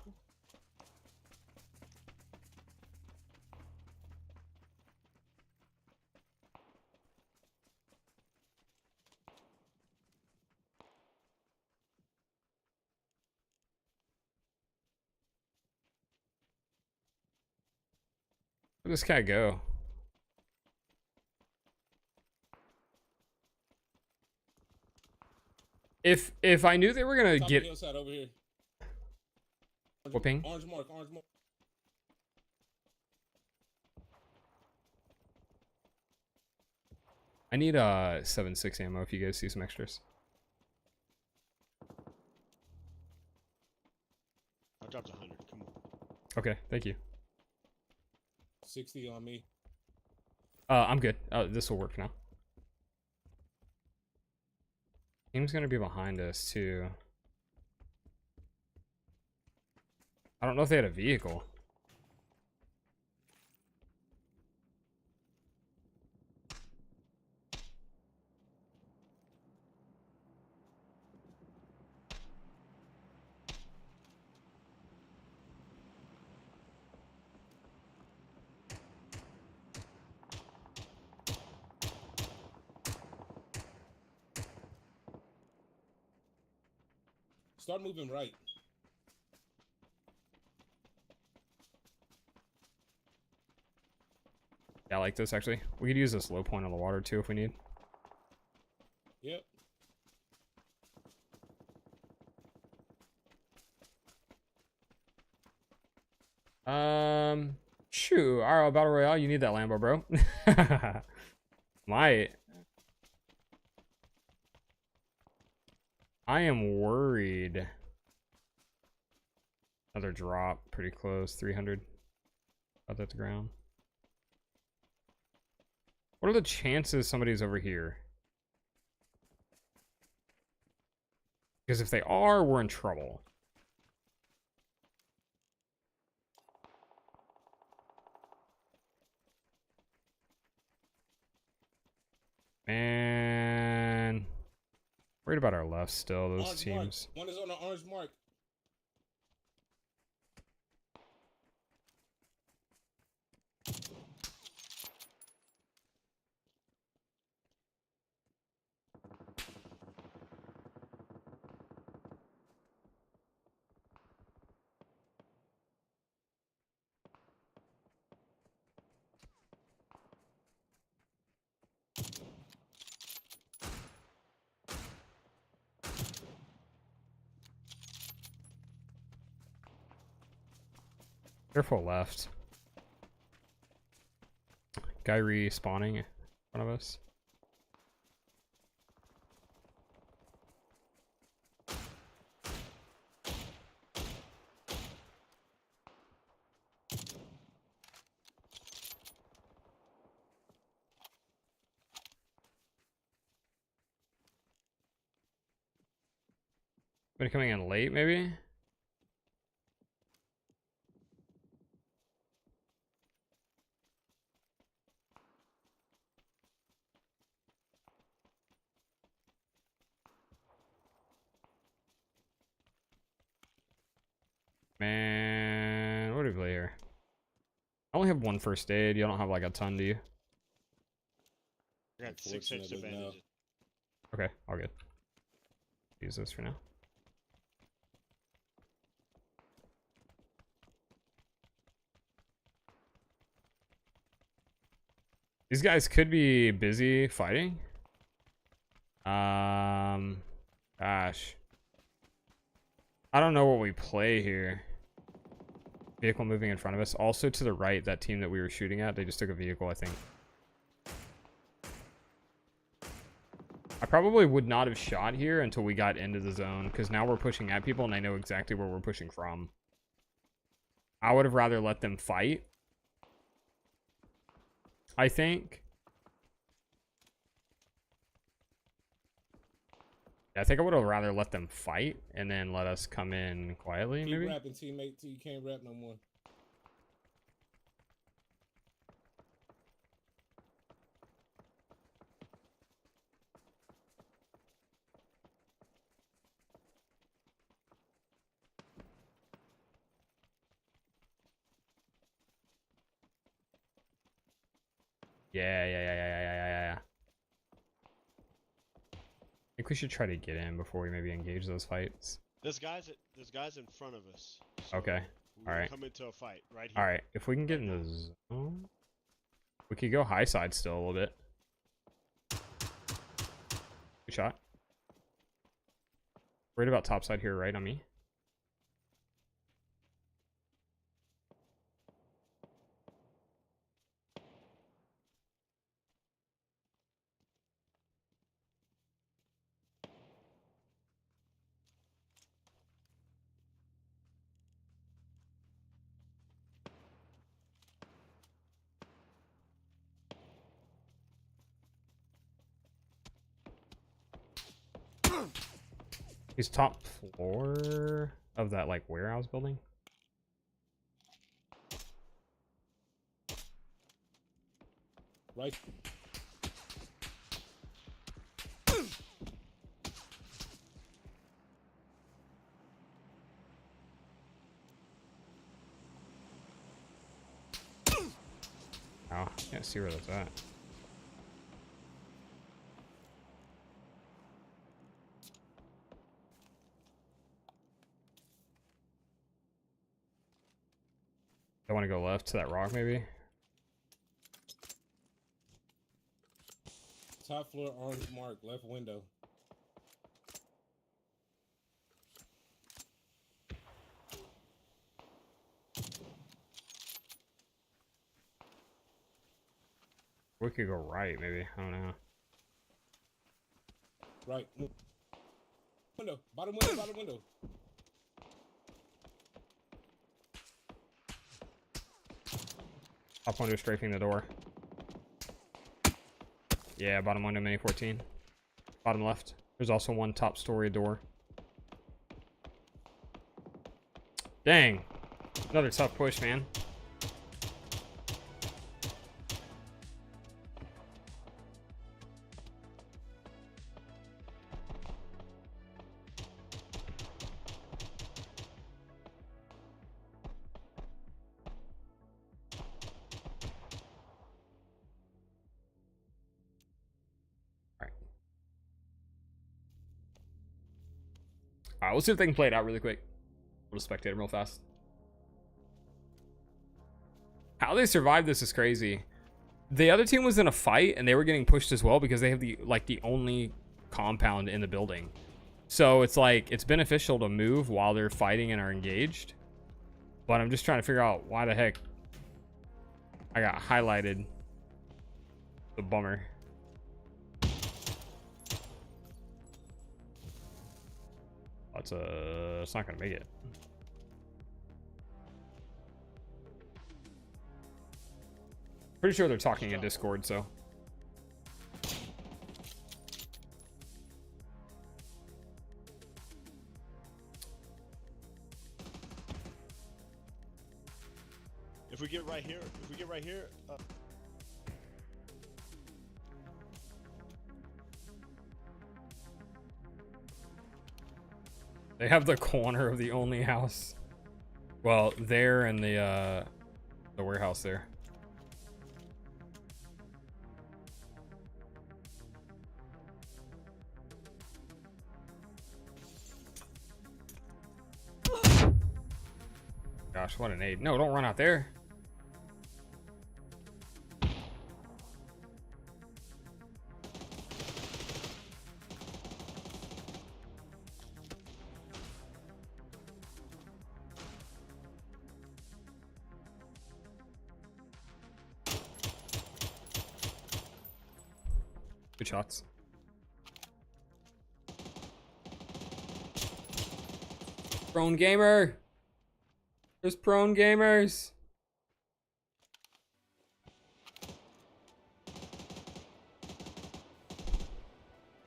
S1: Where'd this guy go? If I knew they were gonna
S6: Top
S1: get
S6: of the hillside over here.
S1: whooping,
S6: Orange mark, orange mark.
S1: I need 7.6 ammo if you guys see some extras.
S10: I dropped 100. Come on.
S1: Okay, thank you.
S6: 60 on me.
S1: I'm good. This will work now. Team's gonna be behind us too. I don't know if they had a vehicle.
S6: Start moving right.
S1: Yeah, I like this actually. We could use this low point on the water too if we need.
S6: Yep.
S1: Shoot, our battle royale, you need that Lambo, bro. Might. I am worried. Another drop, pretty close, 300. About that to ground. What are the chances somebody's over here? Because if they are, we're in trouble. Man, worried about our left still, those
S6: Orange
S1: teams.
S6: mark. One is on the orange mark.
S1: Careful left. Guy respawning in front of us. Been coming in late, maybe? Man, what do we play here? I only have one first aid. You don't have like a ton, do you?
S10: I got 6 extra
S6: Unfortunately, no.
S10: bandages.
S1: Okay, all good. Use this for now. These guys could be busy fighting. Gosh. I don't know what we play here. Vehicle moving in front of us. Also to the right, that team that we were shooting at, they just took a vehicle, I think. I probably would not have shot here until we got into the zone, because now we're pushing at people and I know exactly where we're pushing from. I would have rather let them fight, I think. Yeah, I think I would have rather let them fight and then let us come in quietly,
S6: Keep
S1: maybe.
S6: rapping, teammate, till you can't rap no more.
S1: Yeah. I think we should try to get in before we maybe engage those fights.
S10: There's guys in front of us. So
S1: Okay.
S10: we're
S1: Alright.
S10: Come into a fight right here.
S1: Alright, if we can get in the zone, we could go high side still a little bit. Good shot. Worried about top side here, right on me. He's top floor of that like warehouse building.
S6: Right.
S1: Oh, can't see where that's at. I want to go left to that rock, maybe.
S6: Top floor, orange mark, left window.
S1: We could go right, maybe. I don't know.
S6: Right. Window. Bottom window. Bottom window.
S1: Top window strafing the door. Yeah, bottom window, mini 14. Bottom left. There's also one top story door. Dang. Another tough push, man. Alright, let's see if they can play it out really quick. We'll just spectate them real fast. How they survived this is crazy. The other team was in a fight and they were getting pushed as well because they have the only compound in the building. So it's like it's beneficial to move while they're fighting and are engaged. But I'm just trying to figure out why the heck I got highlighted. The bummer. It's not gonna make it. Pretty sure they're talking in Discord, so.
S10: If we get right here,
S1: They have the corner of the only house. Well, there and the warehouse there. Gosh, what an aid. No, don't run out there. Good shots. Prone gamer. There's prone gamers.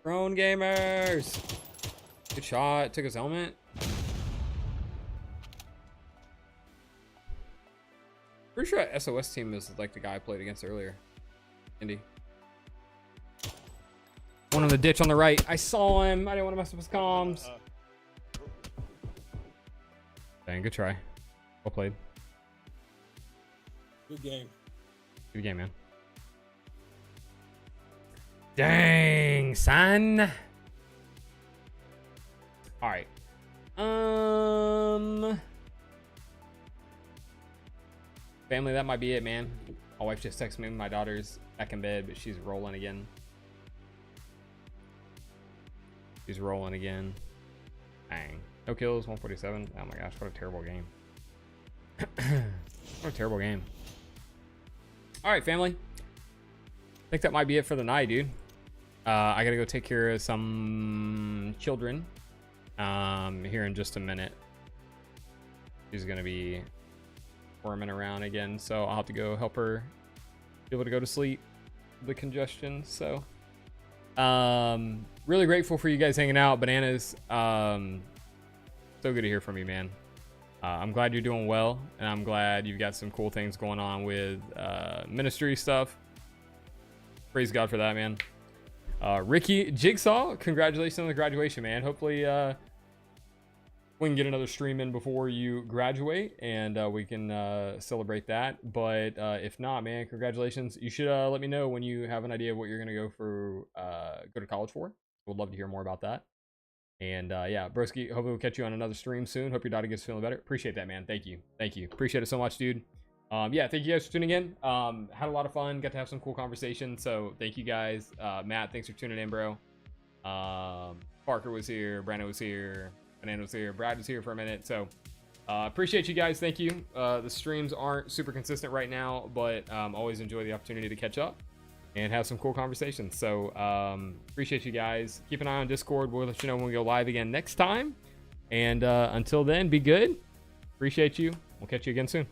S1: Prone gamers. Good shot. Took his helmet. Pretty sure that SOS team is like the guy I played against earlier. Indy. One on the ditch on the right. I saw him. I didn't want to mess up his comms. Dang, good try. Well played.
S6: Good game.
S1: Good game, man. Dang, son. All right. Family, that might be it, man. My wife just texted me. My daughter's back in bed, but she's rolling again. She's rolling again. Dang. No kills, 147. Oh my gosh, what a terrible game. What a terrible game. Alright, family. I think that might be it for the night, dude. I gotta go take care of some children here in just a minute. She's gonna be worming around again, so I'll have to go help her be able to go to sleep. The congestion, so Really grateful for you guys hanging out. Bananas, so good to hear from you, man. I'm glad you're doing well, and I'm glad you've got some cool things going on with ministry stuff. Praise God for that, man. Ricky Jigsaw, congratulations on the graduation, man. Hopefully we can get another stream in before you graduate, and we can celebrate that. But if not, man, congratulations. You should let me know when you have an idea of what you're gonna go to college for. We'd love to hear more about that. And yeah, broski, hopefully we'll catch you on another stream soon. Hope your daughter gets feeling better. Appreciate that, man. Thank you. Appreciate it so much, dude. Yeah, thank you guys for tuning in. Had a lot of fun. Got to have some cool conversations. So thank you guys. Matt, thanks for tuning in, bro. Parker was here. Brandon was here. Banana was here. Brad was here for a minute. So appreciate you guys. Thank you. The streams aren't super consistent right now, but always enjoy the opportunity to catch up and have some cool conversations. So appreciate you guys. Keep an eye on Discord. We'll let you know when we go live again next time. And until then, be good. Appreciate you. We'll catch you again soon.